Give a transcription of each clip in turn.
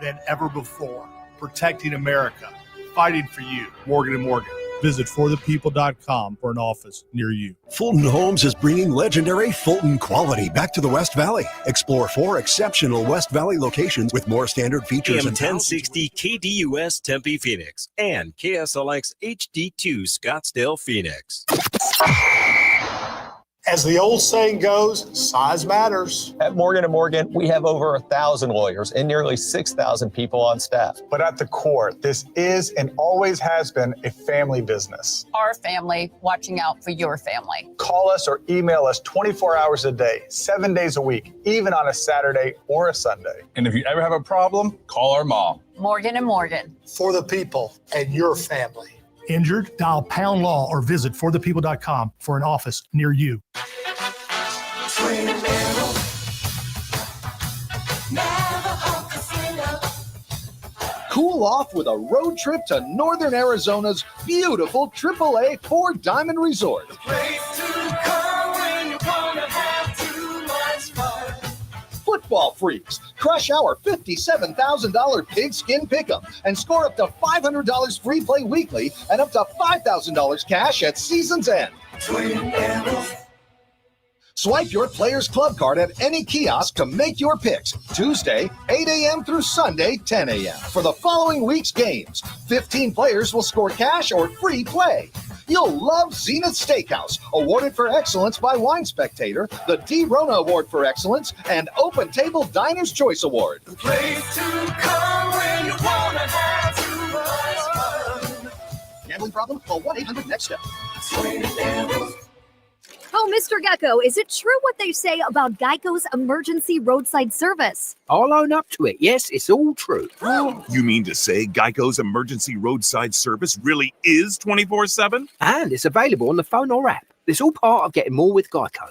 than ever before. Protecting America. Fighting for you. Morgan & Morgan. Visit forthepeople.com for an office near you. Fulton Homes is bringing legendary Fulton quality back to the West Valley. Explore 4 exceptional West Valley locations with more standard features. AM 1060 KDUS Tempe Phoenix and KSLX HD2 Scottsdale Phoenix. As the old saying goes, size matters. At Morgan & Morgan, we have over 1,000 lawyers and nearly 6,000 people on staff. But at the core, this is and always has been a family business. Our family watching out for your family. Call us or email us 24 hours a day, 7 days a week, even on a Saturday or a Sunday. And if you ever have a problem, call our mom. Morgan & Morgan. For the people and your family. Injured? Dial Pound Law or visit forthepeople.com for an office near you. Cool off with a road trip to northern Arizona's beautiful AAA Four Diamond Resort. The place to come when you wanna have too much fun. Football freaks, crush our $57,000 pigskin pick'em and score up to $500 free play weekly and up to $5,000 cash at season's end. Swipe your Players Club card at any kiosk to make your picks. Tuesday, 8 a.m. through Sunday, 10 a.m. For the following week's games, 15 players will score cash or free play. You'll love Zenith Steakhouse, awarded for excellence by Wine Spectator, the D. Rona Award for Excellence, and Open Table Diner's Choice Award. The place to come when you want to have too much fun. Gambling problem? Call 1-800-NEXT-STEP. Oh, Mr. Gecko, is it true what they say about Geico's emergency roadside service? I'll own up to it. Yes, it's all true. You mean to say Geico's emergency roadside service really is 24/7? And it's available on the phone or app. It's all part of getting more with Geico.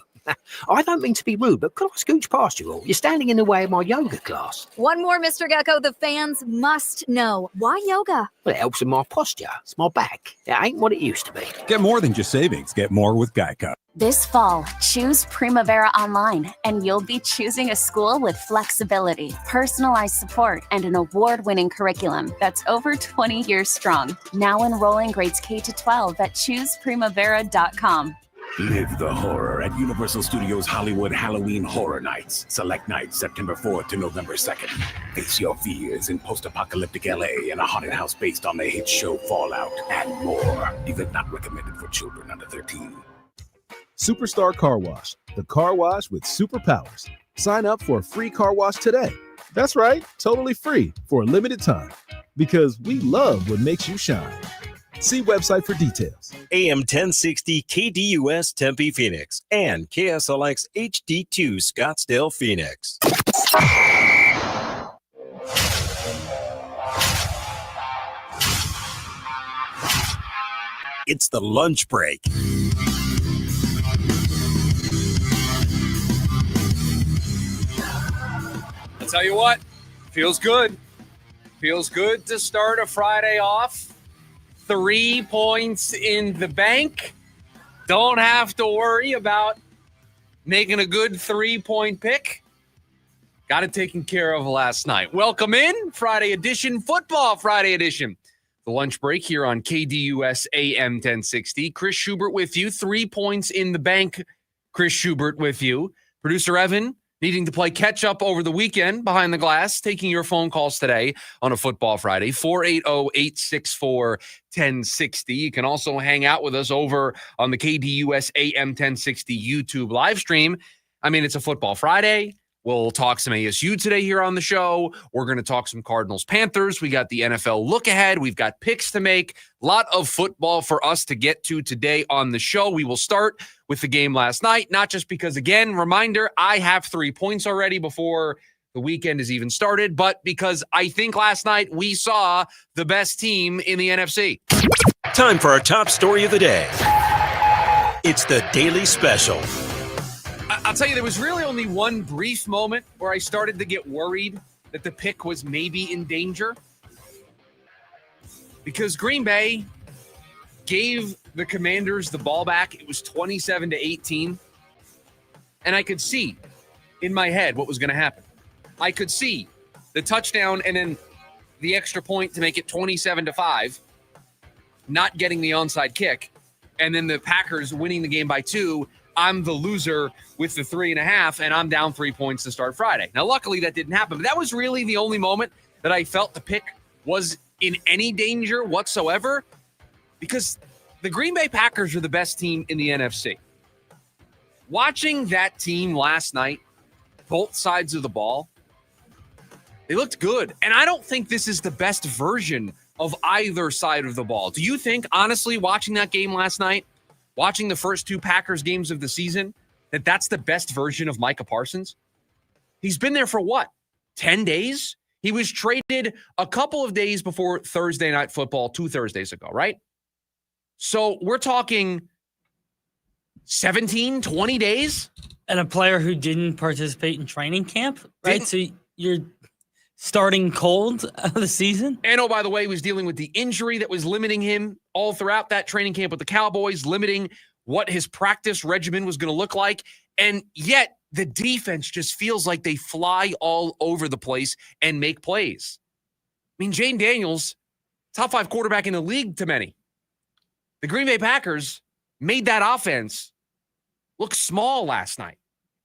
I don't mean to be rude, but could I scooch past you all? You're standing in the way of my yoga class. One more, Mr. Gecko, the fans must know. Why yoga? Well, it helps with my posture. It's my back. It ain't what it used to be. Get more than just savings. Get more with Geico. This fall, choose Primavera Online, and you'll be choosing a school with flexibility, personalized support, and an award-winning curriculum that's over 20 years strong. Now enrolling grades K-12 at chooseprimavera.com. Live the horror at Universal Studios Hollywood Halloween Horror Nights. Select nights September 4th to November 2nd. Face your fears in post-apocalyptic LA and a haunted house based on the hit show Fallout and more. Event not recommended for children under 13. Superstar Car Wash, the car wash with superpowers. Sign up for a free car wash today. That's right, totally free for a limited time. Because we love what makes you shine. See website for details. AM 1060 KDUS Tempe Phoenix and KSLX HD2 Scottsdale Phoenix. It's the lunch break. I'll tell you what, feels good. Feels good to start a Friday off. 3 points in the bank. Don't have to worry about making a good 3-point pick. Got it taken care of last night. Welcome in, Friday edition, Football Friday edition. The lunch break here on KDUS AM 1060. Chris Schubert with you. 3 points in the bank. Chris Schubert with you. Producer Evan needing to play catch-up over the weekend behind the glass, taking your phone calls today on a Football Friday, 480-864-1060. You can also hang out with us over on the KDUS AM 1060 YouTube live stream. I mean, it's a Football Friday. We'll talk some ASU today here on the show. We're going to talk some Cardinals, Panthers. We got the NFL look ahead. We've got picks to make. A lot of football for us to get to today on the show. We will start with the game last night, not just because, again, reminder, I have 3 points already before the weekend has even started, but because I think last night we saw the best team in the NFC. Time for our top story of the day. It's the Daily Special. I'll tell you, there was really only one brief moment where I started to get worried that the pick was maybe in danger. Because Green Bay gave the Commanders the ball back. It was 27-18. And I could see in my head what was going to happen. I could see the touchdown and then the extra point to make it 27-5, not getting the onside kick, and then the Packers winning the game by 2, I'm the loser with the 3.5, and I'm down 3 points to start Friday. Now, luckily, that didn't happen, but that was really the only moment that I felt the pick was in any danger whatsoever, because the Green Bay Packers are the best team in the NFC. Watching that team last night, both sides of the ball, they looked good. And I don't think this is the best version of either side of the ball. Do you think, honestly, watching that game last night, watching the first 2 Packers games of the season, that that's the best version of Micah Parsons? He's been there for what, 10 days? He was traded a couple of days before Thursday Night Football 2 Thursdays ago, right? So we're talking 17, 20 days? And a player who didn't participate in training camp, right? So you're starting cold of the season. And, oh, by the way, he was dealing with the injury that was limiting him all throughout that training camp with the Cowboys, limiting what his practice regimen was going to look like. And yet the defense just feels like they fly all over the place and make plays. I mean, Jane Daniels, top 5 quarterback in the league to many. The Green Bay Packers made that offense look small last night.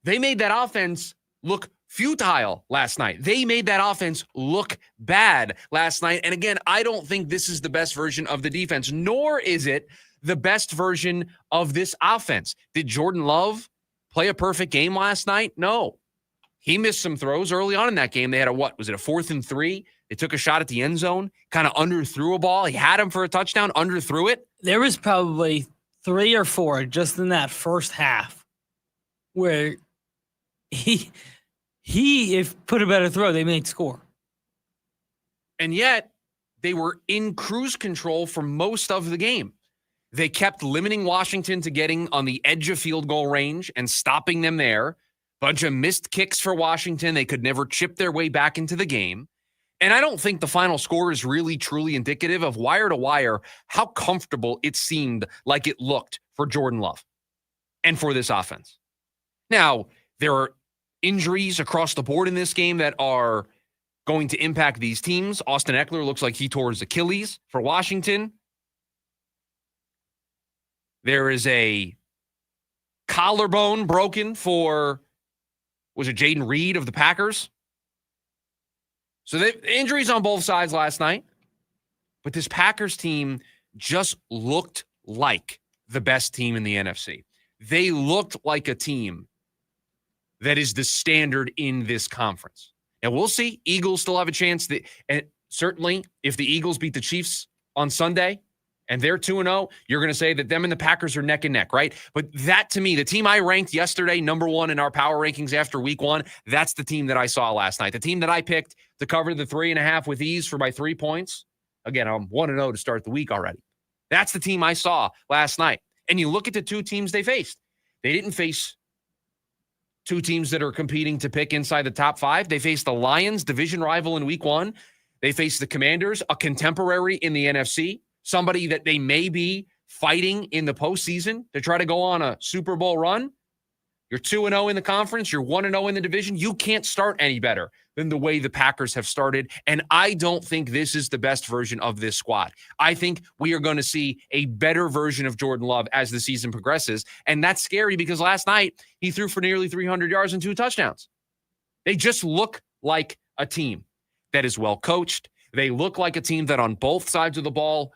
They made that offense look futile last night. They made that offense look bad last night. And again, I don't think this is the best version of the defense, nor is it the best version of this offense. Did Jordan Love play a perfect game last night? No. He missed some throws early on in that game. They had a, what, was it a 4th and 3? They took a shot at the end zone, kind of underthrew a ball. He had him for a touchdown, underthrew it. There was probably 3 or 4 just in that first half where he if put a better throw, they made score. And yet they were in cruise control for most of the game. They kept limiting Washington to getting on the edge of field goal range and stopping them there. Bunch of missed kicks for Washington. They could never chip their way back into the game. And I don't think the final score is really truly indicative of wire to wire how comfortable it seemed like it looked for Jordan Love and for this offense. Now, there are injuries across the board in this game that are going to impact these teams. Austin Eckler looks like he tore his Achilles for Washington. There is a collarbone broken for, was it Jaden Reed of the Packers? So the injuries on both sides last night. But this Packers team just looked like the best team in the NFC. They looked like a team that is the standard in this conference. And we'll see. Eagles still have a chance. And certainly, if the Eagles beat the Chiefs on Sunday and they're 2-0, you're going to say that them and the Packers are neck and neck, right? But that, to me, the team I ranked yesterday, number 1 in our power rankings after week 1, that's the team that I saw last night. The team that I picked to cover the 3.5 with ease for my 3 points. Again, I'm 1-0 to start the week already. That's the team I saw last night. And you look at the 2 teams they faced. They didn't face 2 teams that are competing to pick inside the top 5. They faced the Lions, division rival in week 1. They faced the Commanders, a contemporary in the NFC, somebody that they may be fighting in the postseason to try to go on a Super Bowl run. You're 2-0 in the conference. You're 1-0 in the division. You can't start any better than the way the Packers have started. And I don't think this is the best version of this squad. I think we are going to see a better version of Jordan Love as the season progresses. And that's scary because last night he threw for nearly 300 yards and 2 touchdowns. They just look like a team that is well coached. They look like a team that on both sides of the ball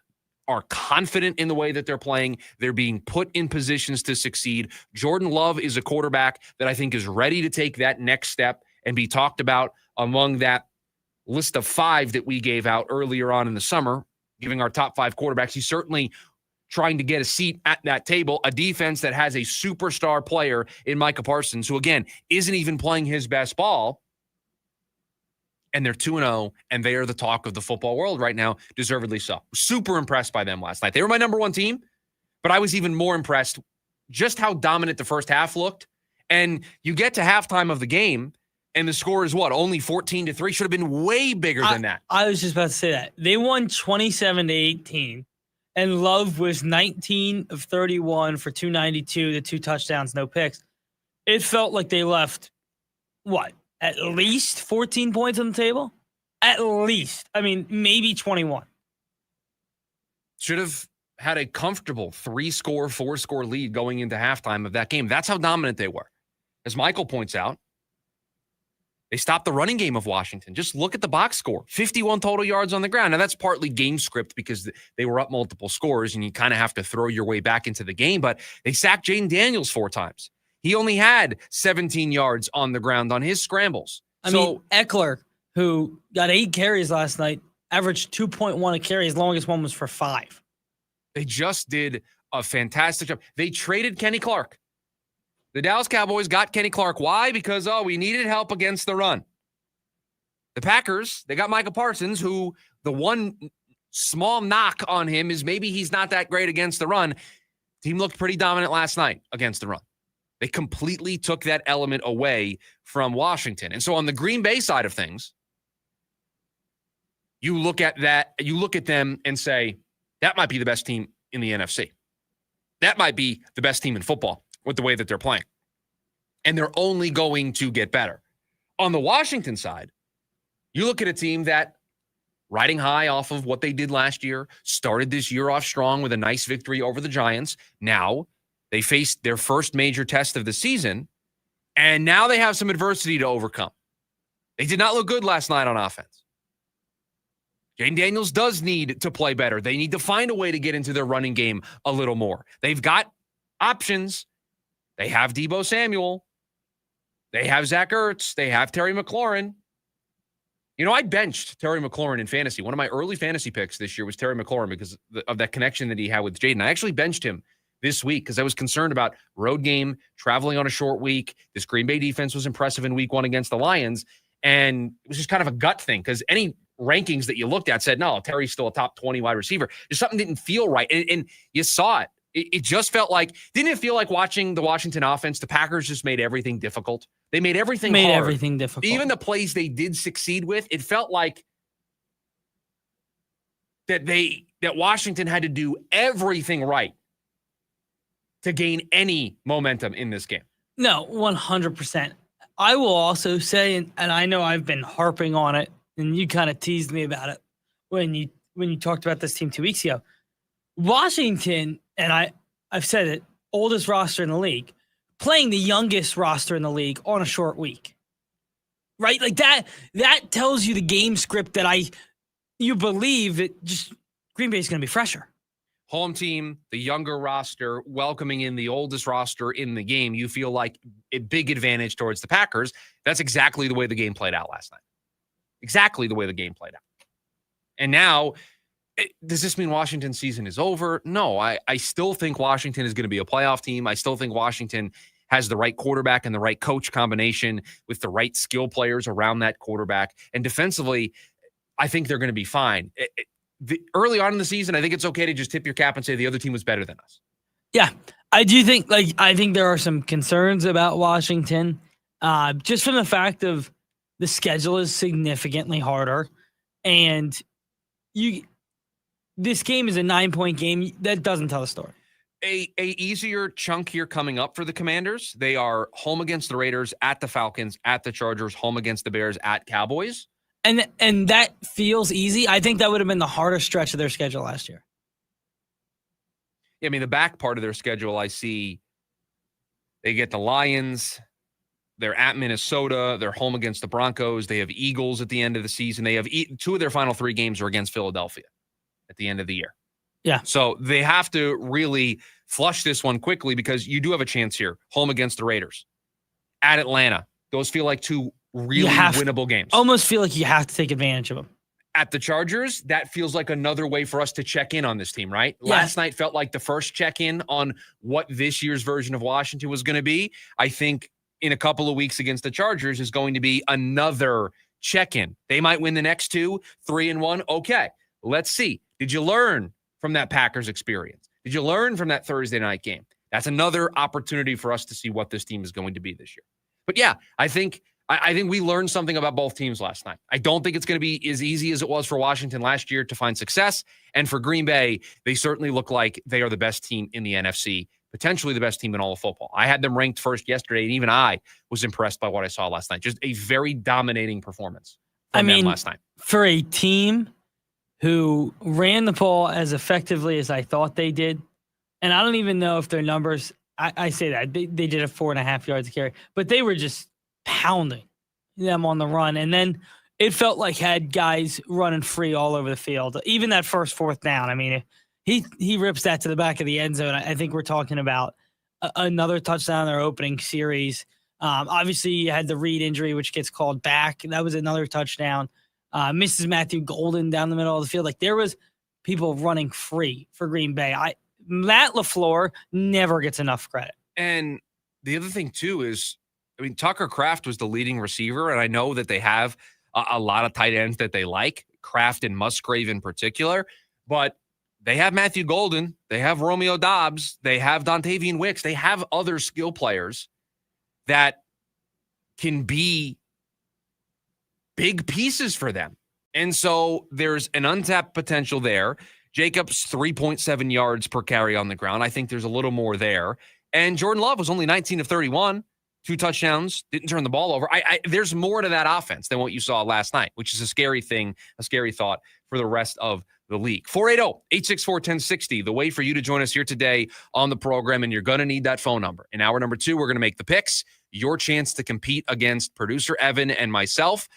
are confident in the way that they're playing. They're being put in positions to succeed. Jordan Love is a quarterback that I think is ready to take that next step and be talked about among that list of 5 that we gave out earlier on in the summer, giving our top 5 quarterbacks. He's certainly trying to get a seat at that table, a defense that has a superstar player in Micah Parsons, who, again, isn't even playing his best ball. And they're 2-0, and they are the talk of the football world right now, deservedly so. Super impressed by them last night. They were my number 1 team, but I was even more impressed just how dominant the first half looked. And you get to halftime of the game, and the score is what? Only 14-3? Should have been way bigger than that. I was just about to say that. They won 27-18, and Love was 19 of 31 for 292, the 2 touchdowns, no picks. It felt like they left, what, at least 14 points on the table? At least. I mean, maybe 21. Should have had a comfortable 3-score, 4-score lead going into halftime of that game. That's how dominant they were. As Michael points out, they stopped the running game of Washington. Just look at the box score. 51 total yards on the ground. Now, that's partly game script because they were up multiple scores, and you kind of have to throw your way back into the game. But they sacked Jaden Daniels 4 times. He only had 17 yards on the ground on his scrambles. I mean, Eckler, who got 8 carries last night, averaged 2.1 a carry. His longest one was for 5. They just did a fantastic job. They traded Kenny Clark. The Dallas Cowboys got Kenny Clark. Why? Because, we needed help against the run. The Packers, they got Micah Parsons, who the one small knock on him is maybe he's not that great against the run. Team looked pretty dominant last night against the run. They completely took that element away from Washington. And so on the Green Bay side of things, you look at them and say, that might be the best team in the NFC. That might be the best team in football with the way that they're playing. And they're only going to get better. On the Washington side, you look at a team that, riding high off of what they did last year, started this year off strong with a nice victory over the Giants. Now they faced their first major test of the season, and now they have some adversity to overcome. They did not look good last night on offense. Jaden Daniels does need to play better. They need to find a way to get into their running game a little more. They've got options. They have Deebo Samuel. They have Zach Ertz. They have Terry McLaurin. I benched Terry McLaurin in fantasy. One of my early fantasy picks this year was Terry McLaurin because of that connection that he had with Jaden. I actually benched him this week because I was concerned about road game, traveling on a short week. This Green Bay defense was impressive in week 1 against the Lions, and it was just kind of a gut thing because any rankings that you looked at said, no, Terry's still a top 20 wide receiver. Just something didn't feel right, and you saw it. It just felt like, didn't it feel like watching the Washington offense, the Packers just made everything difficult? They made everything hard. Everything difficult. Even the plays they did succeed with, it felt like that Washington had to do everything right to gain any momentum in this game. No, 100%. I will also say, and I know I've been harping on it, and you kind of teased me about it when you talked about this team 2 weeks ago. Washington, and I've said it, oldest roster in the league, playing the youngest roster in the league on a short week. Right? Like that tells you the game script that you believe that just Green Bay is going to be fresher. Home team, the younger roster, welcoming in the oldest roster in the game. You feel like a big advantage towards the Packers. That's exactly the way the game played out last night. Exactly the way the game played out. And now, does this mean Washington's season is over? No, I still think Washington is going to be a playoff team. I still think Washington has the right quarterback and the right coach combination with the right skill players around that quarterback. And defensively, I think they're going to be fine. Early on in the season, I think it's okay to just tip your cap and say the other team was better than us. Yeah, I do think, I think there are some concerns about Washington, just from the fact of the schedule is significantly harder, and this game is a 9-point game. That doesn't tell the story. A easier chunk here coming up for the Commanders. They are home against the Raiders, at the Falcons, at the Chargers, home against the Bears, at Cowboys. And that feels easy. I think that would have been the hardest stretch of their schedule last year. Yeah, I mean, the back part of their schedule, I see they get the Lions. They're at Minnesota. They're home against the Broncos. They have Eagles at the end of the season. They have 2 of their final 3 games are against Philadelphia at the end of the year. Yeah. So they have to really flush this one quickly because you do have a chance here. Home against the Raiders. At Atlanta. Those feel like 2 really winnable games. Almost feel like you have to take advantage of them. At the Chargers, that feels like another way for us to check in on this team, right? Yeah. Last night felt like the first check-in on what this year's version of Washington was going to be. I think in a couple of weeks against the Chargers is going to be another check-in. They might win the next 2, 3-1. Okay, let's see. Did you learn from that Packers experience? Did you learn from that Thursday night game? That's another opportunity for us to see what this team is going to be this year. But yeah, I think we learned something about both teams last night. I don't think it's going to be as easy as it was for Washington last year to find success. And for Green Bay, they certainly look like they are the best team in the NFC, potentially the best team in all of football. I had them ranked first yesterday, and even I was impressed by what I saw last night. Just a very dominating performance. from them last night. For a team who ran the ball as effectively as I thought they did, and I don't even know if their numbers, I say that, they did a 4.5 yards a carry, but they were just pounding them on the run. And then it felt like had guys running free all over the field. Even that first fourth down, I mean, he rips that to the back of the end zone. I think we're talking about another touchdown in their opening series. Obviously, you had the Reed injury, which gets called back. That was another touchdown. Misses Matthew Golden down the middle of the field. Like, there was people running free for Green Bay. Matt LaFleur never gets enough credit. And the other thing, too, is, I mean, Tucker Kraft was the leading receiver, and I know that they have a lot of tight ends that they like, Kraft and Musgrave in particular, but they have Matthew Golden, they have Romeo Doubs, they have Dontavian Wicks, they have other skill players that can be big pieces for them. And so there's an untapped potential there. Jacobs, 3.7 yards per carry on the ground. I think there's a little more there. And Jordan Love was only 19 of 31, 2 touchdowns, didn't turn the ball over. There's more to that offense than what you saw last night, which is a scary thing, a scary thought for the rest of the league. 480-864-1060, the way for you to join us here today on the program, and you're going to need that phone number. In hour number 2, we're going to make the picks, your chance to compete against producer Evan and myself.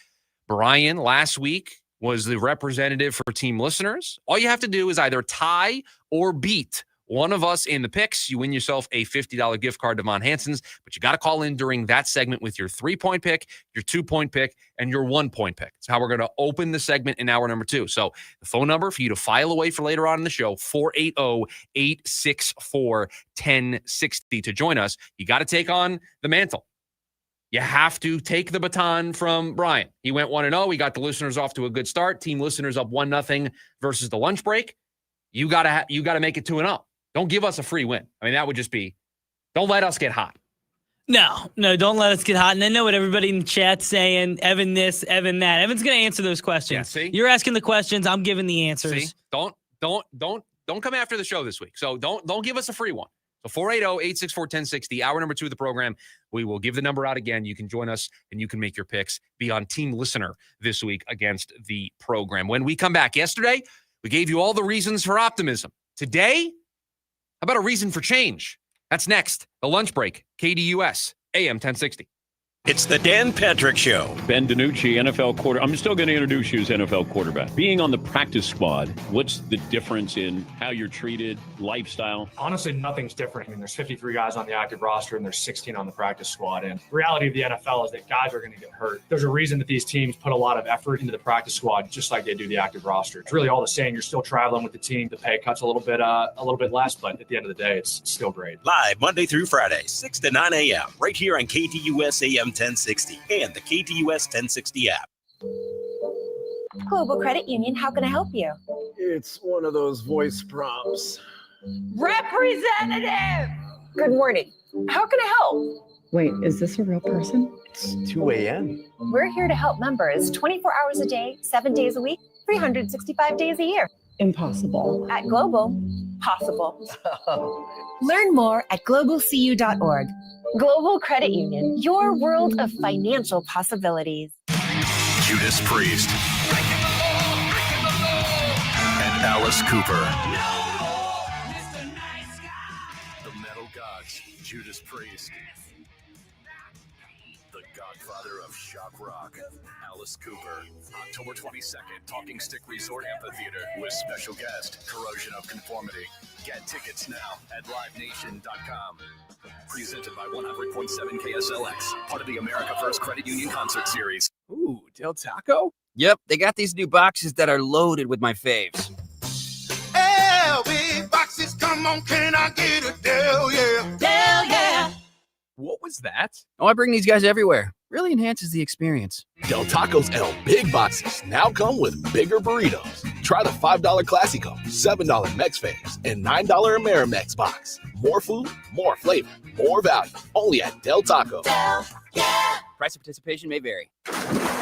Brian last week was the representative for team listeners. All you have to do is either tie or beat one of us in the picks. You win yourself a $50 gift card to Von Hansen's, but you got to call in during that segment with your 3-point pick, your 2-point pick, and your 1-point pick. That's how we're going to open the segment in hour number 2. So the phone number for you to file away for later on in the show, 480-864-1060 to join us. You got to take on the mantle. You have to take the baton from Brian. He went 1-0. He got the listeners off to a good start. Team listeners up 1-0 versus the lunch break. You got to make it 2-0. Don't give us a free win. I mean, that would just be, don't let us get hot. No, don't let us get hot. And I know what everybody in the chat's saying, Evan this, Evan that. Evan's going to answer those questions. Yeah, see? You're asking the questions. I'm giving the answers. See? Don't come after the show this week. So don't give us a free one. So 480-864-1060, hour number 2 of the program. We will give the number out again. You can join us and you can make your picks. Be on team listener this week against the program. When we come back, yesterday, we gave you all the reasons for optimism. Today, how about a reason for change? That's next. The lunch break. KDUS, AM 1060. It's the Dan Patrick Show. Ben DiNucci, NFL quarterback. I'm still going to introduce you as NFL quarterback. Being on the practice squad, what's the difference in how you're treated, lifestyle? Honestly, nothing's different. I mean, there's 53 guys on the active roster and there's 16 on the practice squad. And the reality of the NFL is that guys are going to get hurt. There's a reason that these teams put a lot of effort into the practice squad, just like they do the active roster. It's really all the same. You're still traveling with the team. The pay cut's a little bit less, but at the end of the day, it's still great. Live Monday through Friday, 6 to 9 a.m. right here on KDUS AM 1060 and the KDUS 1060 app. Global Credit Union, how can I help you? It's one of those voice prompts. Representative! Good morning. How can I help? Wait, is this a real person? It's 2 a.m. We're here to help members 24 hours a day, 7 days a week, 365 days a year. Impossible. At Global, possible. Learn more at globalcu.org. Global Credit Union, your world of financial possibilities. Judas Priest and Alice Cooper. The Metal Gods, Judas Priest. The Godfather of shock rock, Alice Cooper. October 22nd, Talking Stick Resort Amphitheater with special guest, Corrosion of Conformity. Get tickets now at livenation.com. Presented by 100.7 KSLX, part of the America First Credit Union Concert Series. Ooh, Del Taco? Yep, they got these new boxes that are loaded with my faves. LB boxes, come on, can I get a Del, yeah? Del, yeah. What was that? Oh, I bring these guys everywhere. Really enhances the experience. Del Taco's El Big Boxes now come with bigger burritos. Try the $5 Classico, $7 Mex Faves, and $9 Amerimex box. More food, more flavor, more value. Only at Del Taco. Del, yeah. Price of participation may vary.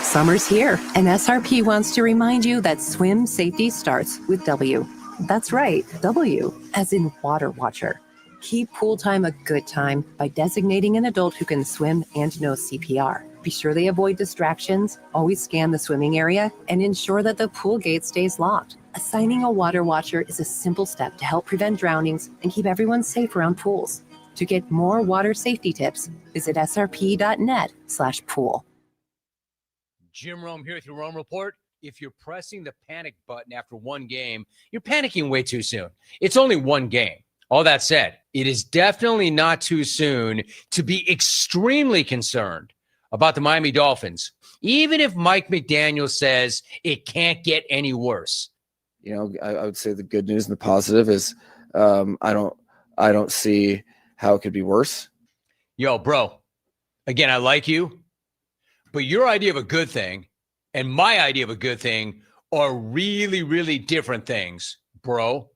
Summer's here, and SRP wants to remind you that swim safety starts with W. That's right, W, as in Water Watcher. Keep pool time a good time by designating an adult who can swim and knows CPR. Be sure they avoid distractions, always scan the swimming area, and ensure that the pool gate stays locked. Assigning a water watcher is a simple step to help prevent drownings and keep everyone safe around pools. To get more water safety tips, visit srp.net/pool. Jim Rome here with your Rome Report. If you're pressing the panic button after one game, you're panicking way too soon. It's only one game. All that said, it is definitely not too soon to be extremely concerned about the Miami Dolphins, even if Mike McDaniel says it can't get any worse. You know, I would say the good news and the positive is I don't see how it could be worse. Yo, bro, again, I like you, but your idea of a good thing and my idea of a good thing are really, really different things, bro.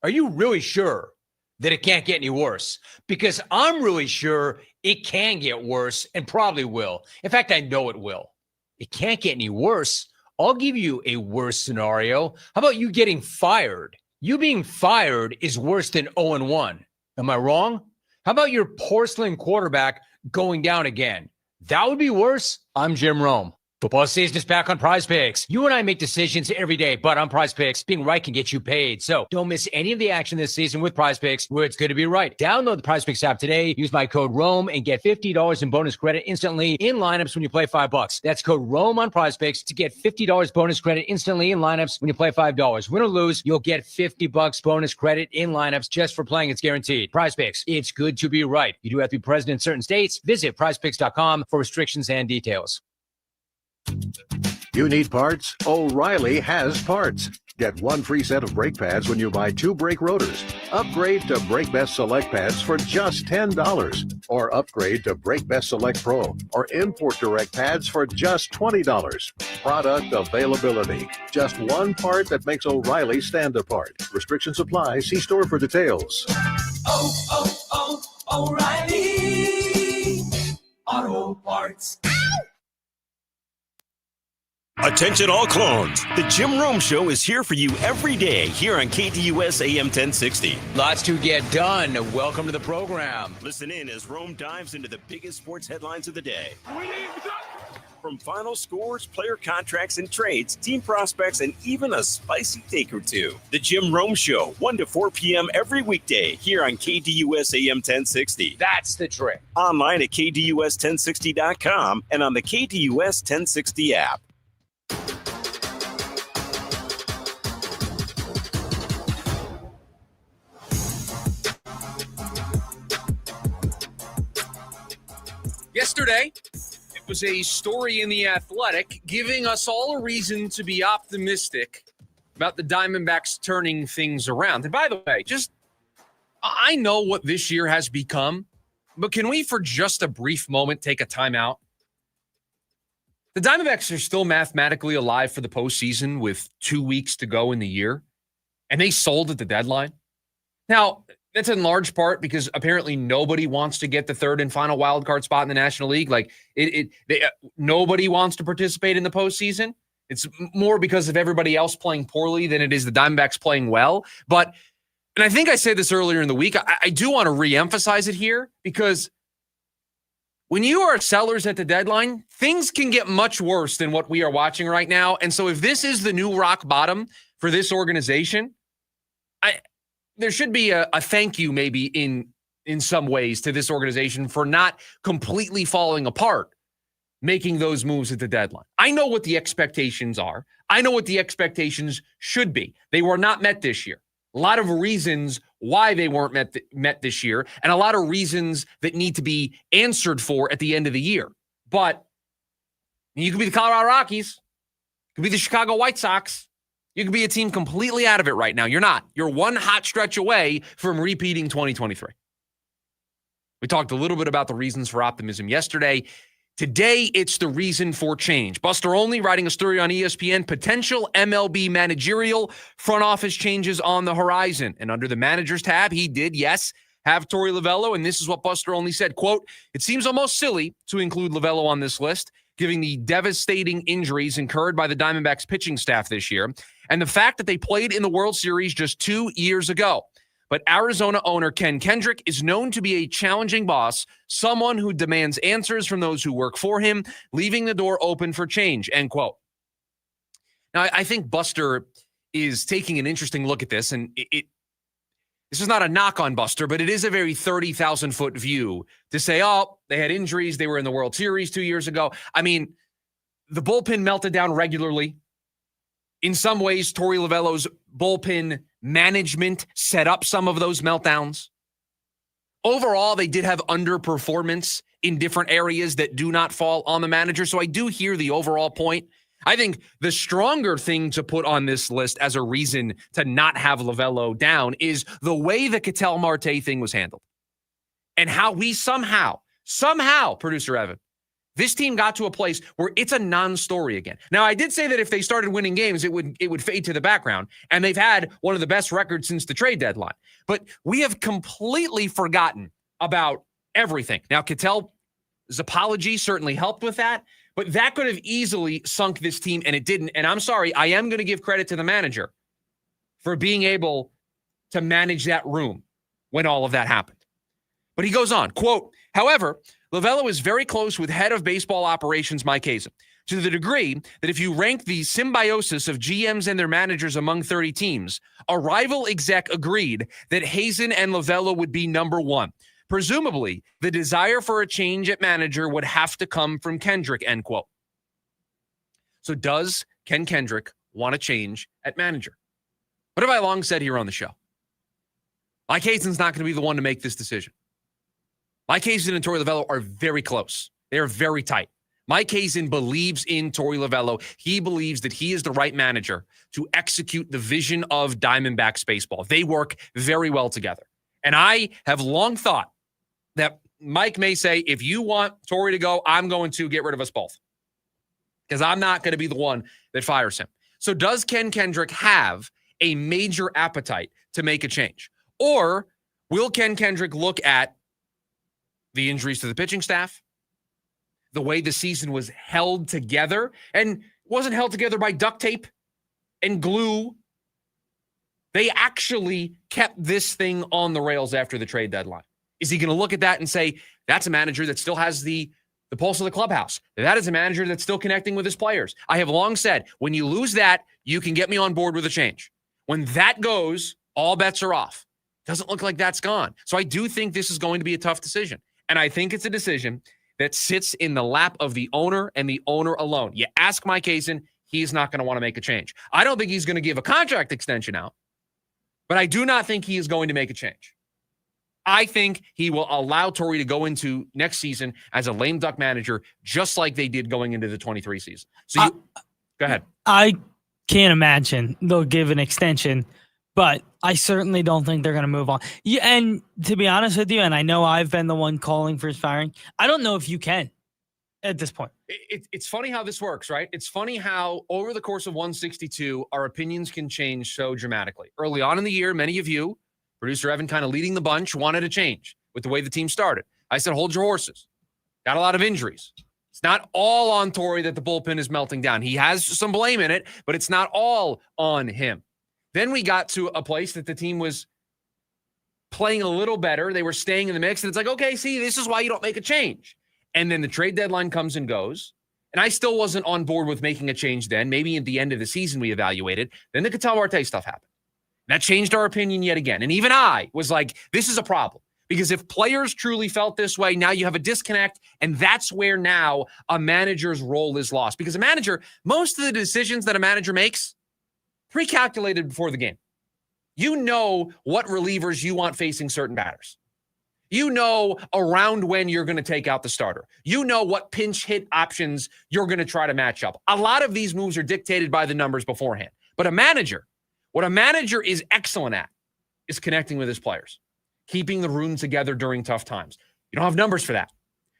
Are you really sure that it can't get any worse? Because I'm really sure it can get worse and probably will. In fact, I know it will. It can't get any worse. I'll give you a worse scenario. How about you getting fired? You being fired is worse than 0-1. Am I wrong? How about your porcelain quarterback going down again? That would be worse. I'm Jim Rome. Football season is back on Prize Picks. You and I make decisions every day, but on Prize Picks, being right can get you paid. So don't miss any of the action this season with Prize Picks, where it's good to be right. Download the Prize Picks app today. Use my code ROME and get $50 in bonus credit instantly in lineups when you play $5. That's code ROME on Prize Picks to get $50 bonus credit instantly in lineups when you play $5. Win or lose, you'll get $50 bonus credit in lineups just for playing. It's guaranteed. Prize Picks, it's good to be right. You do have to be present in certain states. Visit prizepicks.com for restrictions and details. You need parts? O'Reilly has parts. Get one free set of brake pads when you buy 2 brake rotors. Upgrade to Brake Best Select pads for just $10. Or upgrade to Brake Best Select Pro or Import Direct pads for just $20. Product availability. Just one part that makes O'Reilly stand apart. Restrictions apply. See store for details. O'Reilly Auto Parts. Attention all clones. The Jim Rome Show is here for you every day here on KDUS AM 1060. Lots to get done. Welcome to the program. Listen in as Rome dives into the biggest sports headlines of the day. From final scores, player contracts and trades, team prospects, and even a spicy take or two. The Jim Rome Show, 1 to 4 p.m. every weekday here on KDUS AM 1060. That's the trick. Online at KDUS1060.com and on the KDUS 1060 app. Yesterday, it was a story in The Athletic giving us all a reason to be optimistic about the Diamondbacks turning things around. And by the way, I know what this year has become, but can we, for just a brief moment, take a timeout? The Diamondbacks are still mathematically alive for the postseason with 2 weeks to go in the year, and they sold at the deadline. Now, that's in large part because apparently nobody wants to get the third and final wildcard spot in the National League. Like nobody wants to participate in the postseason. It's more because of everybody else playing poorly than it is the Diamondbacks playing well. And I think I said this earlier in the week, I do want to reemphasize it here because when you are sellers at the deadline, things can get much worse than what we are watching right now. And so if this is the new rock bottom for this organization, there should be a thank you maybe in some ways to this organization for not completely falling apart, making those moves at the deadline. I know what the expectations are. I know what the expectations should be. They were not met this year. A lot of reasons why they weren't met this year, and a lot of reasons that need to be answered for at the end of the year. But you could be the Colorado Rockies. You could be the Chicago White Sox. You could be a team completely out of it right now. You're not. You're one hot stretch away from repeating 2023. We talked a little bit about the reasons for optimism yesterday. Today, it's the reason for change. Buster Olney writing a story on ESPN, potential MLB managerial front office changes on the horizon. And under the managers tab, he did, yes, have Torey Lovullo. And this is what Buster Olney said, quote, "It seems almost silly to include Lovullo on this list, given the devastating injuries incurred by the Diamondbacks pitching staff this year, and the fact that they played in the World Series just 2 years ago. but Arizona owner Ken Kendrick is known to be a challenging boss, someone who demands answers from those who work for him, leaving the door open for change, end quote. Now, I think Buster is taking an interesting look at this, and this is not a knock on Buster, but it is a very 30,000-foot view to say, oh, they had injuries, they were in the World Series 2 years ago. I mean, the bullpen melted down regularly. In some ways, Torey Lovello's bullpen management set up some of those meltdowns. Overall, they did have underperformance in different areas that do not fall on the manager. So I do hear the overall point. I think the stronger thing to put on this list as a reason to not have Lovello down is the way the Ketel Marte thing was handled and how we somehow, producer Evan, this team got to a place where it's a non-story again. Now, I did say that if they started winning games, it would fade to the background, and they've had one of the best records since the trade deadline. But we have completely forgotten about everything. Now, Ketel's apology certainly helped with that, but that could have easily sunk this team, and it didn't. And I'm sorry, I am going to give credit to the manager for being able to manage that room when all of that happened. But he goes on, quote, however, Lovello is very close with head of baseball operations Mike Hazen, to the degree that if you rank the symbiosis of GMs and their managers among 30 teams, a rival exec agreed that Hazen and Lovello would be number one. Presumably, the desire for a change at manager would have to come from Kendrick, end quote. So does Ken Kendrick want to change at manager? What have I long said here on the show? Mike Hazen's not going to be the one to make this decision. Mike Hazen and Torey Lovello are very close. They're very tight. Mike Hazen believes in Torey Lovello. He believes that he is the right manager to execute the vision of Diamondbacks baseball. They work very well together. And I have long thought that Mike may say, if you want Torey to go, I'm going to get rid of us both, because I'm not going to be the one that fires him. So does Ken Kendrick have a major appetite to make a change? Or will Ken Kendrick look at the injuries to the pitching staff, the way the season was held together, and wasn't held together by duct tape and glue? They actually kept this thing on the rails after the trade deadline. Is he going to look at that and say, that's a manager that still has the pulse of the clubhouse? That is a manager that's still connecting with his players. I have long said, when you lose that, you can get me on board with a change. When that goes, all bets are off. Doesn't look like that's gone. So I do think this is going to be a tough decision. And I think it's a decision that sits in the lap of the owner and the owner alone. You ask Mike Hazen, he's not going to want to make a change. I don't think he's going to give a contract extension out, but I do not think he is going to make a change. I think he will allow Torey to go into next season as a lame duck manager, just like they did going into the 23 season. So go ahead. I can't imagine they'll give an extension, but I certainly don't think they're going to move on. Yeah, and to be honest with you, and I know I've been the one calling for his firing, I don't know if you can at this point. It's funny how this works, right? It's funny how over the course of 162, our opinions can change so dramatically. Early on in the year, many of you, producer Evan kind of leading the bunch, wanted a change with the way the team started. I said, hold your horses. Got a lot of injuries. It's not all on Torey that the bullpen is melting down. He has some blame in it, but it's not all on him. Then we got to a place that the team was playing a little better. They were staying in the mix. And it's like, okay, see, this is why you don't make a change. And then the trade deadline comes and goes. And I still wasn't on board with making a change then. Maybe at the end of the season we evaluated. Then the Ketel Marte stuff happened. That changed our opinion yet again. And even I was like, this is a problem. Because if players truly felt this way, now you have a disconnect. And that's where now a manager's role is lost. Because a manager, most of the decisions that a manager makes, pre-calculated before the game. You know what relievers you want facing certain batters. You know around when you're going to take out the starter. You know what pinch hit options you're going to try to match up. A lot of these moves are dictated by the numbers beforehand. But a manager, what a manager is excellent at is connecting with his players, keeping the room together during tough times. You don't have numbers for that.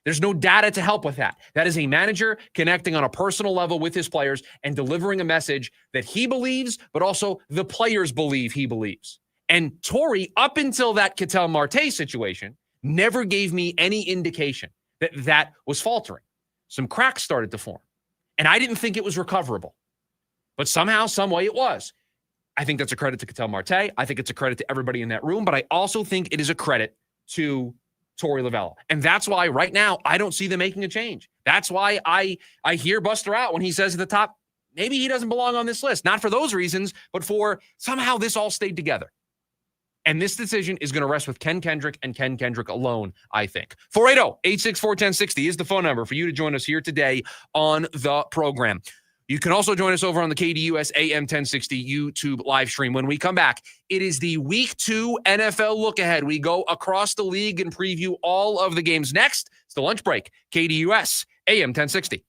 There's no data to help with that. That is a manager connecting on a personal level with his players and delivering a message that he believes, but also the players believe he believes. And Torey, up until that Ketel Marte situation, never gave me any indication that that was faltering. Some cracks started to form. And I didn't think it was recoverable. But somehow, some way it was. I think that's a credit to Ketel Marte. I think it's a credit to everybody in that room, but I also think it is a credit to Torey Lovullo. And that's why right now I don't see them making a change. That's why I hear Buster out when he says at the top, maybe he doesn't belong on this list. Not for those reasons, but for somehow this all stayed together. And this decision is going to rest with Ken Kendrick and Ken Kendrick alone, I think. 480-864-1060 is the phone number for you to join us here today on the program. You can also join us over on the KDUS AM 1060 YouTube live stream. When we come back, it is the Week 2 NFL look ahead. We go across the league and preview all of the games. Next, it's the lunch break. KDUS AM 1060.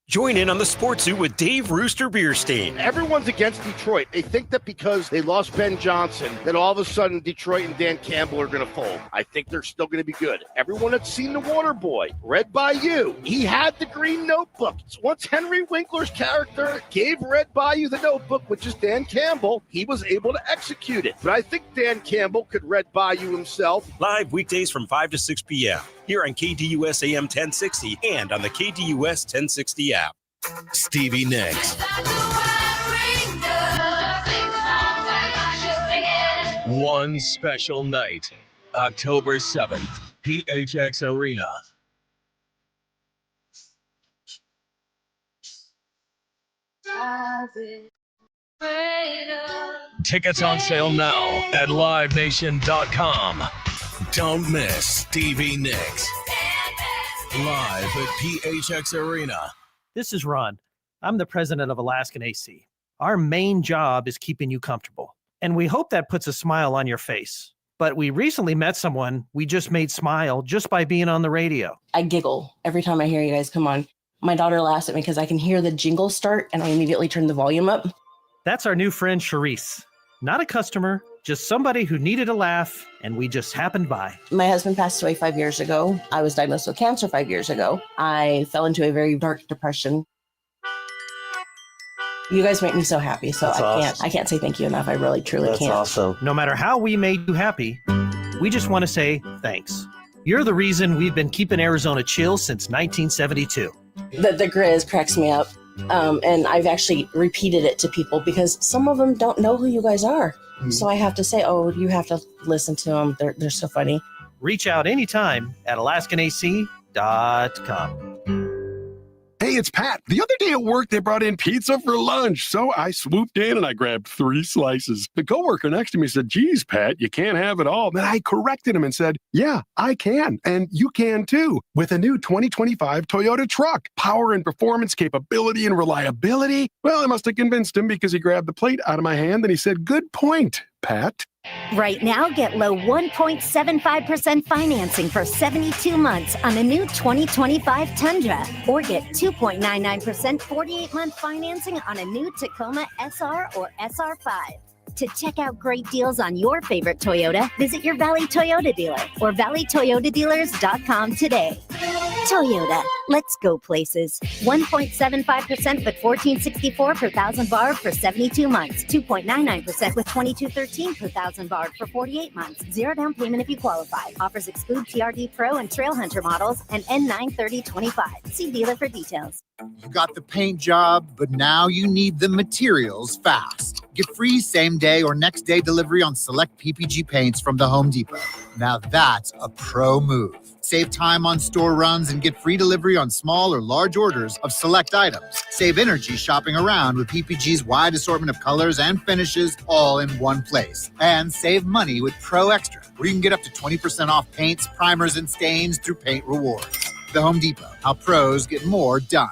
Join in on the Sports Zoo with Dave Rooster Beerstein. Everyone's against Detroit. They think that because they lost Ben Johnson, that all of a sudden Detroit and Dan Campbell are going to fold. I think they're still going to be good. Everyone that's seen The Water Boy, read by you, he had the green notebook. So once Henry Winkler's character gave Red Bayou the notebook, which is Dan Campbell, he was able to execute it. But I think Dan Campbell could Red Bayou himself. Live weekdays from 5 to 6 p.m. here on KDUS AM 1060 and on the KDUS 1060 app. Stevie Nicks. One special night, October 7th, PHX Arena. Tickets on sale now at livenation.com. Don't miss Stevie Nicks live at PHX Arena. This is Ron. I'm the president of Alaskan AC. Our main job is keeping you comfortable, and we hope that puts a smile on your face. But we recently met someone we just made smile just by being on the radio. I giggle every time I hear you guys come on. My daughter laughs at me because I can hear the jingle start, and I immediately turn the volume up. That's our new friend, Charisse. Not a customer, just somebody who needed a laugh, and we just happened by. My husband passed away 5 years ago. I was diagnosed with cancer 5 years ago. I fell into a very dark depression. You guys make me so happy, so I can't say thank you enough. I really, truly can't. That's awesome. No matter how we made you happy, we just want to say thanks. You're the reason we've been keeping Arizona chill since 1972. The Grizz cracks me up, and I've actually repeated it to people because some of them don't know who you guys are. So I have to say, oh, you have to listen to them. They're so funny. Reach out anytime at AlaskanAC.com. Hey, it's Pat. The other day at work, they brought in pizza for lunch. So I swooped in and I grabbed 3 slices. The coworker next to me said, geez, Pat, you can't have it all. Then I corrected him and said, yeah, I can. And you can too. With a new 2025 Toyota truck. Power and performance, capability and reliability. Well, I must have convinced him because he grabbed the plate out of my hand and he said, good point, Pat. Right now, get low 1.75% financing for 72 months on a new 2025 Tundra, or get 2.99% 48-month financing on a new Tacoma SR or SR5. To check out great deals on your favorite Toyota, visit your Valley Toyota dealer or valleytoyotadealers.com today. Toyota, let's go places. 1.75% with $14.64 per thousand borrowed for 72 months. 2.99% with $22.13 per thousand borrowed for 48 months. Zero down payment if you qualify. Offers exclude TRD Pro and Trail Hunter models and N93025. See dealer for details. You got the paint job, but now you need the materials fast. Get free same-day or next-day delivery on select PPG paints from the Home Depot. Now that's a pro move. Save time on store runs and get free delivery on small or large orders of select items. Save energy shopping around with PPG's wide assortment of colors and finishes all in one place. And save money with Pro Extra, where you can get up to 20% off paints, primers, and stains through Paint Rewards. The Home Depot, how pros get more done.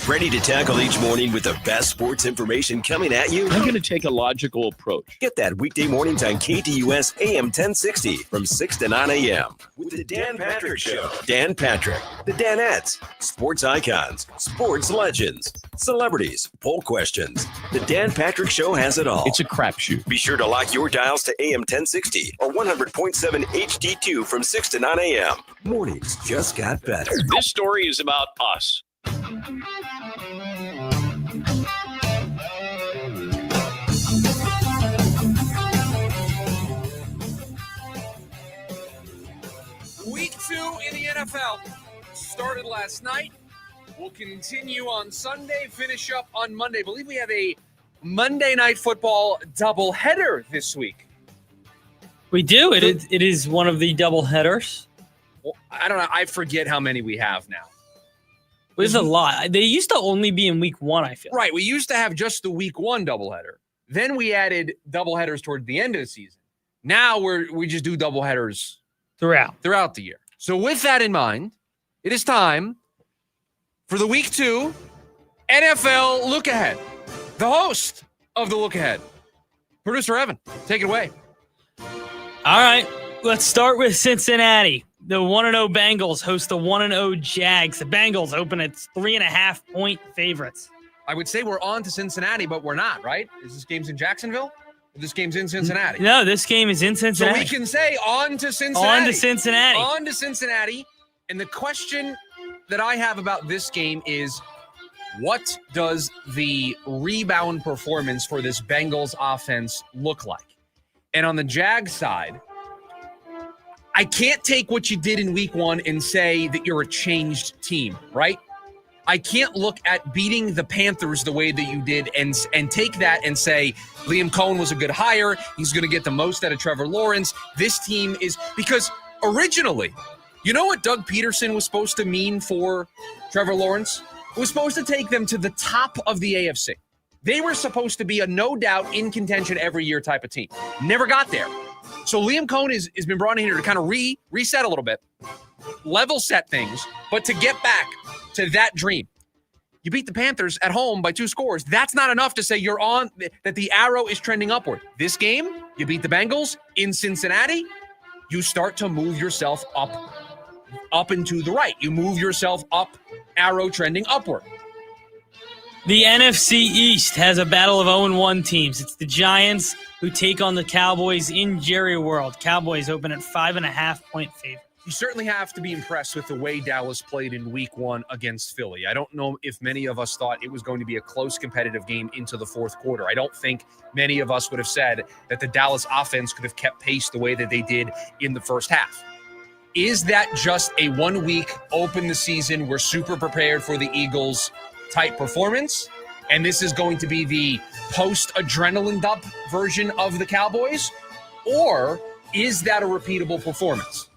Ready to tackle each morning with the best sports information coming at you? I'm going to take a logical approach. Get that weekday mornings on KDUS AM 1060 from 6 to 9 a.m. with the Dan Patrick Show. Dan Patrick, the Danettes, sports icons, sports legends, celebrities, poll questions. The Dan Patrick Show has it all. It's a crapshoot. Be sure to lock your dials to AM 1060 or 100.7 HD2 from 6 to 9 a.m. Mornings just got better. This story is about us. Week 2 in the NFL started last night. We'll continue on Sunday, finish up on Monday. I believe we have a Monday Night Football doubleheader this week. We do. It is one of the double headers. Well, I don't know. I forget how many we have now. There's a lot. They used to only be in week 1, I feel. Right. We used to have just the week 1 doubleheader. Then we added doubleheaders toward the end of the season. Now we just do doubleheaders throughout the year. So with that in mind, it is time for the week 2 NFL Look Ahead. The host of the Look Ahead, producer Evan, take it away. All right, let's start with Cincinnati. The 1-0 Bengals host the 1-0 Jags. The Bengals open at 3.5-point favorites. I would say we're on to Cincinnati, but we're not, right? Is this game's in Jacksonville? Or this game's in Cincinnati? No, this game is in Cincinnati. So we can say on to Cincinnati. On to Cincinnati. On to Cincinnati. And the question that I have about this game is, what does the rebound performance for this Bengals offense look like? And on the Jags side, I can't take what you did in week 1 and say that you're a changed team, right? I can't look at beating the Panthers the way that you did and take that and say Liam Cohen was a good hire. He's going to get the most out of Trevor Lawrence. This team is – because originally, you know what Doug Peterson was supposed to mean for Trevor Lawrence? It was supposed to take them to the top of the AFC. They were supposed to be a no doubt in contention every year type of team. Never got there. So Liam Cohen has been brought in here to kind of reset a little bit, level set things, but to get back to that dream. You beat the Panthers at home by 2 scores. That's not enough to say you're on, that the arrow is trending upward. This game, you beat the Bengals in Cincinnati, you start to move yourself up and to the right. You move yourself up, arrow trending upward. The NFC East has a battle of 0-1 teams. It's the Giants who take on the Cowboys in Jerry World. Cowboys open at 5.5-point favorite. You certainly have to be impressed with the way Dallas played in week 1 against Philly. I don't know if many of us thought it was going to be a close competitive game into the fourth quarter. I don't think many of us would have said that the Dallas offense could have kept pace the way that they did in the first half. Is that just a 1 week open the season, we're super prepared for the Eagles type performance, and this is going to be the post-adrenaline dump version of the Cowboys? Or is that a repeatable performance?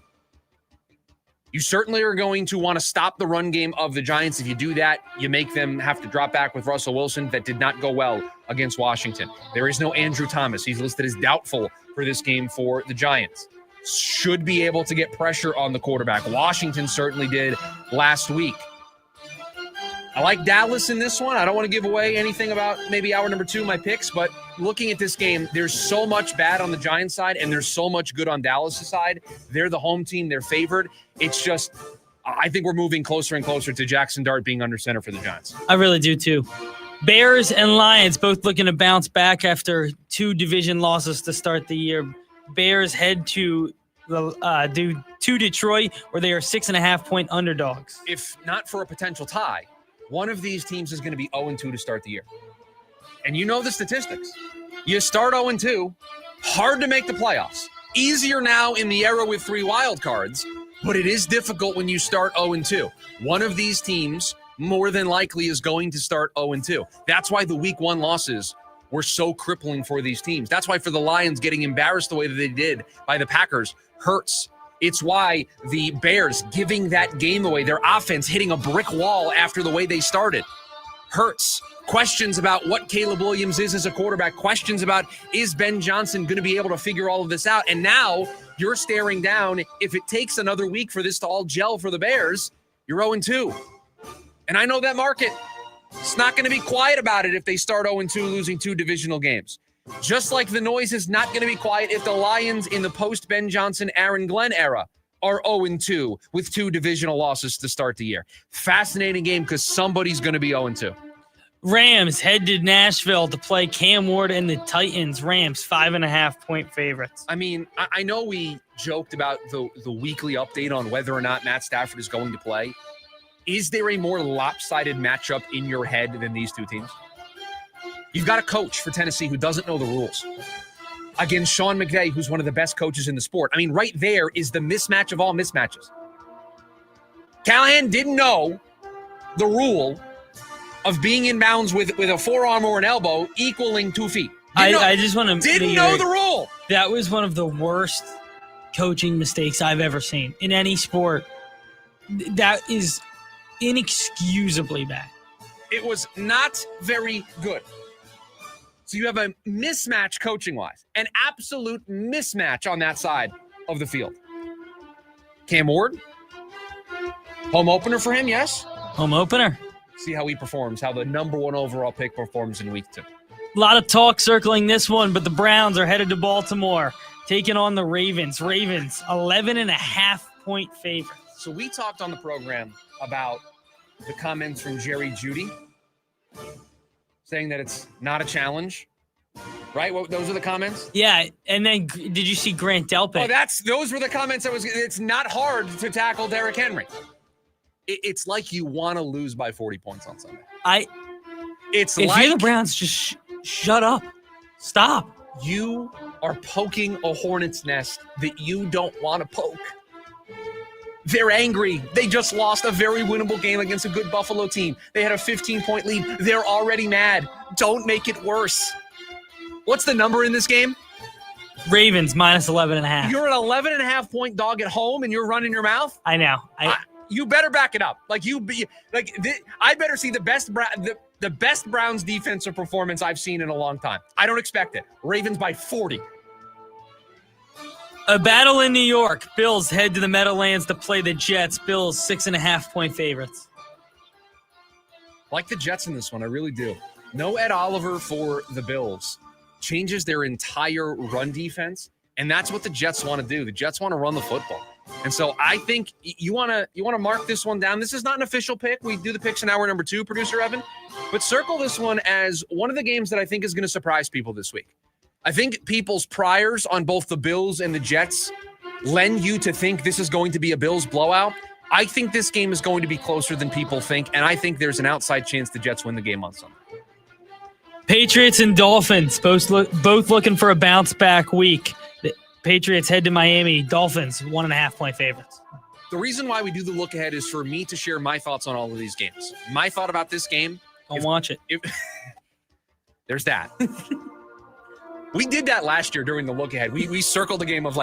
You certainly are going to want to stop the run game of the Giants. If you do that, you make them have to drop back with Russell Wilson. That did not go well against Washington. There is no Andrew Thomas. He's listed as doubtful for this game for the Giants. Should be able to get pressure on the quarterback. Washington certainly did last week. I like Dallas in this one. I don't want to give away anything about maybe hour number 2, my picks, but looking at this game, there's so much bad on the Giants side and there's so much good on Dallas' side. They're the home team. They're favored. It's just, I think we're moving closer and closer to Jackson Dart being under center for the Giants. I really do too. Bears and Lions both looking to bounce back after 2 division losses to start the year. Bears head to Detroit, where they are 6.5-point underdogs. If not for a potential tie, one of these teams is going to be 0-2 to start the year. And you know the statistics. You start 0-2, hard to make the playoffs. Easier now in the era with 3 wild cards, but it is difficult when you start 0-2. One of these teams more than likely is going to start 0-2. That's why the week 1 losses were so crippling for these teams. That's why for the Lions getting embarrassed the way that they did by the Packers hurts. It's why the Bears giving that game away, their offense hitting a brick wall after the way they started, hurts. Questions about what Caleb Williams is as a quarterback, questions about is Ben Johnson going to be able to figure all of this out? And now you're staring down, if it takes another week for this to all gel for the Bears, you're 0-2. And I know that market, it's not going to be quiet about it if they start 0-2, losing 2 divisional games. Just like the noise is not going to be quiet if the Lions in the post-Ben Johnson, Aaron Glenn era are 0-2 with 2 divisional losses to start the year. Fascinating game because somebody's going to be 0-2. Rams head to Nashville to play Cam Ward and the Titans. Rams 5.5-point favorites. I mean, I know we joked about the weekly update on whether or not Matt Stafford is going to play. Is there a more lopsided matchup in your head than these 2 teams? You've got a coach for Tennessee who doesn't know the rules against Sean McVay, who's one of the best coaches in the sport. I mean, right there is the mismatch of all mismatches. Callahan didn't know the rule of being in bounds with a forearm or an elbow equaling 2 feet. I just want to didn't know the rule. That was one of the worst coaching mistakes I've ever seen in any sport. That is inexcusably bad. It was not very good. So you have a mismatch coaching-wise, an absolute mismatch on that side of the field. Cam Ward, home opener for him, yes? Home opener. See how he performs, how the number 1 overall pick performs in week 2. A lot of talk circling this one, but the Browns are headed to Baltimore, taking on the Ravens. Ravens, 11.5-point favorite. So we talked on the program about the comments from Jerry Jeudy saying that it's not a challenge, right? Those are the comments? Yeah, and then did you see Grant Delpit? Oh, those were the comments. It's not hard to tackle Derrick Henry. It's like you want to lose by 40 points on Sunday. If you're the Browns, just shut up. Stop. You are poking a hornet's nest that you don't want to poke. They're angry. They just lost a very winnable game against a good Buffalo team. They had a 15-point lead. They're already mad. Don't make it worse. What's the number in this game? Ravens, minus 11.5. You're an 11.5-point dog at home, and you're running your mouth? I know. You better back it up. I better see the best Browns defensive performance I've seen in a long time. I don't expect it. Ravens by 40. A battle in New York. Bills head to the Meadowlands to play the Jets. Bills 6.5-point favorites. Like the Jets in this one, I really do. No Ed Oliver for the Bills. Changes their entire run defense, and that's what the Jets want to do. The Jets want to run the football. And so I think you want to mark this one down. This is not an official pick. We do the picks in hour number 2, producer Evan. But circle this one as one of the games that I think is going to surprise people this week. I think people's priors on both the Bills and the Jets lend you to think this is going to be a Bills blowout. I think this game is going to be closer than people think, and I think there's an outside chance the Jets win the game on Sunday. Patriots and Dolphins, both looking for a bounce-back week. The Patriots head to Miami. Dolphins, 1.5-point favorites. The reason why we do the look ahead is for me to share my thoughts on all of these games. My thought about this game. Don't watch it. There's that. We did that last year during the look ahead. We circled the game of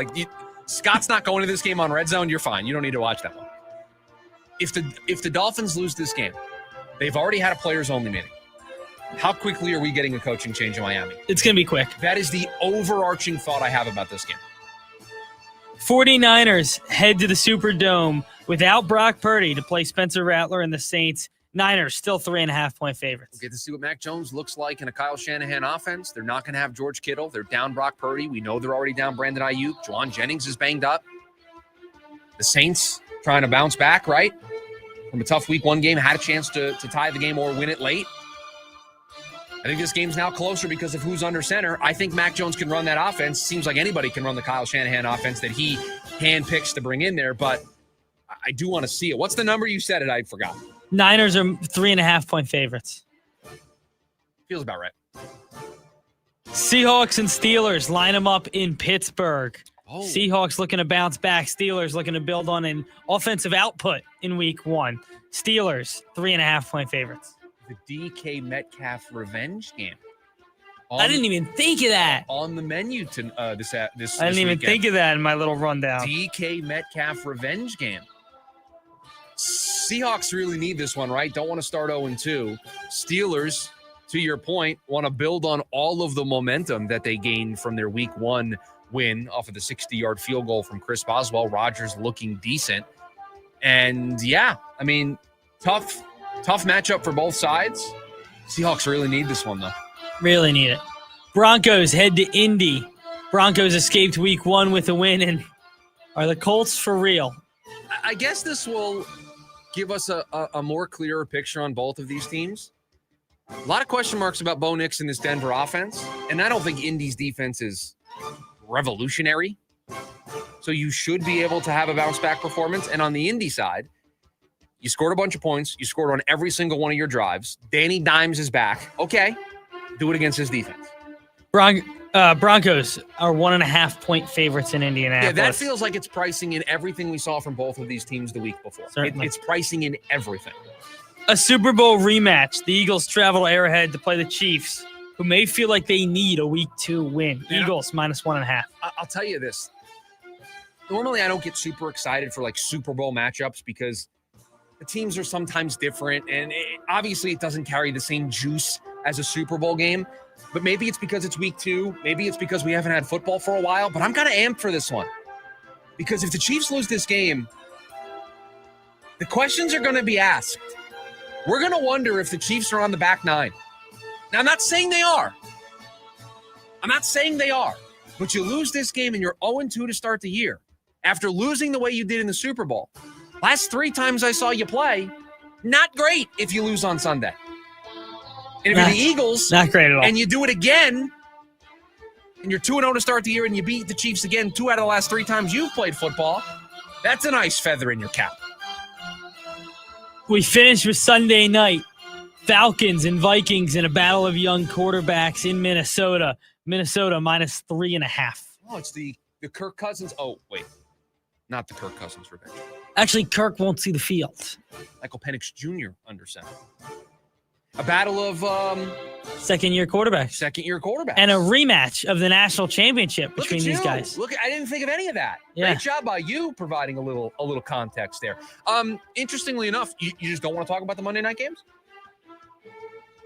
Scott's not going to this game on Red Zone. You're fine. You don't need to watch that one. If the Dolphins lose this game, they've already had a players-only meeting. How quickly are we getting a coaching change in Miami? It's going to be quick. That is the overarching thought I have about this game. 49ers head to the Superdome without Brock Purdy to play Spencer Rattler and the Saints. Niners still 3.5-point favorites. We'll get to see what Mac Jones looks like in a Kyle Shanahan offense. They're not going to have George Kittle. They're down Brock Purdy. We know they're already down Brandon Ayuk. Juwan Jennings is banged up. The Saints trying to bounce back, right? From a tough week 1 game, had a chance to tie the game or win it late. I think this game's now closer because of who's under center. I think Mac Jones can run that offense. Seems like anybody can run the Kyle Shanahan offense that he handpicks to bring in there, but I do want to see it. What's the number you said it? I forgot. Niners are 3.5-point favorites. Feels about right. Seahawks and Steelers line them up in Pittsburgh. Oh. Seahawks looking to bounce back. Steelers looking to build on an offensive output in week 1. Steelers, 3.5-point favorites. The DK Metcalf revenge game. I didn't even think of that. On the menu this I didn't this even weekend. think of that in my little rundown. DK Metcalf revenge game. Seahawks really need this one, right? Don't want to start 0-2. Steelers, to your point, want to build on all of the momentum that they gained from their week 1 win off of the 60-yard field goal from Chris Boswell. Rodgers looking decent. And, yeah, I mean, tough matchup for both sides. Seahawks really need this one, though. Really need it. Broncos head to Indy. Broncos escaped week 1 with a win. And are the Colts for real? I guess this will give us a more clearer picture on both of these teams. A lot of question marks about Bo Nix and this Denver offense. And I don't think Indy's defense is revolutionary. So you should be able to have a bounce-back performance. And on the Indy side, you scored a bunch of points. You scored on every single one of your drives. Danny Dimes is back. Okay. Do it against his defense. Broncos are 1.5-point favorites in Indianapolis. Yeah, that feels like it's pricing in everything we saw from both of these teams the week before. It's pricing in everything. A Super Bowl rematch. The Eagles travel to Arrowhead to play the Chiefs, who may feel like they need a Week 2 win. Eagles -1.5. I'll tell you this. Normally, I don't get super excited for like Super Bowl matchups because the teams are sometimes different, and obviously it doesn't carry the same juice as a Super Bowl game. But maybe it's because it's Week 2. Maybe it's because we haven't had football for a while. But I'm kind of amped for this one because if the Chiefs lose this game, the questions are going to be asked. We're going to wonder if the Chiefs are on the back nine. Now, I'm not saying they are. But you lose this game and you're 0-2 to start the year. After losing the way you did in the Super Bowl. Last 3 times I saw you play, not great if you lose on Sunday. And if you're the Eagles, not great at all. And you do it again, and you're 2-0 to start the year, and you beat the Chiefs again 2 out of the last 3 times you've played football, that's a nice feather in your cap. We finished with Sunday night. Falcons and Vikings in a battle of young quarterbacks in Minnesota. Minnesota -3.5. Oh, it's the Kirk Cousins. Oh, wait. Not the Kirk Cousins revenge. Actually, Kirk won't see the field. Michael Penix Jr. under center. A battle of second-year quarterbacks. And a rematch of the national championship between these guys. Look, I didn't think of any of that. Yeah. Great job by you providing a little context there. Interestingly enough, you just don't want to talk about the Monday night games?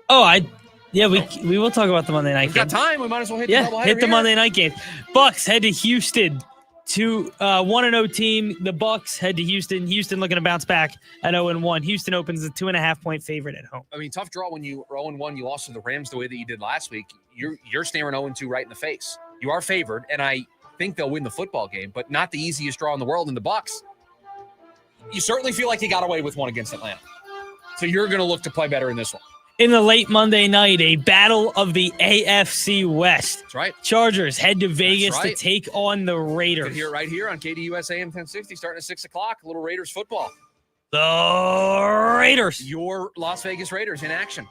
We will talk about the Monday night We've games. got time. We might as well hit the doubleheader hit the here. Monday night games. Bucks head to Houston. 1-0 team. The Bucks head to Houston. Houston looking to bounce back at 0-1. Houston opens a 2.5-point favorite at home. I mean, tough draw when you are 0-1. You lost to the Rams the way that you did last week. You're staring 0-2 right in the face. You are favored, and I think they'll win the football game, but not the easiest draw in the world in the Bucks. You certainly feel like you got away with one against Atlanta. So you're going to look to play better in this one. In the late Monday night, a battle of the AFC West. That's right. Chargers head to Vegas That's right. to take on the Raiders. You can hear it right here on KDUS AM 1060, starting at 6 o'clock. A little Raiders football. The Raiders. Your Las Vegas Raiders in action.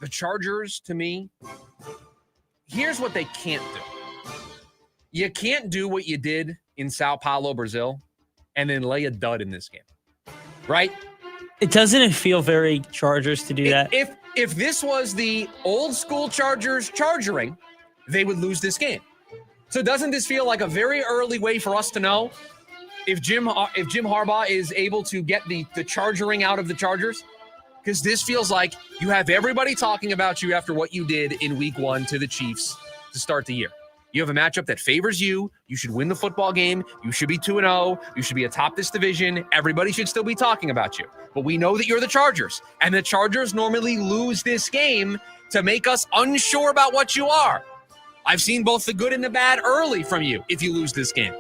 The Chargers, to me, here's what they can't do. You can't do what you did in Sao Paulo, Brazil, and then lay a dud in this game. Right? It doesn't feel very Chargers to do that. If this was the old school Chargers chargering, they would lose this game. So doesn't this feel like a very early way for us to know if Jim Harbaugh is able to get the chargering out of the Chargers? Because this feels like you have everybody talking about you after what you did in week 1 to the Chiefs to start the year. You have a matchup that favors you. You should win the football game. You should be 2-0. You should be atop this division. Everybody should still be talking about you. But we know that you're the Chargers, and the Chargers normally lose this game to make us unsure about what you are. I've seen both the good and the bad early from you if you lose this game.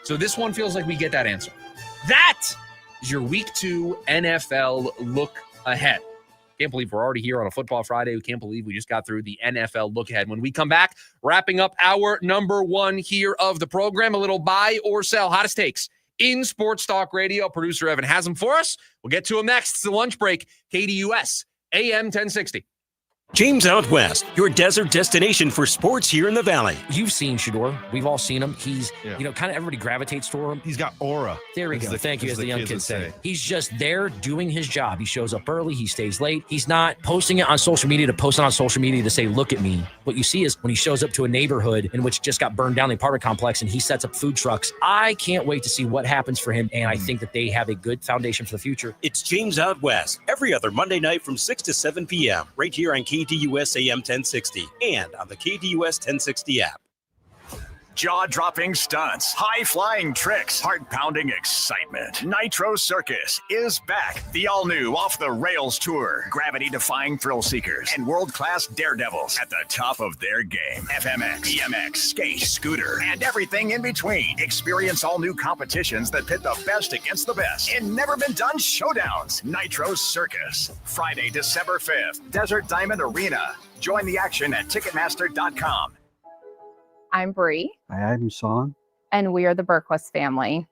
So this one feels like we get that answer. That is your Week 2 NFL look ahead. Can't believe we're already here on a Football Friday. We can't believe we just got through the NFL look ahead. When we come back, wrapping up our number 1 here of the program, a little buy or sell hottest takes in Sports Talk Radio. Producer Evan has them for us. We'll get to them next. It's the lunch break. KDUS AM 1060. James Out West, your desert destination for sports here in the Valley. You've seen Shador. We've all seen him. He's, kind of everybody gravitates toward him. He's got aura. There we go. Thank you, as the young kids say. He's just there doing his job. He shows up early. He stays late. He's not posting it on social media to post it on social media to say, look at me. What you see is when he shows up to a neighborhood in which just got burned down, the apartment complex, and he sets up food trucks. I can't wait to see what happens for him, and I think that they have a good foundation for the future. It's James Out West, every other Monday night from 6 to 7 p.m. right here on KDUS AM 1060 and on the KDUS 1060 app. Jaw-dropping stunts, high-flying tricks, heart-pounding excitement. Nitro Circus is back. The all-new off-the-rails tour. Gravity-defying thrill seekers and world-class daredevils at the top of their game. FMX, BMX, skate, scooter, and everything in between. Experience all new competitions that pit the best against the best in never-been-done showdowns. Nitro Circus. Friday, December 5th. Desert Diamond Arena. Join the action at Ticketmaster.com. I'm Bree. Hi, I'm Sean. And we are the Berquist family.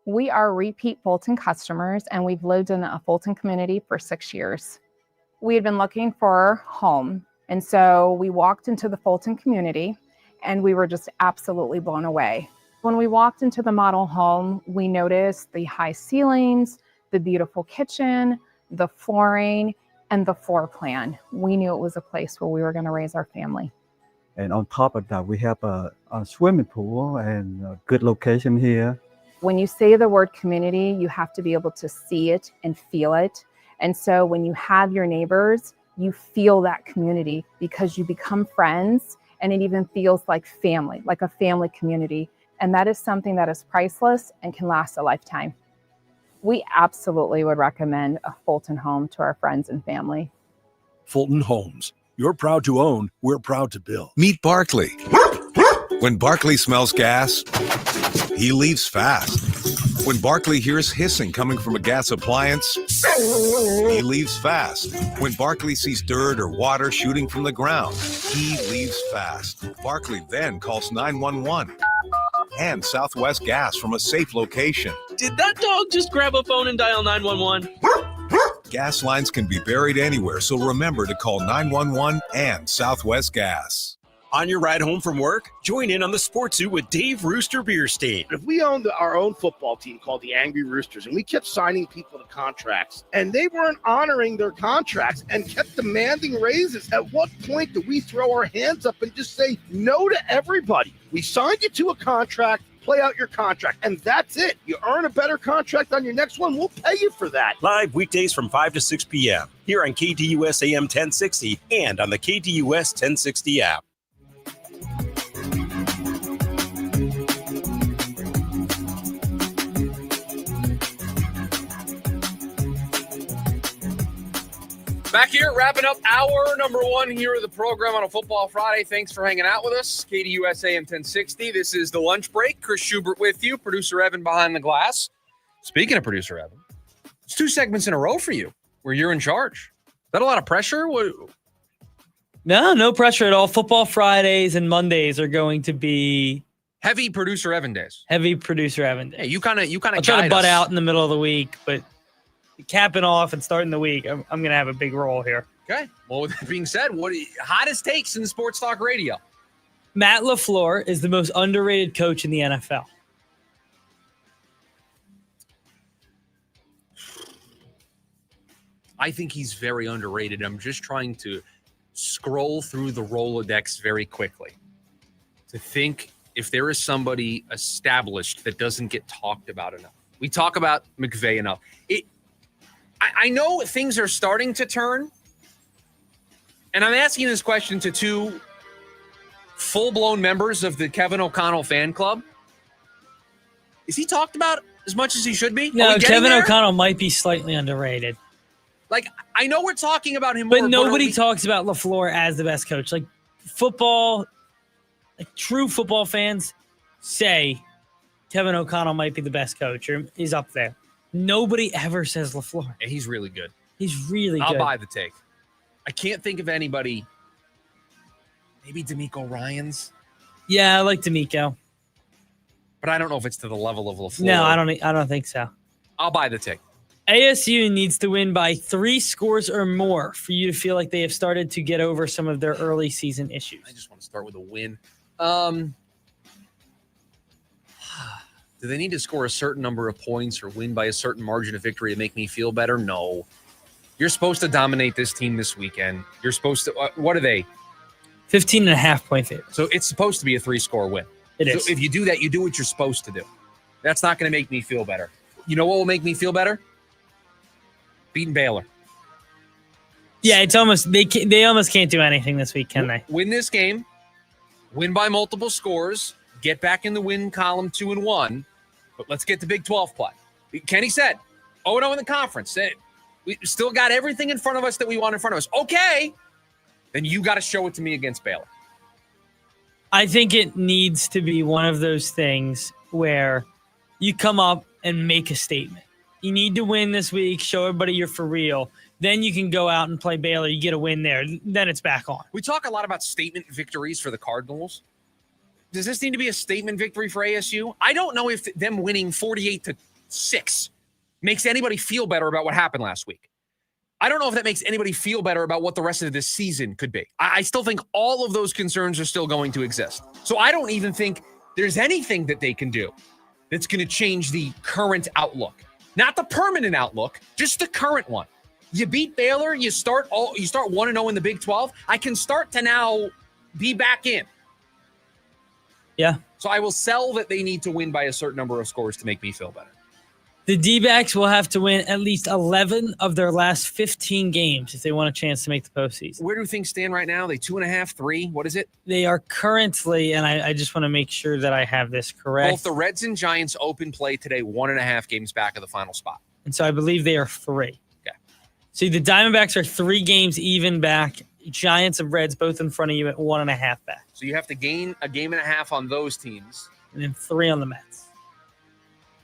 We are repeat Fulton customers, and we've lived in a Fulton community for 6 years. We had been looking for a home, and so we walked into the Fulton community, and we were just absolutely blown away. When we walked into the model home, we noticed the high ceilings, the beautiful kitchen, the flooring, and the floor plan. We knew it was a place where we were going to raise our family. And on top of that, we have a swimming pool and a good location here. When you say the word community, you have to be able to see it and feel it. And so when you have your neighbors, you feel that community because you become friends, and it even feels like family, like a family community. And that is something that is priceless and can last a lifetime. We absolutely would recommend a Fulton home to our friends and family. Fulton Homes. You're proud to own, we're proud to build. Meet Barkley. When Barkley smells gas, he leaves fast. When Barkley hears hissing coming from a gas appliance, he leaves fast. When Barkley sees dirt or water shooting from the ground, he leaves fast. Barkley then calls 911 and Southwest Gas from a safe location. Did that dog just grab a phone and dial 911? Gas lines can be buried anywhere, so remember to call 911 and Southwest Gas. On your ride home from work, join in on the Sports Zoo with Dave Rooster Bierstein. If we owned our own football team called the Angry Roosters, and we kept signing people to contracts, and they weren't honoring their contracts and kept demanding raises, at what point do we throw our hands up and just say no to everybody? We signed you to a contract. Play out your contract, and that's it. You earn a better contract on your next one, we'll pay you for that. Live weekdays from 5 to 6 p.m. here on KDUS AM 1060 and on the KDUS 1060 app. Back here, wrapping up hour number 1 here of the program on a Football Friday. Thanks for hanging out with us. KDUS AM 1060. This is the lunch break. Chris Schubert with you. Producer Evan behind the glass. Speaking of producer Evan, it's 2 segments in a row for you where you're in charge. Is that a lot of pressure? No pressure at all. Football Fridays and Mondays are going to be heavy producer Evan days. Heavy producer Evan days. Hey, you kind of I'll try to butt out in the middle of the week, but capping off and starting the week, I'm going to have a big role here. Okay. Well, with that being said, hottest takes in sports talk radio? Matt LaFleur is the most underrated coach in the NFL. I think he's very underrated. I'm just trying to scroll through the Rolodex very quickly to think if there is somebody established that doesn't get talked about enough. We talk about McVay enough. I know things are starting to turn, and I'm asking this question to 2 full-blown members of the Kevin O'Connell fan club. Is he talked about as much as he should be? No, Kevin O'Connell might be slightly underrated. Like, I know we're talking about him but more. Nobody talks about LaFleur as the best coach. Like, football, like true football fans say Kevin O'Connell might be the best coach, or he's up there. Nobody ever says LaFleur. And he's really good. He's really good. I'll buy the take. I can't think of anybody. Maybe D'Amico Ryans. Yeah, I like D'Amico. But I don't know if it's to the level of LaFleur. No, I don't think so. I'll buy the take. ASU needs to win by 3 scores or more for you to feel like they have started to get over some of their early season issues. I just want to start with a win. Do they need to score a certain number of points or win by a certain margin of victory to make me feel better? No. You're supposed to dominate this team this weekend. You're supposed to, what are they? 15.5-point favorite. So it's supposed to be a 3-score win. It is. So if you do that, you do what you're supposed to do. That's not going to make me feel better. You know what will make me feel better? Beating Baylor. Yeah, it's almost they almost can't do anything this week, can they? Win this game, win by multiple scores, get back in the win column 2-1, but let's get to Big 12 play. Kenny said, 0-0 in the conference. We still got everything in front of us that we want in front of us. Okay, then you got to show it to me against Baylor. I think it needs to be one of those things where you come up and make a statement. You need to win this week, show everybody you're for real. Then you can go out and play Baylor. You get a win there. Then it's back on. We talk a lot about statement victories for the Cardinals. Does this need to be a statement victory for ASU? I don't know if them winning 48-6 makes anybody feel better about what happened last week. I don't know if that makes anybody feel better about what the rest of this season could be. I still think all of those concerns are still going to exist. So I don't even think there's anything that they can do that's going to change the current outlook. not the permanent outlook, just the current one. You beat Baylor, you start 1-0 in the Big 12. I can start to now be back in. Yeah. So I will sell that they need to win by a certain number of scores to make me feel better. The D-backs will have to win at least 11 of their last 15 games if they want a chance to make the postseason. Where do things stand right now? They 2.5, 3? What is it? They are currently, and I just want to make sure that I have this correct. Both the Reds and Giants open play today, 1.5 games back of the final spot. And so I believe they are 3. Okay. See, the Diamondbacks are 3 games even back. Giants and Reds both in front of you at 1.5 back. So you have to gain a game and a half on those teams. And then 3 on the Mets.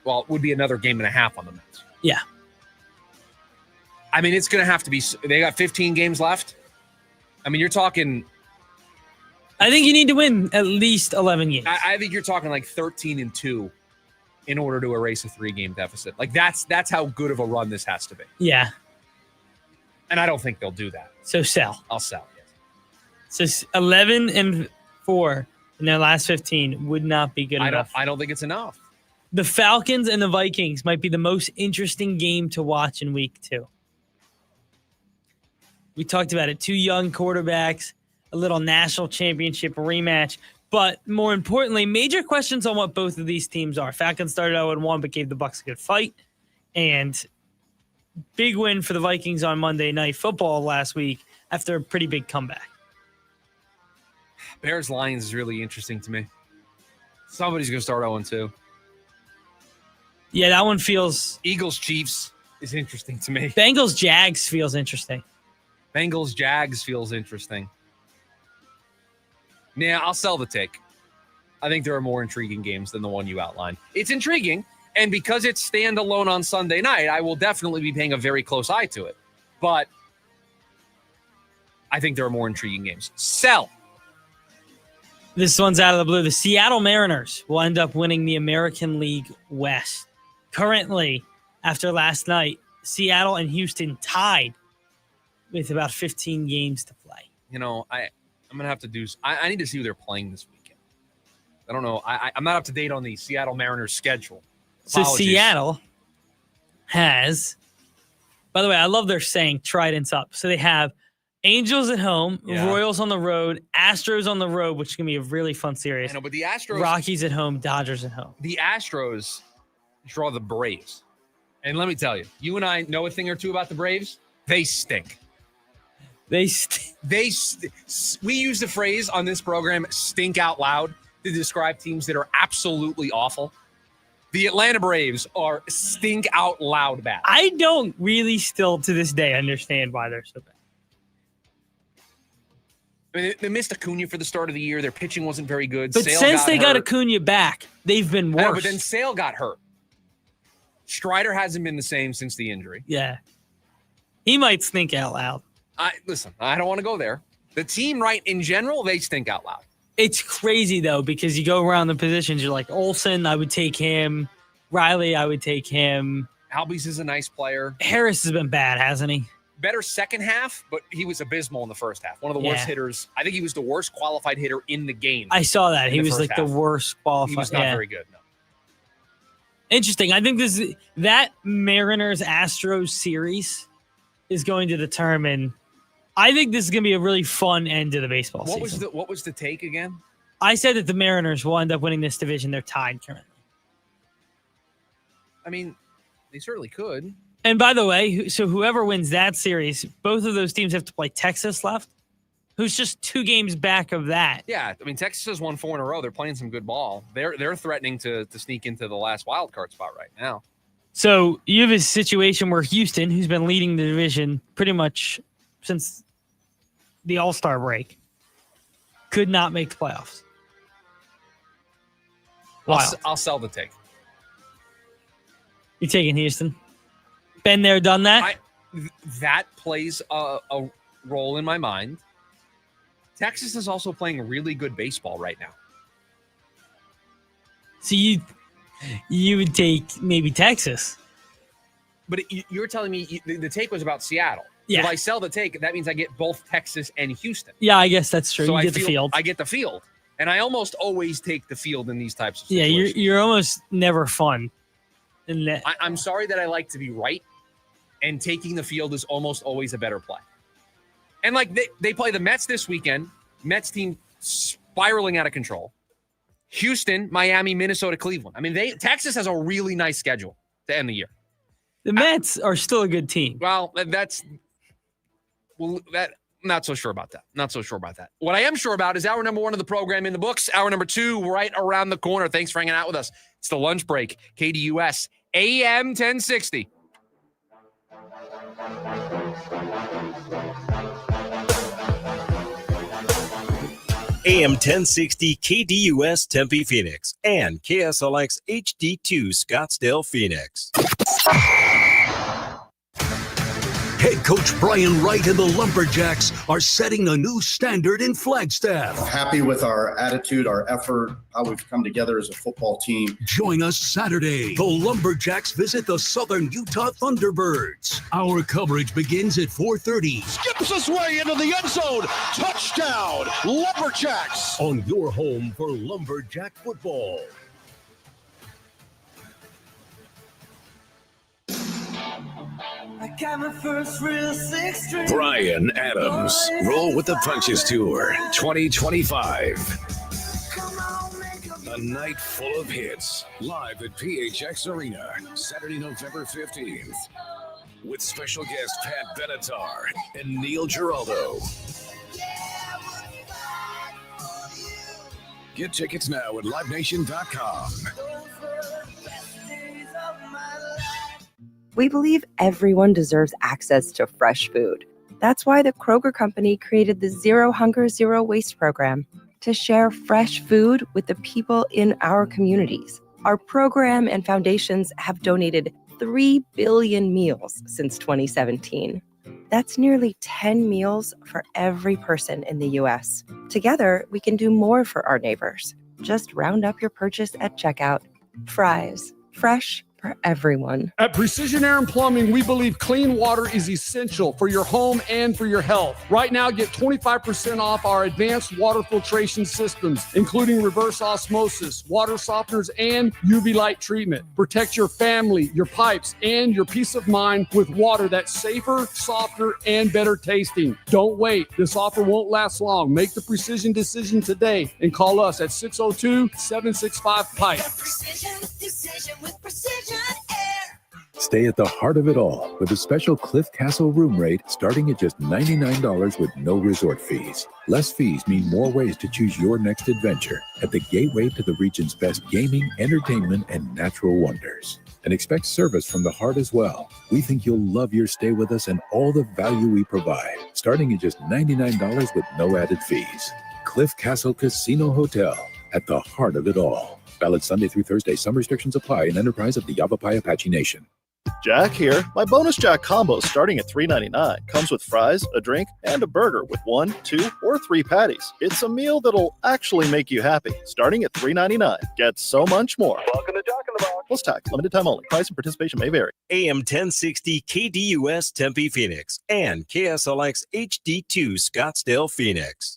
Well, it would be another game and a half on the Mets. Yeah. I mean, it's going to have to be – they got 15 games left. I mean, you're talking – I think you need to win at least 11 games. I think you're talking like 13-2 in order to erase a 3-game deficit. Like, that's how good of a run this has to be. Yeah. And I don't think they'll do that. So sell. I'll sell, So yes. 11-4 in their last 15 would not be good enough. I don't think it's enough. The Falcons and the Vikings might be the most interesting game to watch in week 2. We talked about it. 2 young quarterbacks, a little national championship rematch. But more importantly, major questions on what both of these teams are. Falcons started 0-1 but gave the Bucs a good fight. And big win for the Vikings on Monday Night Football last week after a pretty big comeback. Bears-Lions is really interesting to me. Somebody's going to start 0-2. Yeah, that one feels... Eagles-Chiefs is interesting to me. Bengals-Jags feels interesting. Bengals-Jags feels interesting. Yeah, I'll sell the take. I think there are more intriguing games than the one you outlined. It's intriguing, and because it's standalone on Sunday night, I will definitely be paying a very close eye to it. But I think there are more intriguing games. Sell. This one's out of the blue. The Seattle Mariners will end up winning the American League West. Currently, after last night, Seattle and Houston tied with about 15 games to play. You know, I'm going to have to do – I need to see who they're playing this weekend. I don't know. I'm not up to date on the Seattle Mariners schedule. Apologies. So Seattle has – by the way, I love their saying tridents up. So they have Angels at home, Royals on the road, Astros on the road, which is going to be a really fun series. I know, but the Astros – Rockies at home, Dodgers at home. The Astros – draw the Braves. And let me tell you, you and I know a thing or two about the Braves. They stink. We use the phrase on this program, stink out loud, to describe teams that are absolutely awful. The Atlanta Braves are stink out loud bad. I don't really still to this day understand why they're so bad. I mean, they missed Acuna for the start of the year. Their pitching wasn't very good. But Sale since they got hurt. Acuna back, they've been worse. I know, but then Sale got hurt. Strider hasn't been the same since the injury. Yeah. He might stink out loud. Listen, I don't want to go there. The team, right, in general, they stink out loud. It's crazy, though, because you go around the positions. You're like, Olsen, I would take him. Riley, I would take him. Albies is a nice player. Harris has been bad, hasn't he? Better second half, but he was abysmal in the first half. One of the worst hitters. I think he was the worst qualified hitter in the game. I saw that. He was like the worst qualified. He was not very good, no. Interesting. I think that Mariners-Astros series is going to determine. I think this is going to be a really fun end to the baseball season. What was the take again? I said that the Mariners will end up winning this division. They're tied currently. I mean, they certainly could. And by the way, so whoever wins that series, both of those teams have to play Texas left, who's just 2 games back of that. Yeah, I mean, Texas has won 4 in a row. They're playing some good ball. They're threatening to sneak into the last wild card spot right now. So you have a situation where Houston, who's been leading the division pretty much since the All-Star break, could not make the playoffs. I'll sell the take. You're taking Houston? Been there, done that? That plays a role in my mind. Texas is also playing really good baseball right now. So you would take maybe Texas. But you're telling me the take was about Seattle. Yeah. If I sell the take, that means I get both Texas and Houston. Yeah, I guess that's true. So You get the field. I get the field. And I almost always take the field in these types of Yeah, situations. you're almost never fun. I'm sorry that I like to be right, and taking the field is almost always a better play. And like they play the Mets this weekend. Mets team spiraling out of control. Houston, Miami, Minnesota, Cleveland. I mean, Texas has a really nice schedule to end the year. The Mets are still a good team. Well, not so sure about that. Not so sure about that. What I am sure about is hour number 1 of the program in the books. Hour number 2 right around the corner. Thanks for hanging out with us. It's the lunch break. KDUS AM 1060. AM 1060 KDUS Tempe Phoenix and KSLX HD2 Scottsdale Phoenix. Head coach Brian Wright and the Lumberjacks are setting a new standard in Flagstaff. Happy with our attitude, our effort, how we've come together as a football team. Join us Saturday. The Lumberjacks visit the Southern Utah Thunderbirds. Our coverage begins at 4:30. Skips his way into the end zone. Touchdown, Lumberjacks. On your home for Lumberjack football. Brian Adams, Roll with the Punches Tour 2025. A night full of hits, live at PHX Arena, Saturday, November 15th. With special guest Pat Benatar and Neil Giraldo. Get tickets now at livenation.com. We believe everyone deserves access to fresh food. That's why the Kroger Company created the Zero Hunger, Zero Waste program to share fresh food with the people in our communities. Our program and foundations have donated 3 billion meals since 2017. That's nearly 10 meals for every person in the U.S. Together, we can do more for our neighbors. Just round up your purchase at checkout. Fries, fresh for everyone. At Precision Air and Plumbing, we believe clean water is essential for your home and for your health. Right now, get 25% off our advanced water filtration systems, including reverse osmosis, water softeners, and UV light treatment. Protect your family, your pipes, and your peace of mind with water that's safer, softer, and better tasting. Don't wait. This offer won't last long. Make the precision decision today and call us at 602-765-PIPE. Decision with Precision Air. Stay at the heart of it all with a special Cliff Castle room rate starting at just $99 with no resort fees. Less fees mean more ways to choose your next adventure at the gateway to the region's best gaming, entertainment, and natural wonders. And expect service from the heart as well. We think you'll love your stay with us and all the value we provide, starting at just $99 with no added fees. Cliff Castle Casino Hotel, at the heart of it all. Valid Sunday through Thursday. Some restrictions apply. An enterprise of the Yavapai Apache Nation. Jack here. My bonus Jack combo starting at $3.99 comes with fries, a drink, and a burger with 1, 2, or 3 patties. It's a meal that'll actually make you happy. Starting at $3.99. Get so much more. Welcome to Jack in the Box. Plus tax. Limited time only. Price and participation may vary. AM 1060 KDUS Tempe Phoenix and KSLX HD2 Scottsdale Phoenix.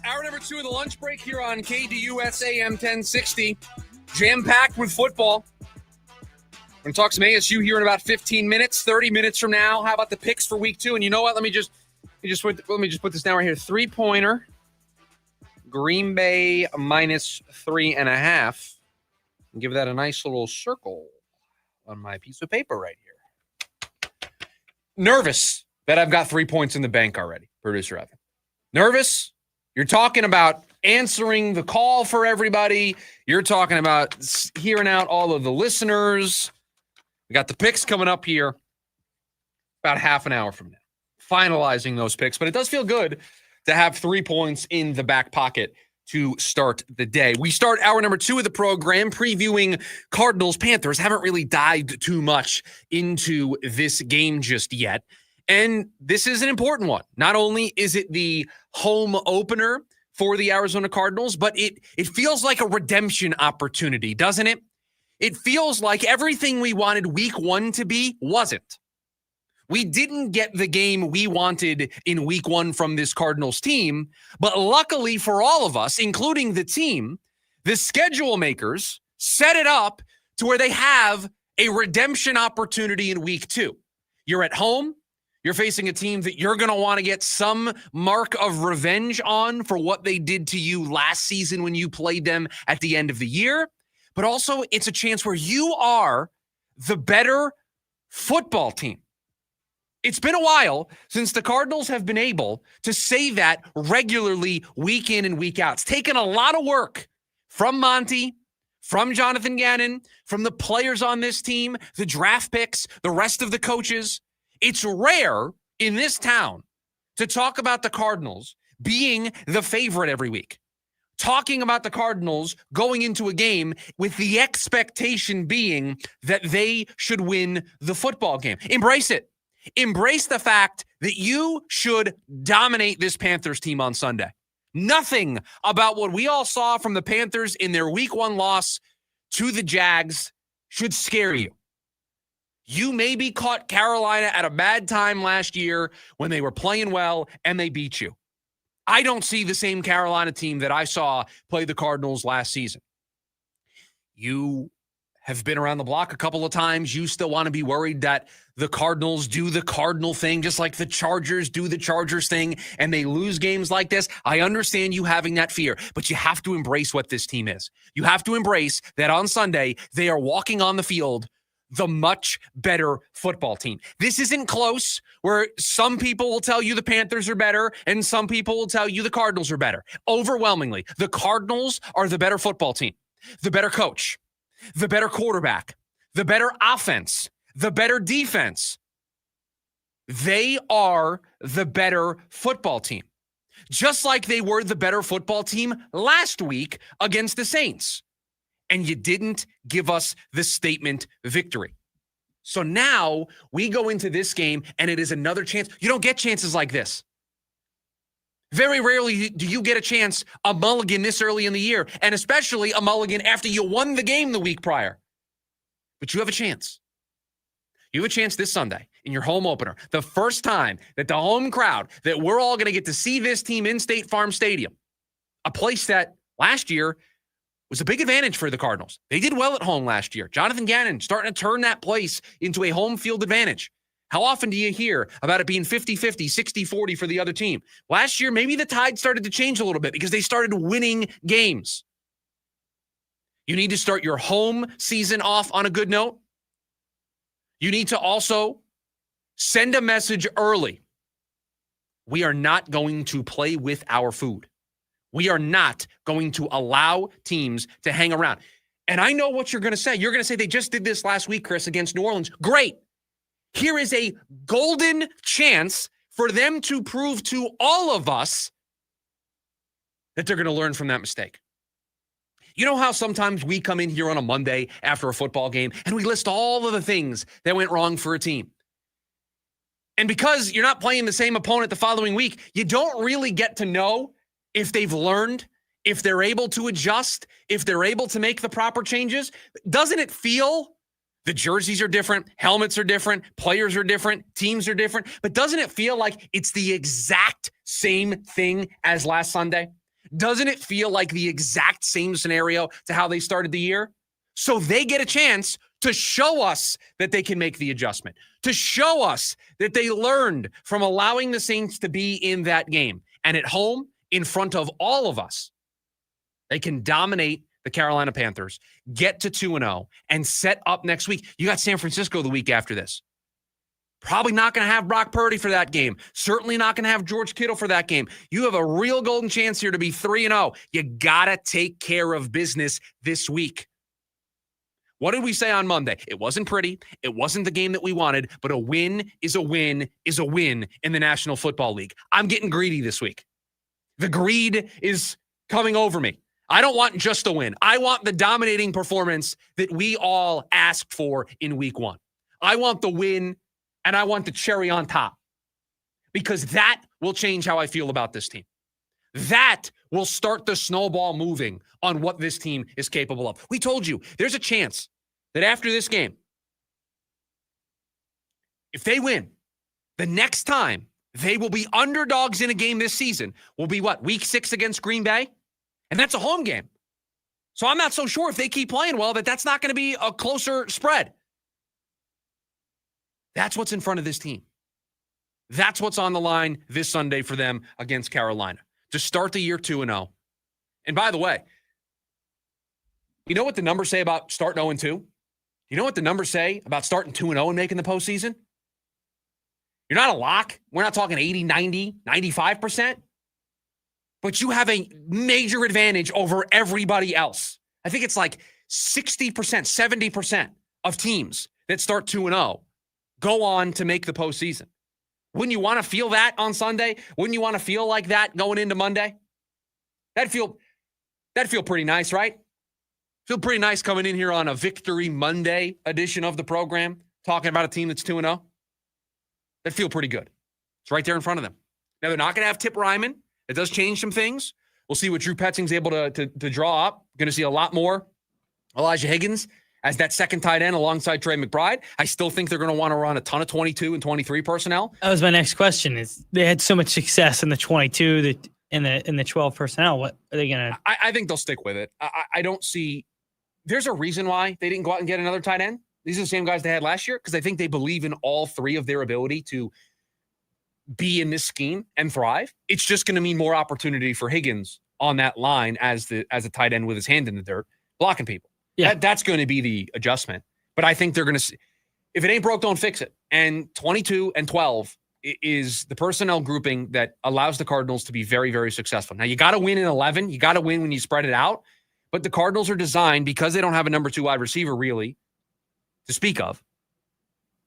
Hour number 2 of the lunch break here on KDUS AM 1060. Jam-packed with football. We're going to talk some ASU here in about 15 minutes, 30 minutes from now. How about the picks for week 2? And you know what? Let me just put this down right here. 3-pointer. Green Bay minus 3.5. And give that a nice little circle on my piece of paper right here. Nervous that I've got 3 points in the bank already, producer Evan. Nervous? You're talking about answering the call for everybody. You're talking about hearing out all of the listeners. We got the picks coming up here about half an hour from now, finalizing those picks. But it does feel good to have 3 points in the back pocket to start the day. We start hour number 2 of the program previewing Cardinals Panthers. Haven't really dived too much into this game just yet. And this is an important one. Not only is it the home opener for the Arizona Cardinals, but it feels like a redemption opportunity, doesn't it? It feels like everything we wanted week 1 to be wasn't. We didn't get the game we wanted in week 1 from this Cardinals team, but luckily for all of us, including the team, the schedule makers set it up to where they have a redemption opportunity in week 2. You're at home. You're facing a team that you're going to want to get some mark of revenge on for what they did to you last season when you played them at the end of the year. But also, it's a chance where you are the better football team. It's been a while since the Cardinals have been able to say that regularly week in and week out. It's taken a lot of work from Monty, from Jonathan Gannon, from the players on this team, the draft picks, the rest of the coaches. It's rare in this town to talk about the Cardinals being the favorite every week. Talking about the Cardinals going into a game with the expectation being that they should win the football game. Embrace it. Embrace the fact that you should dominate this Panthers team on Sunday. Nothing about what we all saw from the Panthers in their week 1 loss to the Jags should scare you. You maybe caught Carolina at a bad time last year when they were playing well and they beat you. I don't see the same Carolina team that I saw play the Cardinals last season. You have been around the block a couple of times. You still want to be worried that the Cardinals do the Cardinal thing, just like the Chargers do the Chargers thing, and they lose games like this. I understand you having that fear, but you have to embrace what this team is. You have to embrace that on Sunday, they are walking on the field the much better football team. This isn't close where some people will tell you the Panthers are better and some people will tell you the Cardinals are better. Overwhelmingly, the Cardinals are the better football team, the better coach, the better quarterback, the better offense, the better defense. They are the better football team, just like they were the better football team last week against the Saints. And you didn't give us the statement victory. So now we go into this game and it is another chance. You don't get chances like this. Very rarely do you get a chance, a mulligan this early in the year, and especially a mulligan after you won the game the week prior. But you have a chance. You have a chance this Sunday in your home opener. The first time that the home crowd, that we're all going to get to see this team in State Farm Stadium, a place that last year was a big advantage for the Cardinals. They did well at home last year. Jonathan Gannon starting to turn that place into a home field advantage. How often do you hear about it being 50-50, 60-40 for the other team? Last year, maybe the tide started to change a little bit because they started winning games. You need to start your home season off on a good note. You need to also send a message early. We are not going to play with our food. We are not going to allow teams to hang around. And I know what you're going to say. You're going to say they just did this last week, Chris, against New Orleans. Great. Here is a golden chance for them to prove to all of us that they're going to learn from that mistake. You know how sometimes we come in here on a Monday after a football game and we list all of the things that went wrong for a team. And because you're not playing the same opponent the following week, you don't really get to know if they've learned, if they're able to adjust, if they're able to make the proper changes. Doesn't it feel the jerseys are different, helmets are different, players are different, teams are different, but doesn't it feel like it's the exact same thing as last Sunday? Doesn't it feel like the exact same scenario to how they started the year? So they get a chance to show us that they can make the adjustment, to show us that they learned from allowing the Saints to be in that game. And at home, in front of all of us, they can dominate the Carolina Panthers, get to 2-0, and set up next week. You got San Francisco the week after this. Probably not going to have Brock Purdy for that game. Certainly not going to have George Kittle for that game. You have a real golden chance here to be 3-0. You got to take care of business this week. What did we say on Monday? It wasn't pretty. It wasn't the game that we wanted, but a win is a win is a win in the National Football League. I'm getting greedy this week. The greed is coming over me. I don't want just a win. I want the dominating performance that we all asked for in week 1. I want the win, and I want the cherry on top, because that will change how I feel about this team. That will start the snowball moving on what this team is capable of. We told you there's a chance that after this game, if they win, the next time they will be underdogs in a game this season will be what, week 6 against Green Bay? And that's a home game. So I'm not so sure if they keep playing well that's not going to be a closer spread. That's what's in front of this team. That's what's on the line this Sunday for them against Carolina to start the year 2-0. And by the way, you know what the numbers say about starting 0-2? You know what the numbers say about starting 2-0 and making the postseason? You're not a lock. We're not talking 80, 90, 95%. But you have a major advantage over everybody else. I think it's like 60%, 70% of teams that start 2-0 go on to make the postseason. Wouldn't you want to feel that on Sunday? Wouldn't you want to feel like that going into Monday? That'd feel pretty nice, right? Feel pretty nice coming in here on a Victory Monday edition of the program, talking about a team that's 2-0. That'd feel pretty good. It's right there in front of them. Now, they're not going to have Tip Ryman. It does change some things. We'll see what Drew Petzing's able to draw up. Going to see a lot more Elijah Higgins as that second tight end alongside Trey McBride. I still think they're going to want to run a ton of 22 and 23 personnel. That was my next question. Is they had so much success in the 22 in the 12 personnel. What are they going to? I think they'll stick with it. I don't see. There's a reason why they didn't go out and get another tight end. These are the same guys they had last year because I think they believe in all three of their ability to be in this scheme and thrive. It's just going to mean more opportunity for Higgins on that line as a tight end with his hand in the dirt, blocking people. Yeah, that's going to be the adjustment. But I think they're going to, if it ain't broke, don't fix it. And 22 and 12 is the personnel grouping that allows the Cardinals to be very, very successful. Now, you got to win in 11. You got to win when you spread it out. But the Cardinals are designed, because they don't have a number 2 wide receiver really to speak of,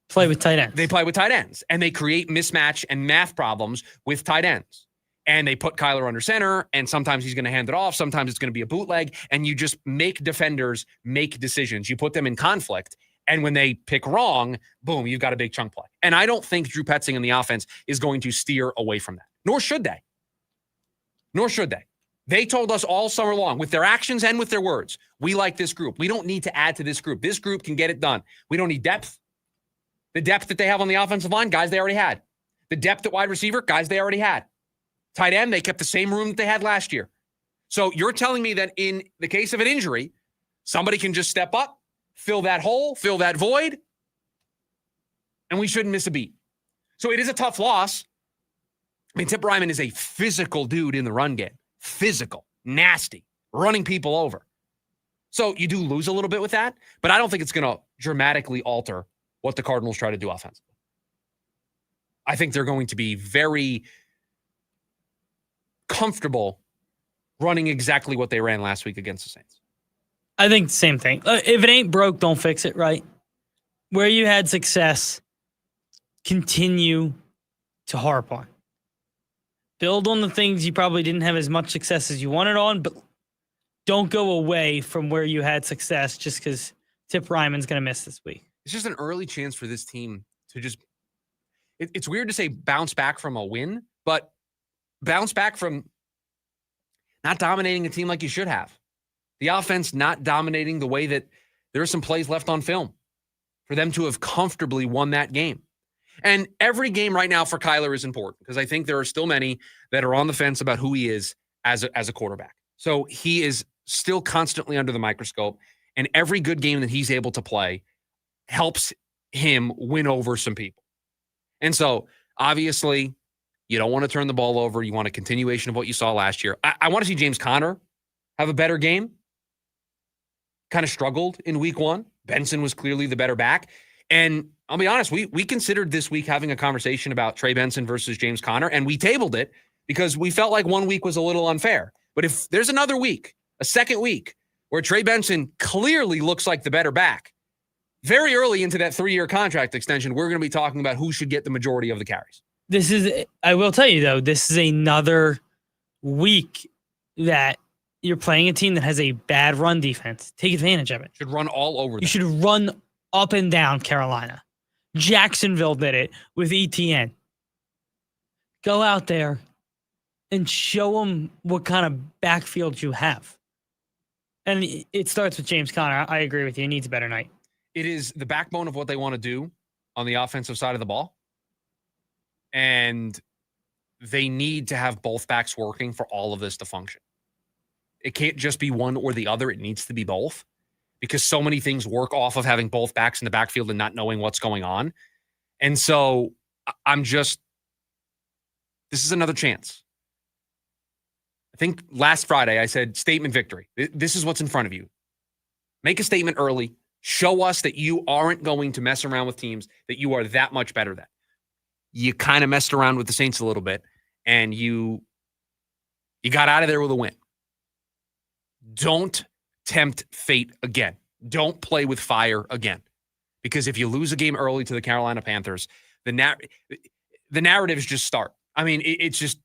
play with tight ends. They play with tight ends, and they create mismatch and math problems with tight ends. And they put Kyler under center, and sometimes he's going to hand it off. Sometimes it's going to be a bootleg, and you just make defenders make decisions. You put them in conflict, and when they pick wrong, boom, you've got a big chunk play. And I don't think Drew Petzing in the offense is going to steer away from that, nor should they. Nor should they. They told us all summer long, with their actions and with their words, we like this group. We don't need to add to this group. This group can get it done. We don't need depth. The depth that they have on the offensive line, guys they already had. The depth at wide receiver, guys they already had. Tight end, they kept the same room that they had last year. So you're telling me that in the case of an injury, somebody can just step up, fill that hole, fill that void, and we shouldn't miss a beat. So it is a tough loss. I mean, Tip Ryman is a physical dude in the run game. Physical, nasty, running people over. So you do lose a little bit with that, but I don't think it's going to dramatically alter what the Cardinals try to do offensively. I think they're going to be very comfortable running exactly what they ran last week against the Saints. I think the same thing. If it ain't broke, don't fix it, right? Where you had success, continue to harp on. Build on the things you probably didn't have as much success as you wanted on, but don't go away from where you had success just because Tip Ryman's going to miss this week. It's just an early chance for this team to just, it's weird to say bounce back from a win, but bounce back from not dominating a team like you should have. The offense not dominating the way that there are some plays left on film for them to have comfortably won that game. And every game right now for Kyler is important because I think there are still many that are on the fence about who he is as a quarterback. So he is still constantly under the microscope, and every good game that he's able to play helps him win over some people. And so obviously you don't want to turn the ball over. You want a continuation of what you saw last year. I want to see James Conner have a better game. Kind of struggled in week 1. Benson was clearly the better back. And I'll be honest, we considered this week having a conversation about Trey Benson versus James Conner, and we tabled it because we felt like one week was a little unfair. But if there's another week, a second week, where Trey Benson clearly looks like the better back, very early into that 3-year contract extension, we're going to be talking about who should get the majority of the carries. I will tell you, though, this is another week that you're playing a team that has a bad run defense. Take advantage of it. Should run all over them. You should run up and down Carolina. Jacksonville did it with ETN. Go out there and show them what kind of backfield you have. And it starts with James Conner. I agree with you. He needs a better night. It is the backbone of what they want to do on the offensive side of the ball. And they need to have both backs working for all of this to function. It can't just be one or the other. It needs to be both, because so many things work off of having both backs in the backfield and not knowing what's going on. And so this is another chance. I think last Friday I said statement victory. This is what's in front of you. Make a statement early. Show us that you aren't going to mess around with teams that you are that much better than. You kind of messed around with the Saints a little bit, and you got out of there with a win. Don't tempt fate again. Don't play with fire again. Because if you lose a game early to the Carolina Panthers, the narratives just start. I mean, it's just,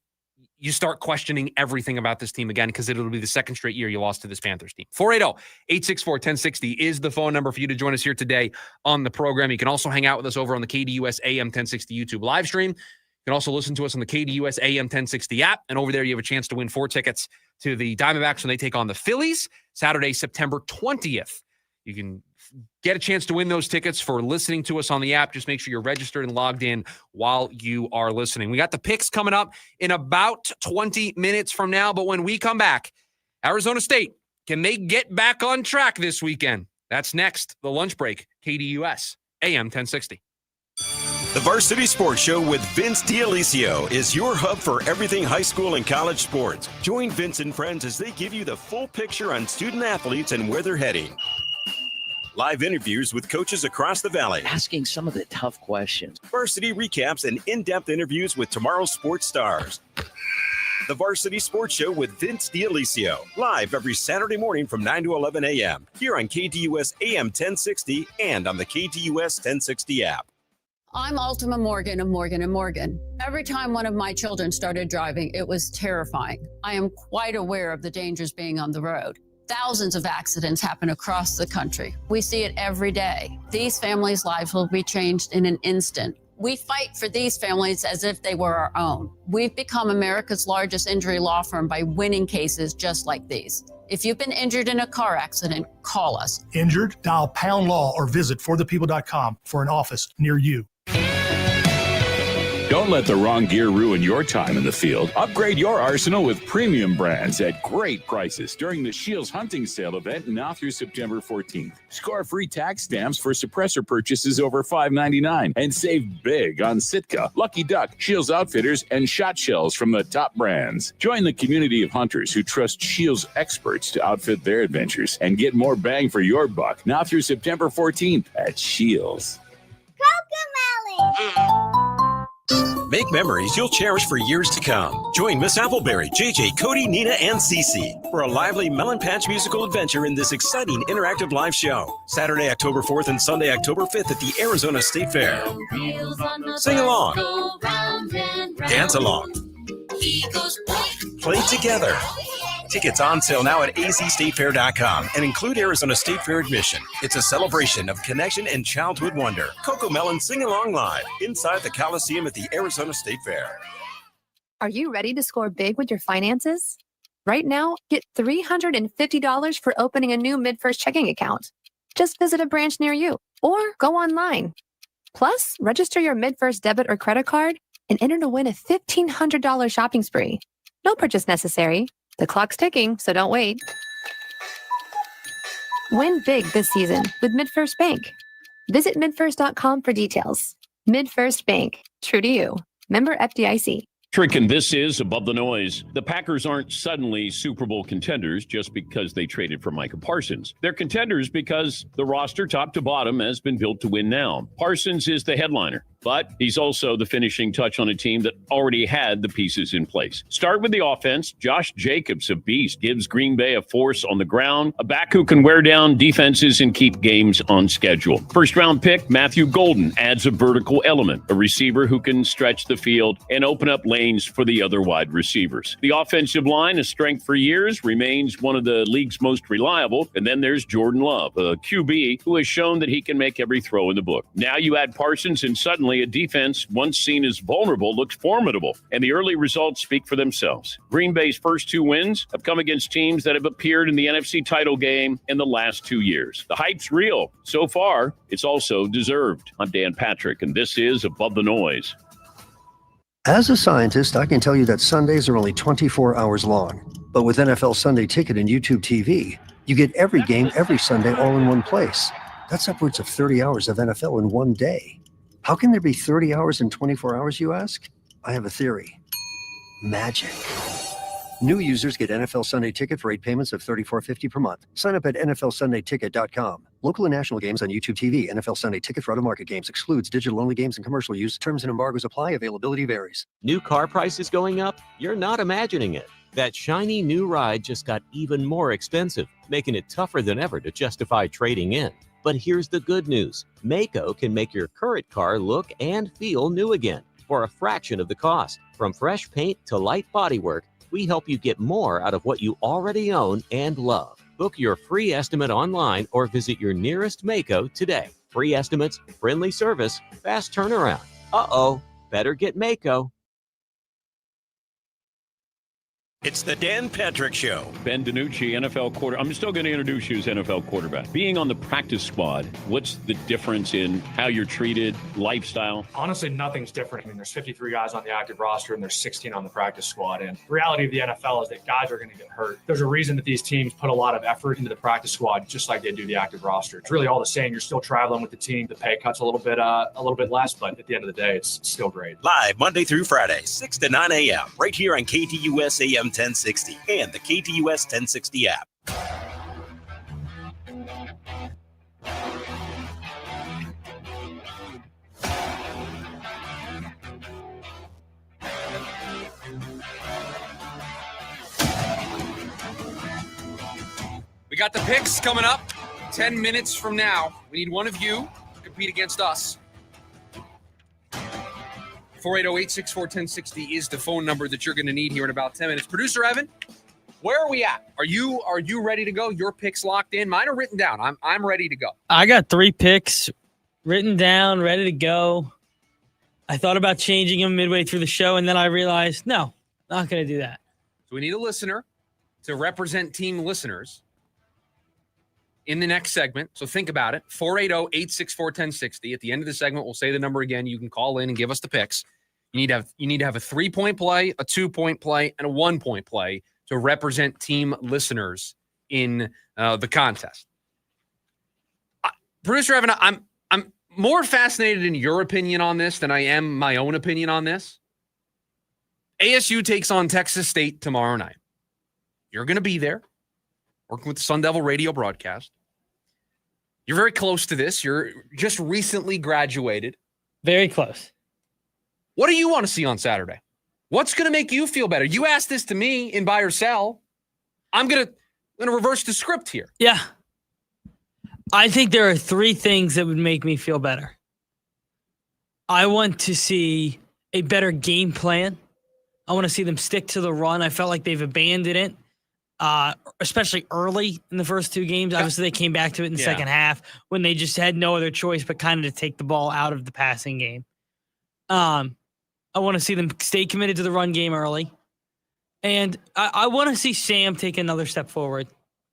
you start questioning everything about this team again, because it'll be the second straight year you lost to this Panthers team. 480-864-1060 is the phone number for you to join us here today on the program. You can also hang out with us over on the KDUS AM 1060 YouTube live stream. You can also listen to us on the KDUS AM 1060 app. And over there, you have a chance to win 4 tickets to the Diamondbacks when they take on the Phillies, Saturday, September 20th. You can get a chance to win those tickets for listening to us on the app. Just make sure you're registered and logged in while you are listening. We got the picks coming up in about 20 minutes from now. But when we come back, Arizona State, can they get back on track this weekend? That's next, the lunch break, KDUS, AM 1060. The Varsity Sports Show with Vince D'Alessio is your hub for everything high school and college sports. Join Vince and friends as they give you the full picture on student athletes and where they're heading. Live interviews with coaches across the valley. Asking some of the tough questions. Varsity recaps and in-depth interviews with tomorrow's sports stars. The Varsity Sports Show with Vince D'Alessio. Live every Saturday morning from 9 to 11 a.m. here on KDUS AM 1060 and on the KDUS 1060 app. I'm Ultima Morgan of Morgan & Morgan. Every time one of my children started driving, it was terrifying. I am quite aware of the dangers being on the road. Thousands of accidents happen across the country. We see it every day. These families' lives will be changed in an instant. We fight for these families as if they were our own. We've become America's largest injury law firm by winning cases just like these. If you've been injured in a car accident, call us. Injured? Dial pound law or visit forthepeople.com for an office near you. Don't let the wrong gear ruin your time in the field. Upgrade your arsenal with premium brands at great prices during the Shields Hunting Sale event now through September 14th. Score free tax stamps for suppressor purchases over $5.99 and save big on Sitka, Lucky Duck, Shields Outfitters, and shot shells from the top brands. Join the community of hunters who trust Shields experts to outfit their adventures and get more bang for your buck now through September 14th at Shields. Make memories you'll cherish for years to come. Join Miss Appleberry, JJ, Cody, Nina, and Cece for a lively Melon Patch musical adventure in this exciting interactive live show. Saturday, October 4th and Sunday, October 5th at the Arizona State Fair. Sing along. Dance along. Play together. Tickets on sale now at azstatefair.com and include Arizona State Fair admission. It's a celebration of connection and childhood wonder. Coco Melon Sing Along Live inside the Coliseum at the Arizona State Fair. Are you ready to score big with your finances? Right now, get $350 for opening a new MidFirst checking account. Just visit a branch near you or go online. Plus, register your MidFirst debit or credit card and enter to win a $1,500 shopping spree. No purchase necessary. The clock's ticking, so don't wait. Win big this season with MidFirst Bank. Visit midfirst.com for details. MidFirst Bank. True to you. Member FDIC. And this is Above the Noise. The Packers aren't suddenly Super Bowl contenders just because they traded for Micah Parsons. They're contenders because the roster top to bottom has been built to win now. Parsons is the headliner, but he's also the finishing touch on a team that already had the pieces in place. Start with the offense. Josh Jacobs, a beast, gives Green Bay a force on the ground, a back who can wear down defenses and keep games on schedule. First-round pick, Matthew Golden, adds a vertical element, a receiver who can stretch the field and open up lanes for the other wide receivers. The offensive line, a strength for years, remains one of the league's most reliable. And then there's Jordan Love, a QB who has shown that he can make every throw in the book. Now you add Parsons and suddenly Suddenly, a defense once seen as vulnerable looks formidable, and the early results speak for themselves. Green Bay's first 2 wins have come against teams that have appeared in the NFC title game in the last 2 years. The hype's real. So far, it's also deserved. I'm Dan Patrick, and this is Above the Noise. As a scientist, I can tell you that Sundays are only 24 hours long. But with NFL Sunday Ticket and YouTube TV, you get every game every Sunday all in one place. That's upwards of 30 hours of NFL in one day. How can there be 30 hours in 24 hours, you ask? I have a theory. Magic. New users get NFL Sunday Ticket for 8 payments of $34.50 per month. Sign up at NFLSundayTicket.com. Local and national games on YouTube TV. NFL Sunday Ticket for out-of-market games excludes digital-only games and commercial use. Terms and embargoes apply. Availability varies. New car prices going up? You're not imagining it. That shiny new ride just got even more expensive, making it tougher than ever to justify trading in. But here's the good news. Maaco can make your current car look and feel new again for a fraction of the cost. From fresh paint to light bodywork, we help you get more out of what you already own and love. Book your free estimate online or visit your nearest Maaco today. Free estimates, friendly service, fast turnaround. Better get Maaco. It's the Dan Patrick Show. Ben DiNucci, NFL quarterback. I'm still going to introduce you as NFL quarterback. Being on the practice squad, what's the difference in how you're treated, lifestyle? Honestly, nothing's different. I mean, there's 53 guys on the active roster and there's 16 on the practice squad. And the reality of the NFL is that guys are going to get hurt. There's a reason that these teams put a lot of effort into the practice squad, just like they do the active roster. It's really all the same. You're still traveling with the team. The pay cut's a little bit less, but at the end of the day, it's still great. Live Monday through Friday, 6 to 9 a.m. right here on KTUS AM 1060 and the KTUS 1060 app. We got the picks coming up 10 minutes from now. We need one of you to compete against us. 480-864-1060 is the phone number that you're going to need here in about 10 minutes. Producer Evan, where are we at? Are you ready to go? Your picks locked in? Mine are written down. I'm ready to go. I got 3 picks written down, ready to go. I thought about changing them midway through the show, and then I realized, no, not going to do that. So we need a listener to represent team listeners in the next segment. So think about it. 480-864-1060. At the end of the segment, we'll say the number again. You can call in and give us the picks. You need to have a 3-point play, a 2-point play, and a 1-point play to represent team listeners in the contest. Producer Evan, I'm more fascinated in your opinion on this than I am my own opinion on this. ASU takes on Texas State tomorrow night. You're going to be there, working with the Sun Devil radio broadcast. You're very close to this. You're just recently graduated. Very close. What do you want to see on Saturday? What's going to make you feel better? You asked this to me in Buy or Sell. I'm going to reverse the script here. Yeah. I think there are 3 things that would make me feel better. I want to see a better game plan. I want to see them stick to the run. I felt like they've abandoned it, especially early in the first 2 games. Obviously, they came back to it in the second half when they just had no other choice but kind of to take the ball out of the passing game. I want to see them stay committed to the run game early. And I want to see Sam take another step forward.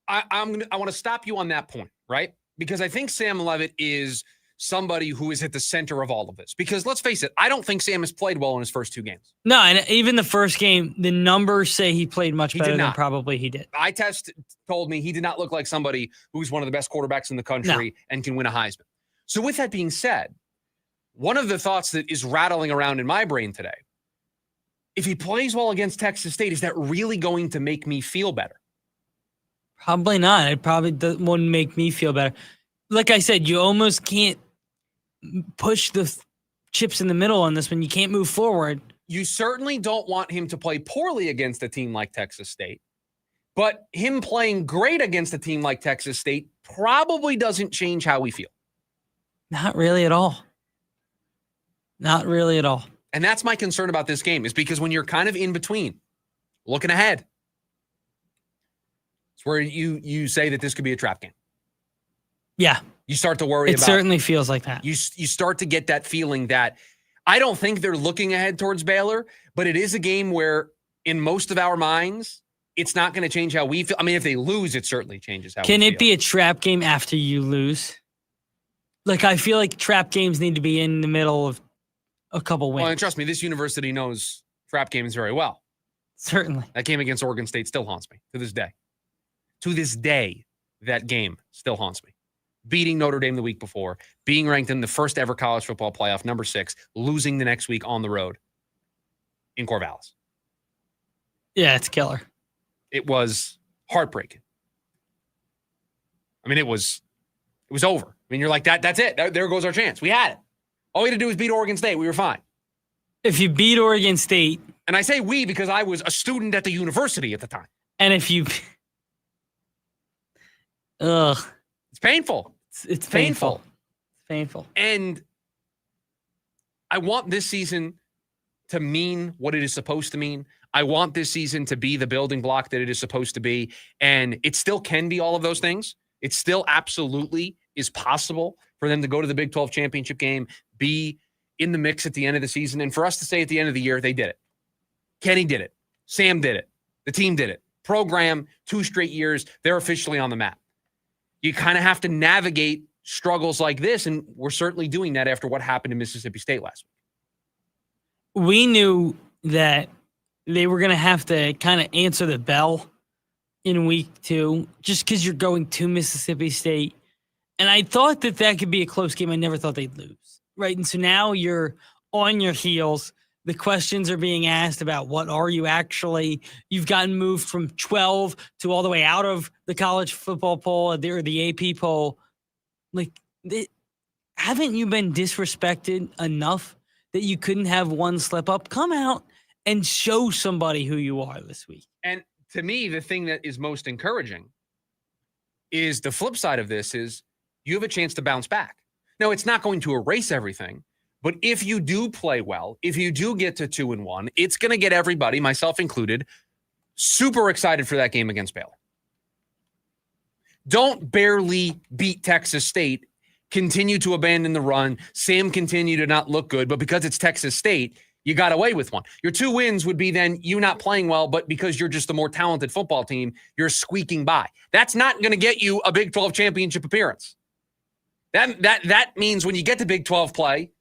I want to stop you on that point, right? Because I think Sam Leavitt is somebody who is at the center of all of this. Because let's face it, I don't think Sam has played well in his first 2 games. No, and even the first game, the numbers say he played much better than probably he did. Eye test told me he did not look like somebody who's one of the best quarterbacks in the country and can win a Heisman. So with that being said, one of the thoughts that is rattling around in my brain today, if he plays well against Texas State, is that really going to make me feel better? Probably not. It probably wouldn't make me feel better. Like I said, you almost can't push the chips in the middle on this one. You can't move forward. You certainly don't want him to play poorly against a team like Texas State, but him playing great against a team like Texas State probably doesn't change how we feel. Not really at all. Not really at all. And that's my concern about this game, is because when you're kind of in between, looking ahead, it's where you say that this could be a trap game. Yeah. You start to worry about it. It certainly feels like that. You start to get that feeling that I don't think they're looking ahead towards Baylor, but it is a game where in most of our minds, it's not going to change how we feel. I mean, if they lose, it certainly changes how we feel. Can it be a trap game after you lose? Like, I feel like trap games need to be in the middle of a couple wins. Well, and trust me, this university knows trap games very well. Certainly. That game against Oregon State still haunts me to this day. To this day, that game still haunts me. Beating Notre Dame the week before, being ranked in the first ever college football playoff, number 6, losing the next week on the road in Corvallis. Yeah, it's killer. It was heartbreaking. I mean, it was over. I mean, you're like, that's it. There goes our chance. We had it. All we had to do was beat Oregon State. We were fine. If you beat Oregon State. And I say we because I was a student at the university at the time. And if you. Ugh. It's painful. It's painful. It's painful. And I want this season to mean what it is supposed to mean. I want this season to be the building block that it is supposed to be. And it still can be all of those things. It still absolutely is possible for them to go to the Big 12 championship game, be in the mix at the end of the season. And for us to say at the end of the year, they did it. Kenny did it. Sam did it. The team did it. Program, 2 straight years, they're officially on the map. You kind of have to navigate struggles like this, and we're certainly doing that after what happened in Mississippi State last week. We knew that they were going to have to kind of answer the bell in week 2 just because you're going to Mississippi State. And I thought that could be a close game. I never thought they'd lose, right? And so now you're on your heels. The questions are being asked about what are you actually. You've gotten moved from 12 to all the way out of the college football poll or the AP poll. Like, haven't you been disrespected enough that you couldn't have one slip up? Come out and show somebody who you are this week. And to me, the thing that is most encouraging is the flip side of this is you have a chance to bounce back. Now, it's not going to erase everything, but if you do play well, if you do get to 2-1, it's going to get everybody, myself included, super excited for that game against Baylor. Don't barely beat Texas State, continue to abandon the run, Sam continue to not look good, but because it's Texas State, you got away with one. Your 2 wins would be then you not playing well, but because you're just the more talented football team, you're squeaking by. That's not going to get you a Big 12 championship appearance. That means when you get to Big 12 play,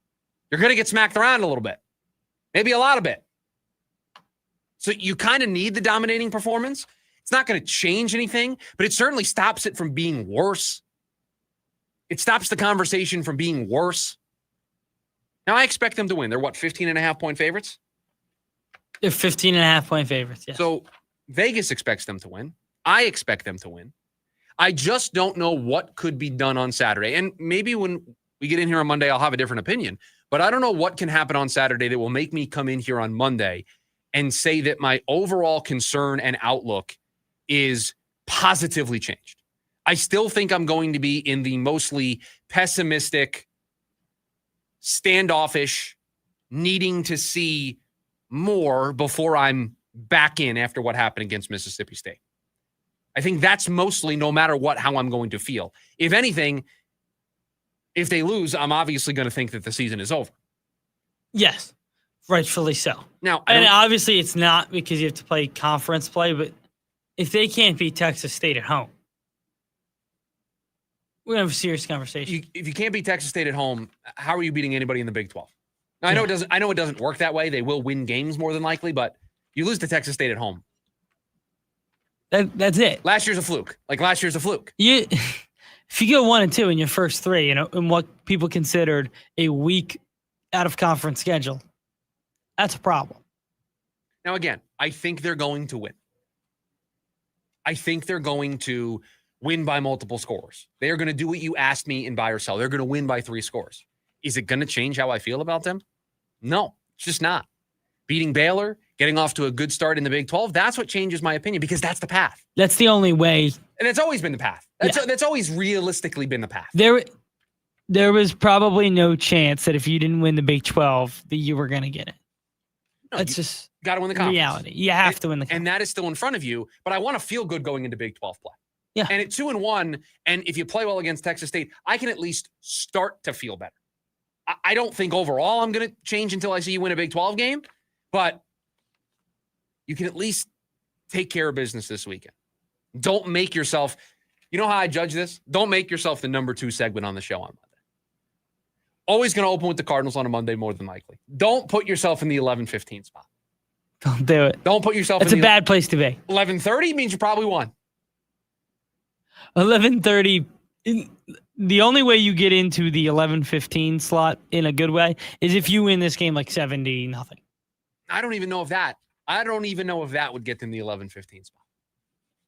you're going to get smacked around a little bit, maybe a lot of bit. So you kind of need the dominating performance. It's not going to change anything, but it certainly stops it from being worse. It stops the conversation from being worse. Now, I expect them to win. They're, 15.5-point favorites? They're 15.5-point favorites, yeah. So Vegas expects them to win. I expect them to win. I just don't know what could be done on Saturday. And maybe when we get in here on Monday, I'll have a different opinion. But I don't know what can happen on Saturday that will make me come in here on Monday and say that my overall concern and outlook is positively changed. I still think I'm going to be in the mostly pessimistic, standoffish, needing to see more before I'm back in after what happened against Mississippi State. I think that's mostly no matter what, how I'm going to feel. If anything, if they lose, I'm obviously going to think that the season is over. Yes, rightfully so. Now, and obviously it's not because you have to play conference play, but if they can't beat Texas State at home, we're going to have a serious conversation. If you can't beat Texas State at home, how are you beating anybody in the Big 12? Now, I know it doesn't work that way. They will win games more than likely, but you lose to Texas State at home. That's it. Last year's a fluke. If you go 1-2 in your first 3, in what people considered a weak out of conference schedule, that's a problem. Now, again, I think they're going to win. I think they're going to win by multiple scores. They are going to do what you asked me in buy or sell. They're going to win by 3 scores. Is it going to change how I feel about them? No, it's just not. Beating Baylor, getting off to a good start in the Big 12, that's what changes my opinion because that's the path. That's the only way. And it's always been the path. That's always realistically been the path. There was probably no chance that if you didn't win the Big 12 that you were going to get it. No, that's just got to win the conference. Reality. You have to win the conference. And that is still in front of you, but I want to feel good going into Big 12 play. Yeah. And at 2-1, and if you play well against Texas State, I can at least start to feel better. I don't think overall I'm going to change until I see you win a Big 12 game, but you can at least take care of business this weekend. Don't make yourself, you know how I judge this? Don't make yourself the number 2 segment on the show on Monday. Always going to open with the Cardinals on a Monday, more than likely. Don't put yourself in the 11-15 spot. Don't do it. Don't put yourself It's in a bad place to be. 11:30 means you probably won. 11:30. The only way you get into the 11-15 slot in a good way is if you win this game like 70-0. I don't even know if that would get them the 11-15 spot.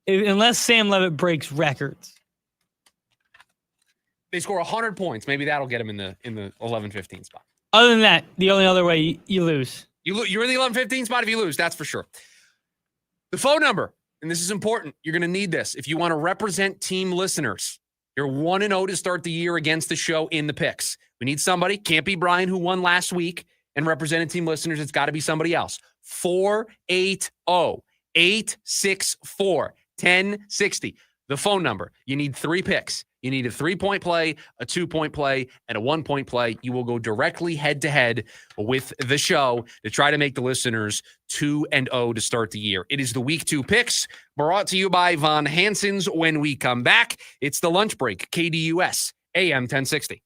Unless Sam Levitt breaks records. They score 100 points. Maybe that'll get them in the 11-15 spot. Other than that, the only other way you lose. You're in the 11-15 spot if you lose. That's for sure. The phone number, and this is important. You're going to need this. If you want to represent team listeners, you're 1-0 to start the year against the show in the picks. We need somebody. Can't be Brian, who won last week and represented team listeners. It's got to be somebody else. 480-864-1060. The phone number. You need 3 picks. You need a 3-point play, a 2-point play, and a 1-point play. You will go directly head-to-head with the show to try to make the listeners 2-0 to start the year. It is the Week 2 picks brought to you by Von Hansen's. When we come back, it's the lunch break, KDUS, AM 1060.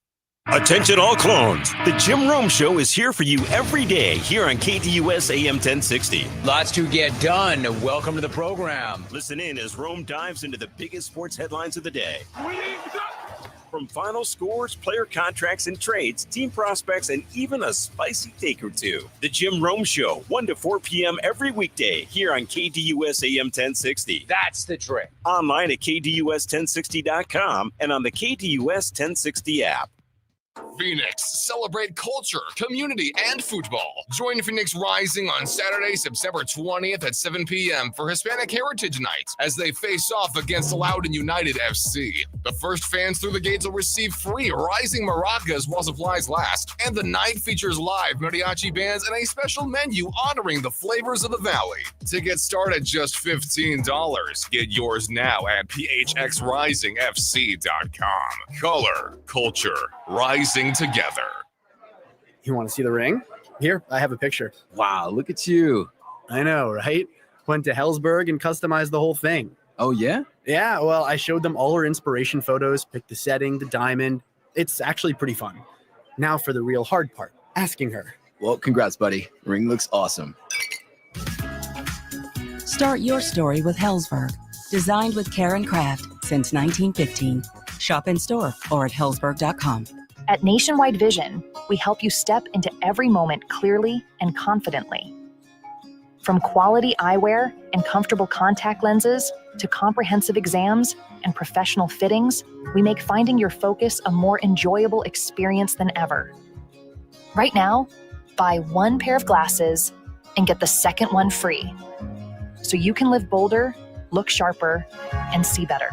Attention all clones. The Jim Rome Show is here for you every day here on KDUS AM 1060. Lots to get done. Welcome to the program. Listen in as Rome dives into the biggest sports headlines of the day. From final scores, player contracts and trades, team prospects, and even a spicy take or two. The Jim Rome Show, 1 to 4 p.m. every weekday here on KDUS AM 1060. That's the trick. Online at KDUS1060.com and on the KDUS 1060 app. Phoenix, celebrate culture, community, and football. Join Phoenix Rising on Saturday, September 20th at 7 p.m. for Hispanic Heritage Night as they face off against Loudoun United FC. The first fans through the gates will receive free Rising maracas while supplies last. And the night features live mariachi bands and a special menu honoring the flavors of the Valley. Tickets start at just $15. Get yours now at phxrisingfc.com. Color, culture, rising together. You want to see the ring? Here, I have a picture. Wow, look at you. I know, right? Went to Hellsberg and customized the whole thing. Oh, yeah? Yeah, well, I showed them all our inspiration photos, picked the setting, the diamond. It's actually pretty fun. Now for the real hard part, asking her. Well, congrats, buddy. Ring looks awesome. Start your story with Hellsberg. Designed with care and craft since 1915. Shop in store or at hellsberg.com. At Nationwide Vision, we help you step into every moment clearly and confidently. From quality eyewear and comfortable contact lenses to comprehensive exams and professional fittings, we make finding your focus a more enjoyable experience than ever. Right now, buy 1 pair of glasses and get the second one free, so you can live bolder, look sharper, and see better.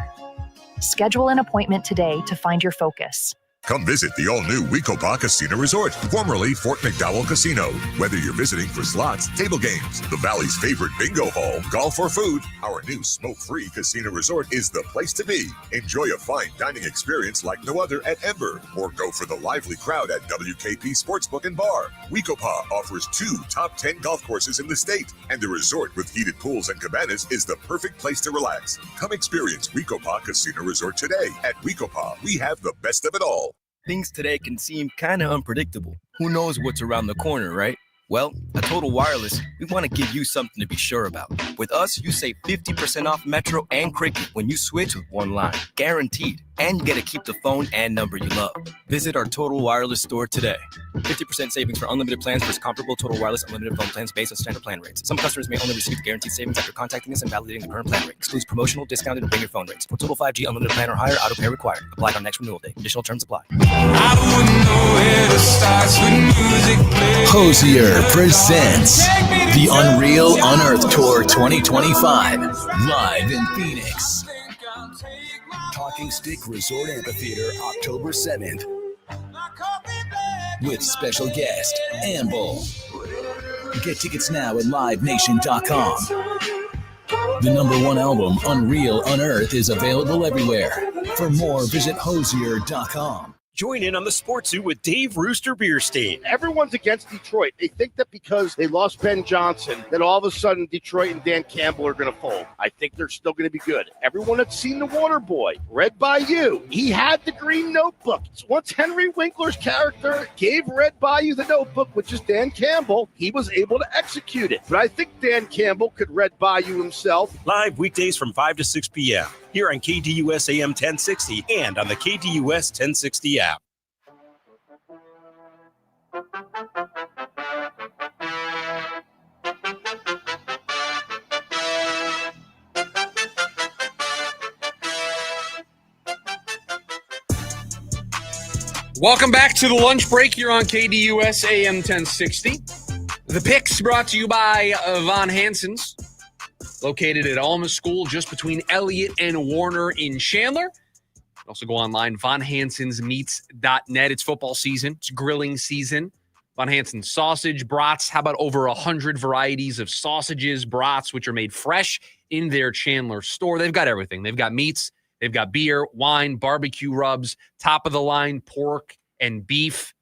Schedule an appointment today to find your focus. Come visit the all-new Wecopa Casino Resort, formerly Fort McDowell Casino. Whether you're visiting for slots, table games, the Valley's favorite bingo hall, golf, or food, our new smoke-free casino resort is the place to be. Enjoy a fine dining experience like no other at Ember, or go for the lively crowd at WKP Sportsbook and Bar. Wecopa offers 2 top 10 golf courses in the state, and the resort with heated pools and cabanas is the perfect place to relax. Come experience Wecopa Casino Resort today. At Wecopa, we have the best of it all. Things today can seem kind of unpredictable. Who knows what's around the corner, right? Well, at Total Wireless, we want to give you something to be sure about. With us, you save 50% off Metro and Cricket when you switch with one line. Guaranteed. And you get to keep the phone and number you love. Visit our Total Wireless store today. 50% savings for unlimited plans versus comparable Total Wireless unlimited phone plans based on standard plan rates. Some customers may only receive the guaranteed savings after contacting us and validating the current plan rate. Excludes promotional, discounted, and bring your phone rates. For Total 5G unlimited plan or higher, auto pay required. Applied on next renewal date. Additional terms apply. Hosier presents the Unreal Unearthed Tour 2025, live in Phoenix. Talking Stick Resort Amphitheater, October 7th. With special guest, Amble. Get tickets now at livenation.com. The #1 album, Unreal Unearthed, is available everywhere. For more, visit hosier.com. Join in on the Sports Zoo with Dave Rooster Bierstein. Everyone's against Detroit. They think that because they lost Ben Johnson, that all of a sudden Detroit and Dan Campbell are going to fold. I think they're still going to be good. Everyone that's seen The Water Boy, read by you, he had the green notebook. So once Henry Winkler's character gave Red Bayou the notebook, which is Dan Campbell, he was able to execute it. But I think Dan Campbell could Red Bayou himself. Live weekdays from 5 to 6 p.m. here on KDUS AM 1060 and on the KDUS 1060 app. Welcome back to the lunch break here on KDUS AM 1060. The picks brought to you by Von Hansen's, located at Alma School just between Elliott and Warner in Chandler. Also go online, vonhansensmeats.net. It's football season. It's grilling season. Von Hansen's sausage, brats. How about over 100 varieties of sausages, brats, which are made fresh in their Chandler store. They've got everything. They've got meats. They've got beer, wine, barbecue rubs, top-of-the-line pork and beef.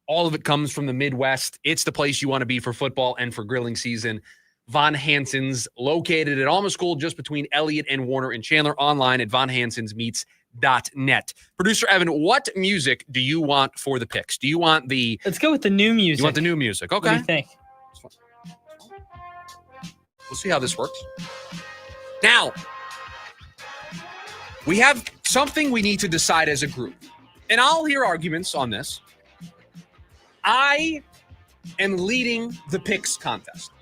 All of it comes from the Midwest. It's the place you want to be for football and for grilling season. Von Hansen's, located at Alma School just between Elliott and Warner in Chandler, online at vonhansensmeats.net. Producer Evan, what music do you want for the picks? Do you want the... Let's go with the new music. You want the new music? Okay. What do you think? We'll see how this works. Now, we have something we need to decide as a group. And I'll hear arguments on this. I am leading the picks contest.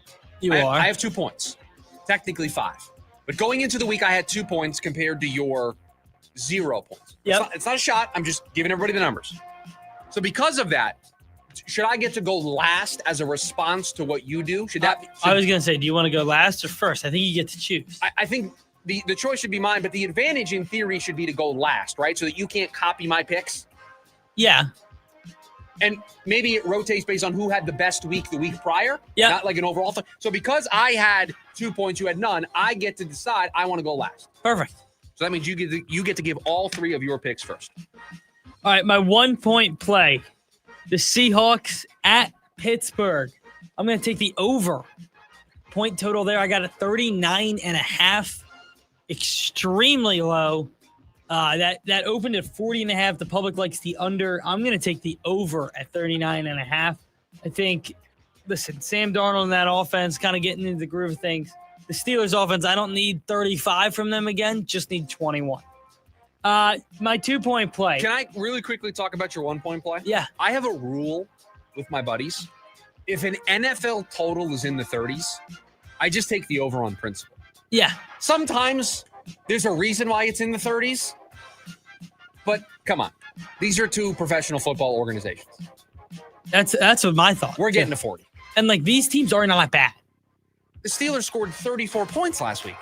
You are? I have 2 points. Technically 5. But going into the week, I had 2 points compared to your 0 points. Yep. It's not a shot. I'm just giving everybody the numbers. So because of that, should I get to go last as a response to what you do? I was going to say, do you want to go last or first? I think you get to choose. I think the choice should be mine, but the advantage in theory should be to go last, right? So that you can't copy my picks. Yeah. And maybe it rotates based on who had the best week the week prior. Yeah. Not like an overall thing. So because I had 2 points, you had none, I get to decide I want to go last. Perfect. So that means you get to give all 3 of your picks first. All right, my 1 point play. The Seahawks at Pittsburgh. I'm going to take the over. Point total there, I got a 39.5. Extremely low. That opened at 40.5. The public likes the under. I'm going to take the over at 39.5. I think, listen, Sam Darnold and that offense kind of getting into the groove of things. The Steelers offense, I don't need 35 from them again, just need 21. My 2 point play. Can I really quickly talk about your 1 point play? Yeah. I have a rule with my buddies. If an NFL total is in the 30s, I just take the over on principle. Yeah. Sometimes there's a reason why it's in the 30s. But come on. These are 2 professional football organizations. That's what my thought. We're getting to 40. And like these teams are not bad. The Steelers scored 34 points last week.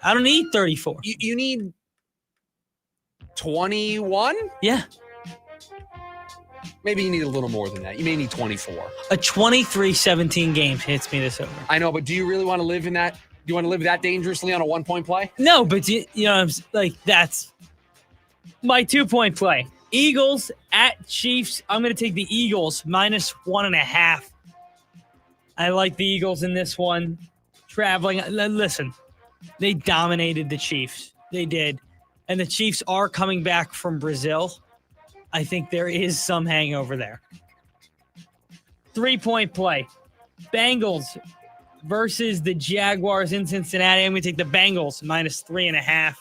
I don't need 34. You need 21? Yeah. Maybe you need a little more than that. You may need 24. A 23-17 game hits me this over. I know, but do you really want to live in that? Do you want to live that dangerously on a 1 point play? No, but you know, that's my 2 point play. Eagles at Chiefs. I'm going to take the Eagles -1.5. I like the Eagles in this one. Traveling. Listen, they dominated the Chiefs. They did. And the Chiefs are coming back from Brazil. I think there is some hangover there. 3 point play. Bengals versus the Jaguars in Cincinnati. I'm going to take the Bengals -3.5.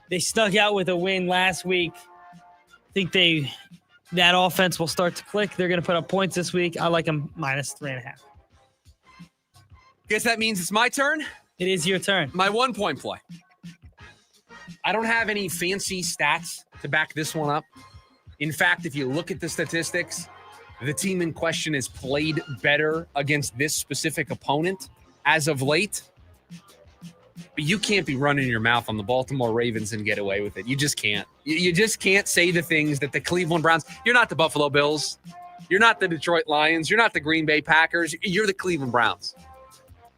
They stuck out with a win last week. I think that offense will start to click. They're going to put up points this week. I like them -3.5. Guess that means it's my turn? It is your turn. My 1 point play. I don't have any fancy stats to back this one up. In fact, if you look at the statistics, the team in question has played better against this specific opponent as of late. But you can't be running your mouth on the Baltimore Ravens and get away with it. You just can't. You just can't say the things that the Cleveland Browns. You're not the Buffalo Bills. You're not the Detroit Lions. You're not the Green Bay Packers. You're the Cleveland Browns.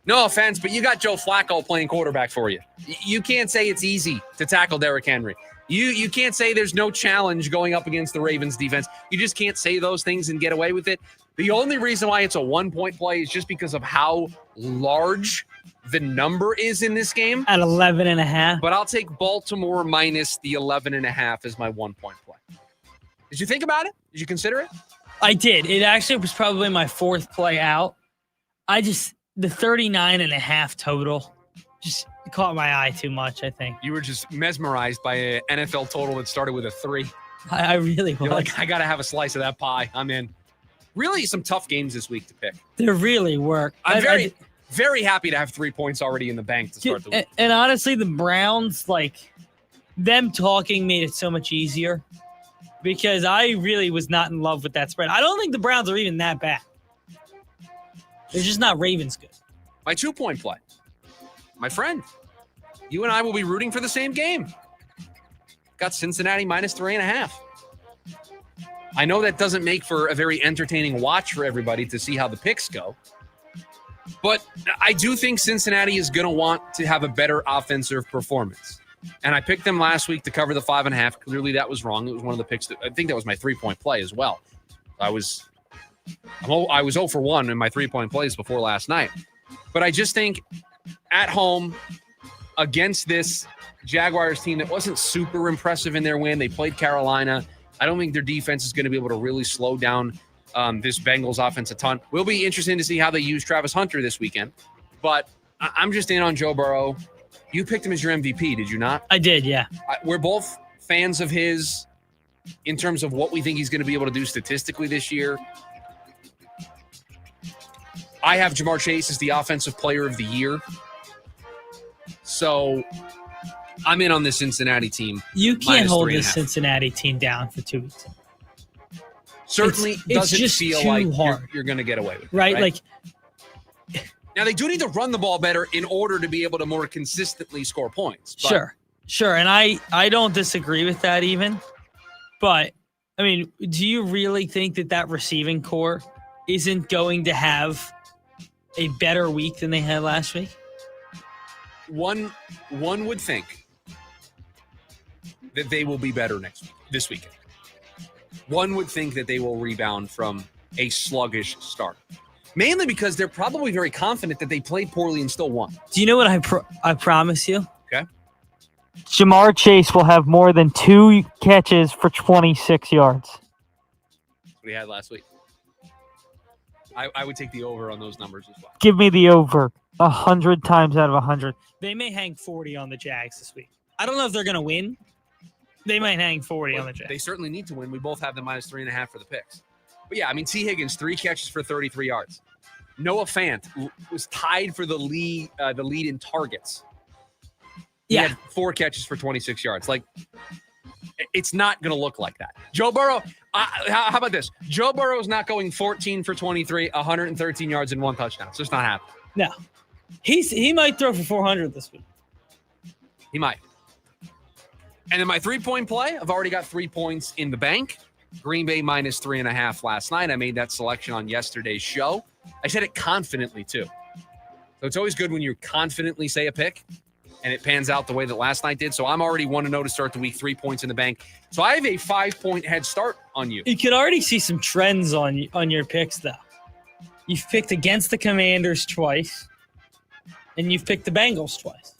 No offense, but you got Joe Flacco playing quarterback for you. You can't say it's easy to tackle Derrick Henry. You can't say there's no challenge going up against the Ravens defense. You just can't say those things and get away with it. The only reason why it's a 1-point play is just because of how large the number is in this game. At 11.5. But I'll take Baltimore minus the 11.5 as my 1-point play. Did you think about it? Did you consider it? I did. It actually was probably my fourth play out. The 39.5 total just caught my eye too much, I think. You were just mesmerized by an NFL total that started with a 3. I really was. You're like, I got to have a slice of that pie. I'm in. Really some tough games this week to pick. There really were. I'm very happy to have 3 points already in the bank to start the week. And honestly, the Browns, them talking made it so much easier because I really was not in love with that spread. I don't think the Browns are even that bad. They're just not Ravens good. My 2-point play. My friend, you and I will be rooting for the same game. Got Cincinnati minus 3.5. I know that doesn't make for a very entertaining watch for everybody to see how the picks go. But I do think Cincinnati is going to want to have a better offensive performance. And I picked them last week to cover the 5.5. Clearly that was wrong. It was one of the picks I think that was my 3-point play as well. I was 0 for 1 in my 3-point plays before last night. But I just think at home against this Jaguars team that wasn't super impressive in their win, they played Carolina. I don't think their defense is going to be able to really slow down this Bengals offense a ton. Will be interesting to see how they use Travis Hunter this weekend. But I'm just in on Joe Burrow. You picked him as your MVP, did you not? I did, yeah. We're both fans of his in terms of what we think he's going to be able to do statistically this year. I have Jamar Chase as the offensive player of the year. So I'm in on this Cincinnati team. You can't hold this Cincinnati team down for 2 weeks. Certainly doesn't just feel too like hard. you're going to get away with it. Right? Now, they do need to run the ball better in order to be able to more consistently score points. But Sure. And I don't disagree with that even. But, I mean, do you really think that receiving core isn't going to have a better week than they had last week? One would think that they will be better this weekend. One would think that they will rebound from a sluggish start. Mainly because they're probably very confident that they played poorly and still won. Do you know what I promise you? Okay. Jamar Chase will have more than 2 catches for 26 yards. That's what he had last week. I would take the over on those numbers as well. Give me the over 100 times out of 100. They may hang 40 on the Jags this week. I don't know if they're going to win. They might hang 40 on the Jags. They certainly need to win. We both have the minus 3.5 for the picks. But yeah, I mean, T. Higgins, 3 catches for 33 yards. Noah Fant was tied for the lead in targets. He had 4 catches for 26 yards. It's not going to look like that. Joe Burrow, how about this? Joe Burrow is not going 14 for 23, 113 yards and 1 touchdown. It's just not happening. No. He might throw for 400 this week. He might. And then my 3-point play, I've already got 3 points in the bank. Green Bay minus 3.5 last night. I made that selection on yesterday's show. I said it confidently, too. So it's always good when you confidently say a pick and it pans out the way that last night did. So I'm already 1-0 to start the week, 3 points in the bank. So I have a 5-point head start on you. You can already see some trends on your picks, though. You've picked against the Commanders twice, and you've picked the Bengals twice.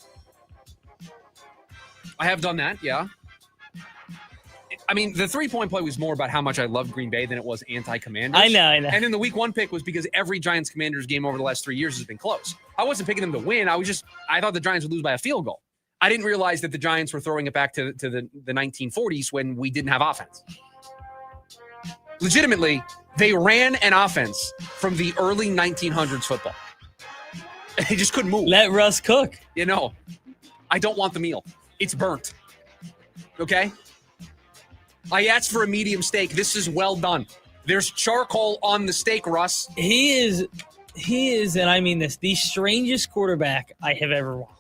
I have done that, yeah. I mean, the 3-point play was more about how much I love Green Bay than it was anti-Commanders. I know. And then the week 1 pick was because every Giants-Commanders game over the last 3 years has been close. I wasn't picking them to win. I thought the Giants would lose by a field goal. I didn't realize that the Giants were throwing it back to the 1940s when we didn't have offense. Legitimately, they ran an offense from the early 1900s football. They just couldn't move. Let Russ cook. I don't want the meal. It's burnt. Okay? I asked for a medium steak. This is well done. There's charcoal on the steak, Russ. He is, and I mean this, the strangest quarterback I have ever watched.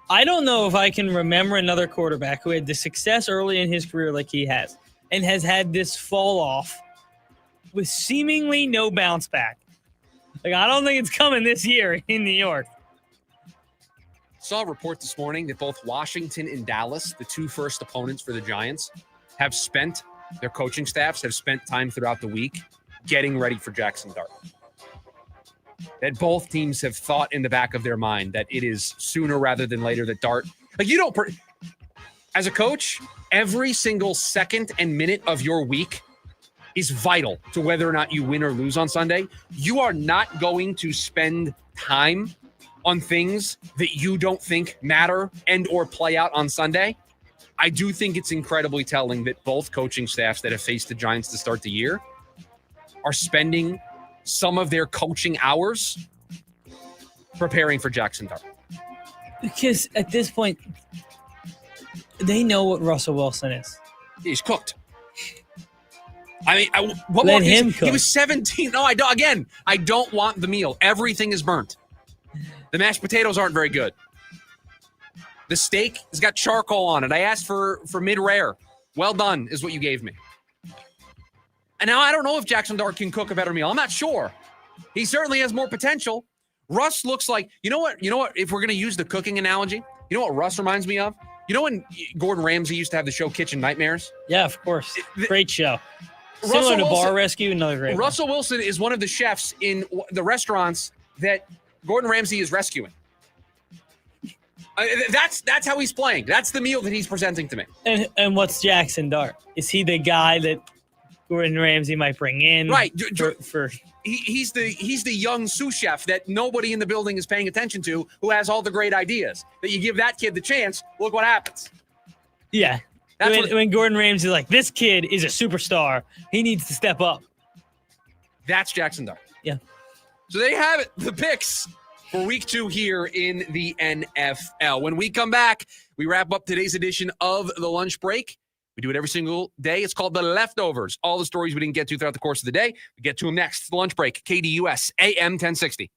I don't know if I can remember another quarterback who had the success early in his career like he has and has had this fall off with seemingly no bounce back. Like, I don't think it's coming this year in New York. Saw a report this morning that both Washington and Dallas, the two first opponents for the Giants, their coaching staffs have spent time throughout the week getting ready for Jackson Dart. That both teams have thought in the back of their mind that it is sooner rather than later that Dart, as a coach, every single second and minute of your week is vital to whether or not you win or lose on Sunday. You are not going to spend time on things that you don't think matter and or play out on Sunday. I do think it's incredibly telling that both coaching staffs that have faced the Giants to start the year are spending some of their coaching hours preparing for Jackson Dart. Because at this point, they know what Russell Wilson is. He's cooked. I mean, Let him cook. He was 17. No, I don't want the meal. Everything is burnt. The mashed potatoes aren't very good. The steak has got charcoal on it. I asked for mid-rare. Well done is what you gave me. And now I don't know if Jackson Dart can cook a better meal. I'm not sure. He certainly has more potential. Russ looks like, you know what? If we're going to use the cooking analogy, you know what Russ reminds me of? You know when Gordon Ramsay used to have the show Kitchen Nightmares? Yeah, of course. Great show. Similar to Bar Rescue, another great Russell Wilson is one of the chefs in the restaurants that Gordon Ramsay is rescuing. That's how he's playing. That's the meal that he's presenting to me. And what's Jackson Dart? Is he the guy that Gordon Ramsay might bring in? Right. He's the young sous chef that nobody in the building is paying attention to, who has all the great ideas. That you give that kid the chance, look what happens. Yeah. When Gordon Ramsay's like, this kid is a superstar. He needs to step up. That's Jackson Dart. Yeah. So there you have it. The picks for week 2 here in the NFL. When we come back, we wrap up today's edition of The Lunch Break. We do it every single day. It's called The Leftovers. All the stories we didn't get to throughout the course of the day. We get to them next. The Lunch Break, KDUS, AM 1060.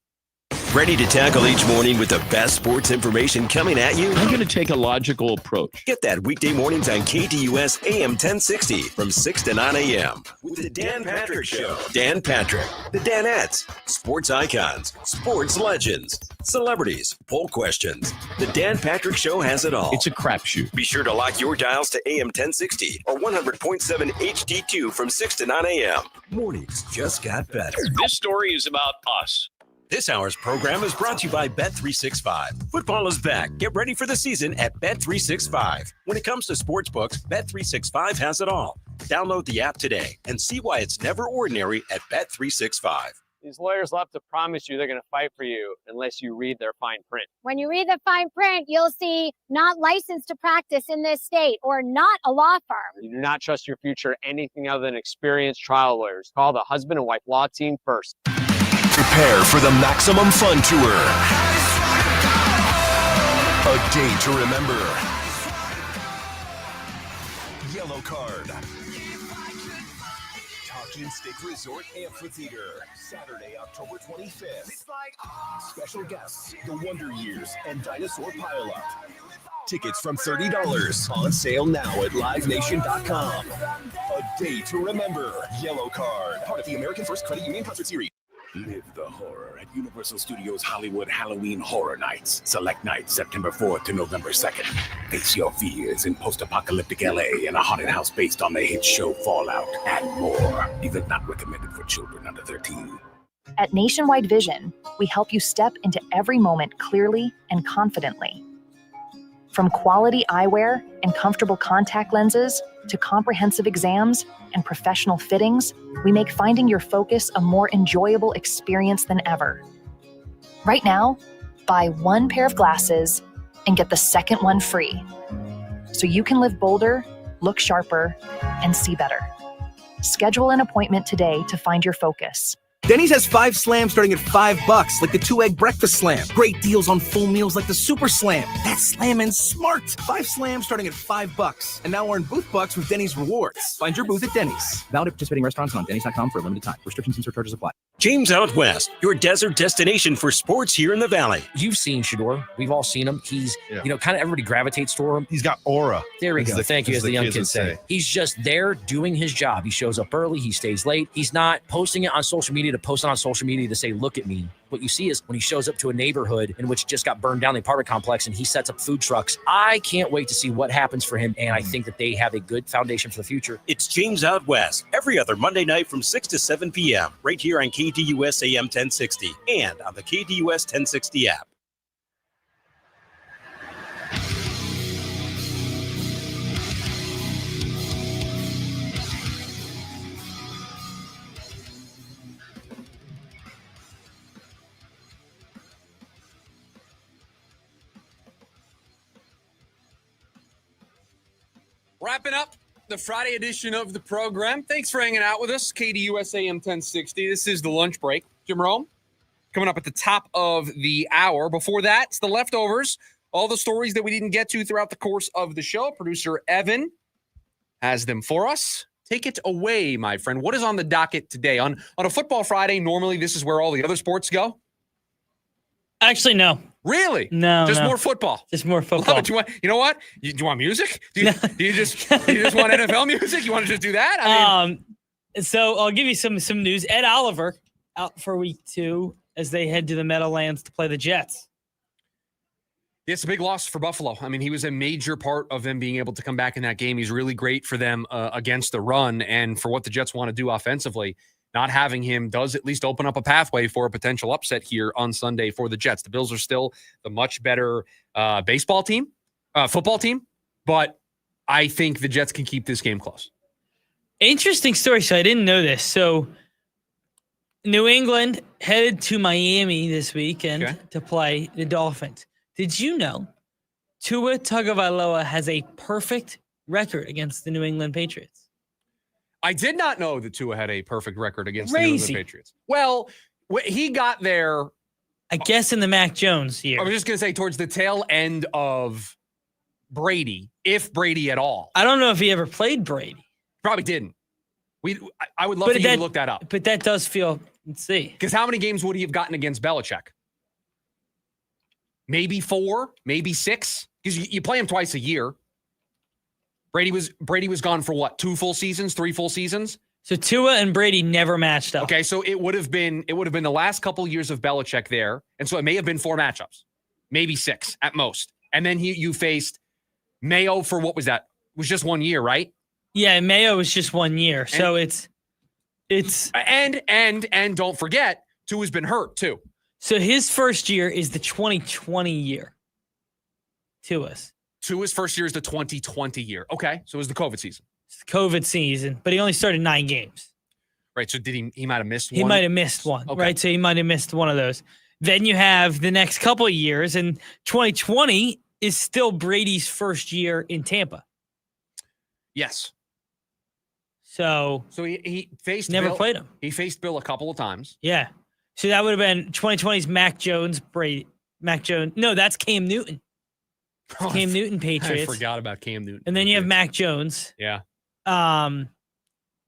Ready to tackle each morning with the best sports information coming at you? I'm going to take a logical approach. Get that weekday mornings on KDUS AM 1060 from 6 to 9 a.m. with the Dan Patrick Show. Dan Patrick, the Danettes, sports icons, sports legends, celebrities, poll questions. The Dan Patrick Show has it all. It's a crapshoot. Be sure to lock your dials to AM 1060 or 100.7 HD2 from 6 to 9 a.m. Mornings just got better. This story is about us. This hour's program is brought to you by Bet365. Football is back. Get ready for the season at Bet365. When it comes to sportsbooks, Bet365 has it all. Download the app today and see why it's never ordinary at Bet365. These lawyers love to promise you they're going to fight for you unless you read their fine print. When you read the fine print, you'll see not licensed to practice in this state or not a law firm. You do not trust your future anything other than experienced trial lawyers. Call the husband and wife law team first. Prepare for the Maximum Fun Tour. A day to remember. Yellow Card. Talking Stick Resort Amphitheater. Saturday, October 25th. Special guests, The Wonder Years and Dinosaur Pileup. Tickets from $30. On sale now at livenation.com. A day to remember. Yellow Card. Part of the American First Credit Union Concert Series. Live the horror at Universal Studios Hollywood Halloween Horror Nights. Select nights September 4th to November 2nd. Face your fears in post-apocalyptic LA in a haunted house based on the hit show Fallout and more. Event not recommended for children under 13. At Nationwide Vision, we help you step into every moment clearly and confidently. From quality eyewear and comfortable contact lenses to comprehensive exams and professional fittings, we make finding your focus a more enjoyable experience than ever. Right now, buy one pair of glasses and get the second one free, so you can live bolder, look sharper, and see better. Schedule an appointment today to find your focus. Denny's has 5 slams starting at $5, like the 2-egg breakfast slam. Great deals on full meals like the Super Slam. That's slamming smart. 5 slams starting at $5. And now earn booth bucks with Denny's rewards. Find your booth at Denny's. Valid at participating restaurants and on Denny's.com for a limited time. Restrictions and surcharges apply. James Out West, your desert destination for sports here in the Valley. You've seen Shador. We've all seen him. He's, kind of everybody gravitates toward him. He's got aura. There we go. Thank you, as the young kids say. say. He's just there doing his job. He shows up early. He stays late. He's not posting it on social media to post it on social media to say, look at me. What you see is when he shows up to a neighborhood in which just got burned down, the apartment complex, and he sets up food trucks. I can't wait to see what happens for him, and I think that they have a good foundation for the future. It's James Out West, every other Monday night from 6 to 7 p.m., right here on KDUS AM 1060 and on the KDUS 1060 app. Wrapping up the Friday edition of the program. Thanks for hanging out with us. KDUS AM 1060. This is the lunch break. Jim Rome coming up at the top of the hour. Before that, it's the leftovers. All the stories that we didn't get to throughout the course of the show. Producer Evan has them for us. Take it away, my friend. What is on the docket today? On a Football Friday, normally this is where all the other sports go. Actually, no. Really? No. Just more football. Just more football. Do you know what? Do you want music? Do you just want NFL music? You want to just do that? So I'll give you some news. Ed Oliver out for week 2 as they head to the Meadowlands to play the Jets. It's a big loss for Buffalo. I mean, he was a major part of them being able to come back in that game. He's really great for them against the run and for what the Jets want to do offensively. Not having him does at least open up a pathway for a potential upset here on Sunday for the Jets. The Bills are still the much better football team, but I think the Jets can keep this game close. Interesting story. So I didn't know this. So New England headed to Miami this weekend to play the Dolphins. Did you know Tua Tagovailoa has a perfect record against the New England Patriots? I did not know that Tua had a perfect record against the New England Patriots. Well, he got there, I guess, in the Mac Jones year. I was just going to say towards the tail end of Brady, if Brady at all. I don't know if he ever played Brady. Probably didn't. I would love for you to look that up. But that does feel, let's see. Because how many games would he have gotten against Belichick? Maybe 4, maybe 6. Because you play him twice a year. Brady was gone for what? 2 full seasons, 3 full seasons? So Tua and Brady never matched up. Okay, so it would have been the last couple years of Belichick there, and so it may have been 4 matchups, maybe 6 at most. And then you faced Mayo for what was that? It was just 1 year, right? Yeah, Mayo was just 1 year. So it's and don't forget, Tua's been hurt too. So his first year is the 2020 year. Tua's first year is the 2020 year. Okay, so it was the COVID season. It's the COVID season, but he only started 9 games. Right, so did he might have missed one? He might have missed one, right? So he might have missed one of those. Then you have the next couple of years, and 2020 is still Brady's first year in Tampa. Yes. So he faced never Bill, played him. He faced Bill a couple of times. Yeah. So that would have been 2020's Mac Jones, Brady. Mac Jones. No, that's Cam Newton. Cam Newton Patriots. I forgot about Cam Newton. And then you have Mac Jones. Yeah. And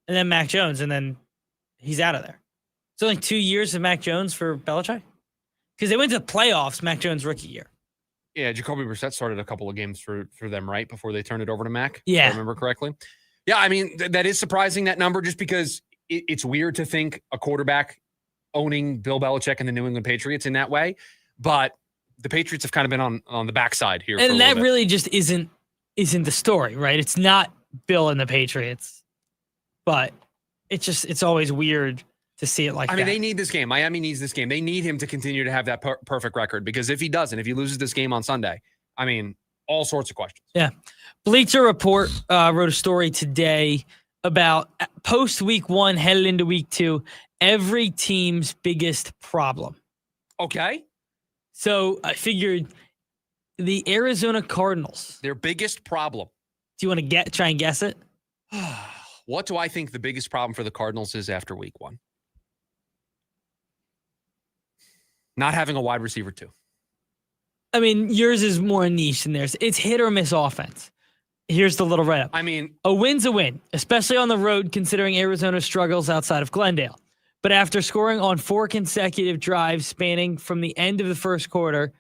then Mac Jones, and then he's out of there. It's only 2 years of Mac Jones for Belichick. Because they went to the playoffs Mac Jones' rookie year. Yeah, Jacoby Brissett started a couple of games for them, right? Before they turned it over to Mac. Yeah. If I remember correctly. Yeah, I mean, that is surprising, that number, just because it's weird to think a quarterback owning Bill Belichick and the New England Patriots in that way. But the Patriots have kind of been on the backside here. And that really just isn't the story, right? It's not Bill and the Patriots. But it's always weird to see it like that. I mean, they need this game. Miami needs this game. They need him to continue to have that perfect record, because if he doesn't, if he loses this game on Sunday, I mean, all sorts of questions. Yeah. Bleacher Report wrote a story today about post week 1, headed into week 2, every team's biggest problem. Okay. So I figured the Arizona Cardinals. Their biggest problem. Do you want to try and guess it? What do I think the biggest problem for the Cardinals is after week 1? Not having a wide receiver 2. I mean, yours is more niche than theirs. It's hit or miss offense. Here's the little write-up. I mean, a win's a win, especially on the road, considering Arizona's struggles outside of Glendale. but after scoring on 4 consecutive drives spanning from the end of the first quarter,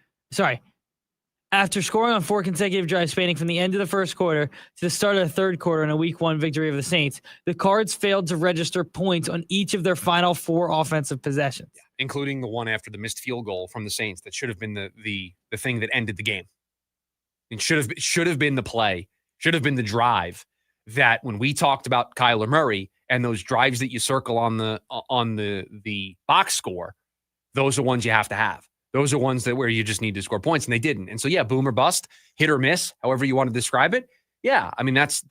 after scoring on 4 consecutive drives spanning from the end of the first quarter to the start of the third quarter in a Week 1 victory of the Saints, the Cards failed to register points on each of their final 4 offensive possessions. Yeah, including the one after the missed field goal from the Saints that should have been the thing that ended the game. It should have been the play, should have been the drive that when we talked about Kyler Murray and those drives that you circle on the box score, those are ones you have to have. Those are ones that where you just need to score points, and they didn't. And so, yeah, boom or bust, hit or miss, however you want to describe it. Yeah, I mean, that's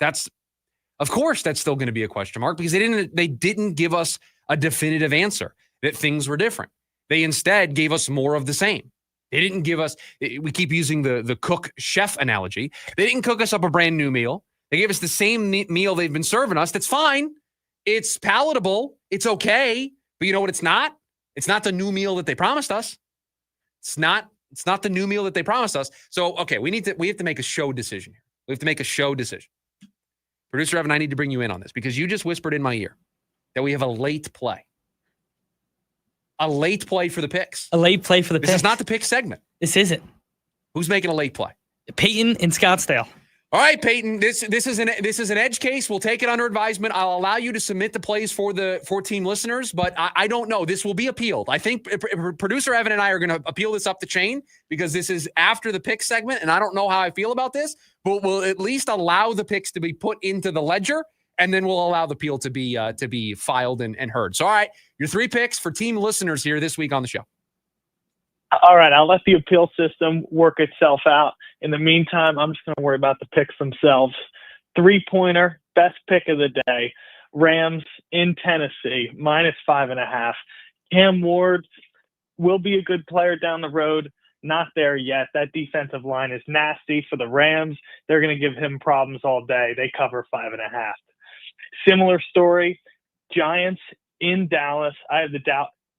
of course that's still going to be a question mark because they didn't give us a definitive answer that things were different. They instead gave us more of the same. They didn't give us. We keep using the cook chef analogy. They didn't cook us up a brand new meal. They gave us the same meal they've been serving us. That's fine. It's palatable. It's okay. But you know what? It's not. It's not the new meal that they promised us. It's not the new meal that they promised us. So, okay, we have to make a show decision here. We have to make a show decision. Producer Evan, I need to bring you in on this because you just whispered in my ear that we have a late play. A late play for the picks. A late play for the picks. This is not the pick segment. This isn't. Who's making a late play? Peyton in Scottsdale. All right, Peyton. This is an edge case. We'll take it under advisement. I'll allow you to submit the plays for team listeners, but I don't know. This will be appealed. I think producer Evan and I are going to appeal this up the chain because this is after the pick segment, and I don't know how I feel about this, but we'll at least allow the picks to be put into the ledger, and then we'll allow the appeal to be filed and heard. So, all right, your 3 picks for team listeners here this week on the show. All right, I'll let the appeal system work itself out. In the meantime, I'm just going to worry about the picks themselves. 3-pointer, best pick of the day. Rams in Tennessee, -5.5. Cam Ward will be a good player down the road. Not there yet. That defensive line is nasty for the Rams. They're going to give him problems all day. They cover 5.5. Similar story, Giants in Dallas. I have the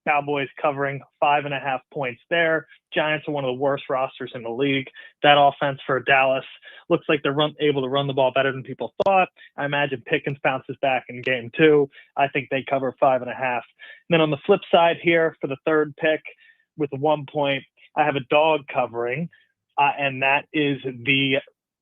Cowboys covering 5.5 points there. Giants are one of the worst rosters in the league. That offense for Dallas looks like they're able to run the ball better than people thought. I imagine Pickens bounces back in game 2. I think they cover 5.5. And then on the flip side here for the third pick with 1 point, I have a dog covering, and that is the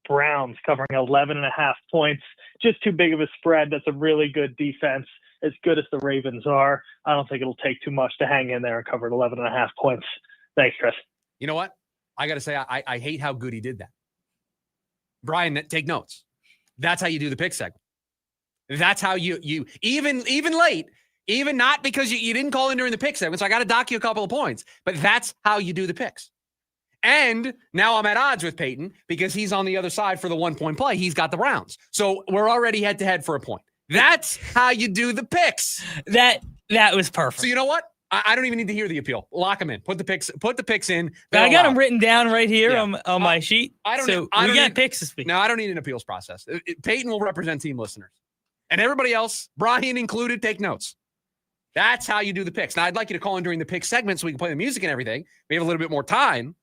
Browns covering 11.5 points. Just too big of a spread. That's a really good defense. As good as the Ravens are, I don't think it'll take too much to hang in there and cover 11.5 points. Thanks, Chris. You know what? I got to say, I hate how good he did that. Brian, take notes. That's how you do the pick segment. That's how you even late, even not because you didn't call in during the pick segment, so I got to dock you a couple of points, but that's how you do the picks. And now I'm at odds with Peyton because he's on the other side for the 1-point play. He's got the Browns. So we're already head-to-head for a point. That's how you do the picks. That was perfect. So you know what? I don't even need to hear the appeal. Lock them in. Put the picks in. I got them written down right here on my sheet. We got picks to speak. No, I don't need an appeals process. Peyton will represent team listeners. And everybody else, Brian included, take notes. That's how you do the picks. Now, I'd like you to call in during the pick segment so we can play the music and everything. We have a little bit more time.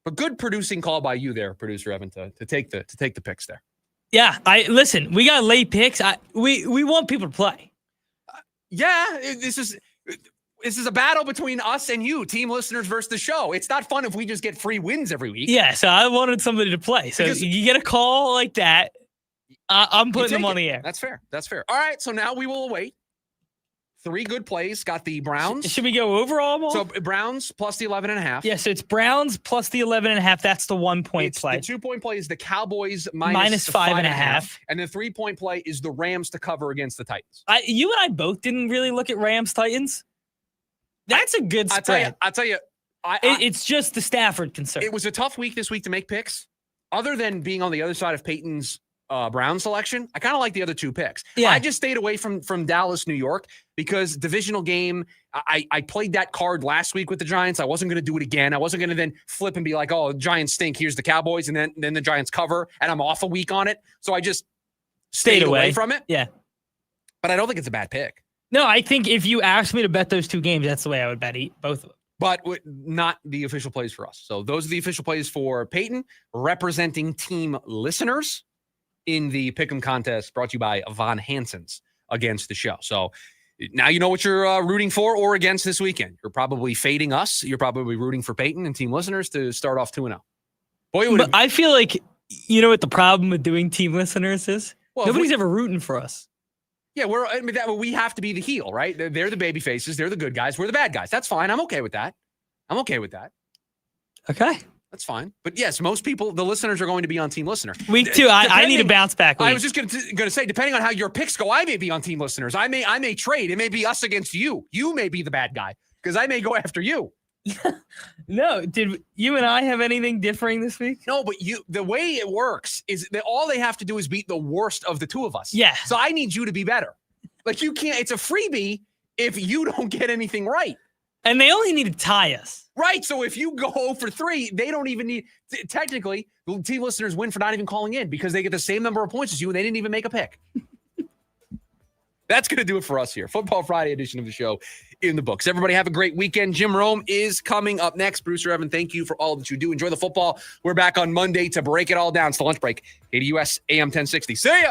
But good producing call by you there, producer Evan, to take the picks there. Yeah, listen. We got late picks. We want people to play. This is a battle between us and you, team listeners versus the show. It's not fun if we just get free wins every week. Yeah, so I wanted somebody to play. So you get a call like that, I'm putting them on the air. That's fair. All right, so now we will await. 3 good plays. Got the Browns. Should we go overall? So Browns plus the 11.5. Yeah, so it's Browns plus the 11.5. That's the 1-point play. The 2-point play is the Cowboys minus 5.5. And the 3-point play is the Rams to cover against the Titans. You and I both didn't really look at Rams Titans. That's a good spread. I'll tell you. It's just the Stafford concern. It was a tough week this week to make picks. Other than being on the other side of Peyton's Brown selection, I kind of like the other 2 picks. Yeah. I just stayed away from Dallas, New York, because divisional game, I played that card last week with the Giants. I wasn't going to do it again. I wasn't going to then flip and be like, oh, Giants stink. Here's the Cowboys. And then the Giants cover and I'm off a week on it. So I just stayed away from it. Yeah. But I don't think it's a bad pick. No, I think if you asked me to bet those 2 games, that's the way I would bet both of them. But not the official plays for us. So those are the official plays for Peyton, representing team listeners in the Pick'em contest brought to you by Von Hansen's against the show. So Now you know what you're rooting for or against this weekend. You're probably fading us. You're probably rooting for Peyton and team listeners to start off 2-0. Boy, but I feel like, you know what the problem with doing team listeners is? Well, nobody's ever rooting for us. Yeah, we have to be the heel, right? They're the baby faces. They're the good guys. We're the bad guys. That's fine. I'm okay with that. Okay. That's fine. But yes, most people, the listeners are going to be on team listener. Week 2, I need a bounce back week. I was just going to say, depending on how your picks go, I may be on team listeners. I may trade. It may be us against you. You may be the bad guy because I may go after you. No, did you and I have anything differing this week? No, but the way it works is that all they have to do is beat the worst of the two of us. Yeah. So I need you to be better. Like you can't, it's a freebie if you don't get anything right. And they only need to tie us. Right. So if you go 0 for 3, they don't even need, technically, the team listeners win for not even calling in because they get the same number of points as you and they didn't even make a pick. That's going to do it for us here. Football Friday edition of the show in the books. Everybody have a great weekend. Jim Rome is coming up next. Brewster Evan, thank you for all that you do. Enjoy the football. We're back on Monday to break it all down. It's the lunch break. ADUS AM 1060. See ya.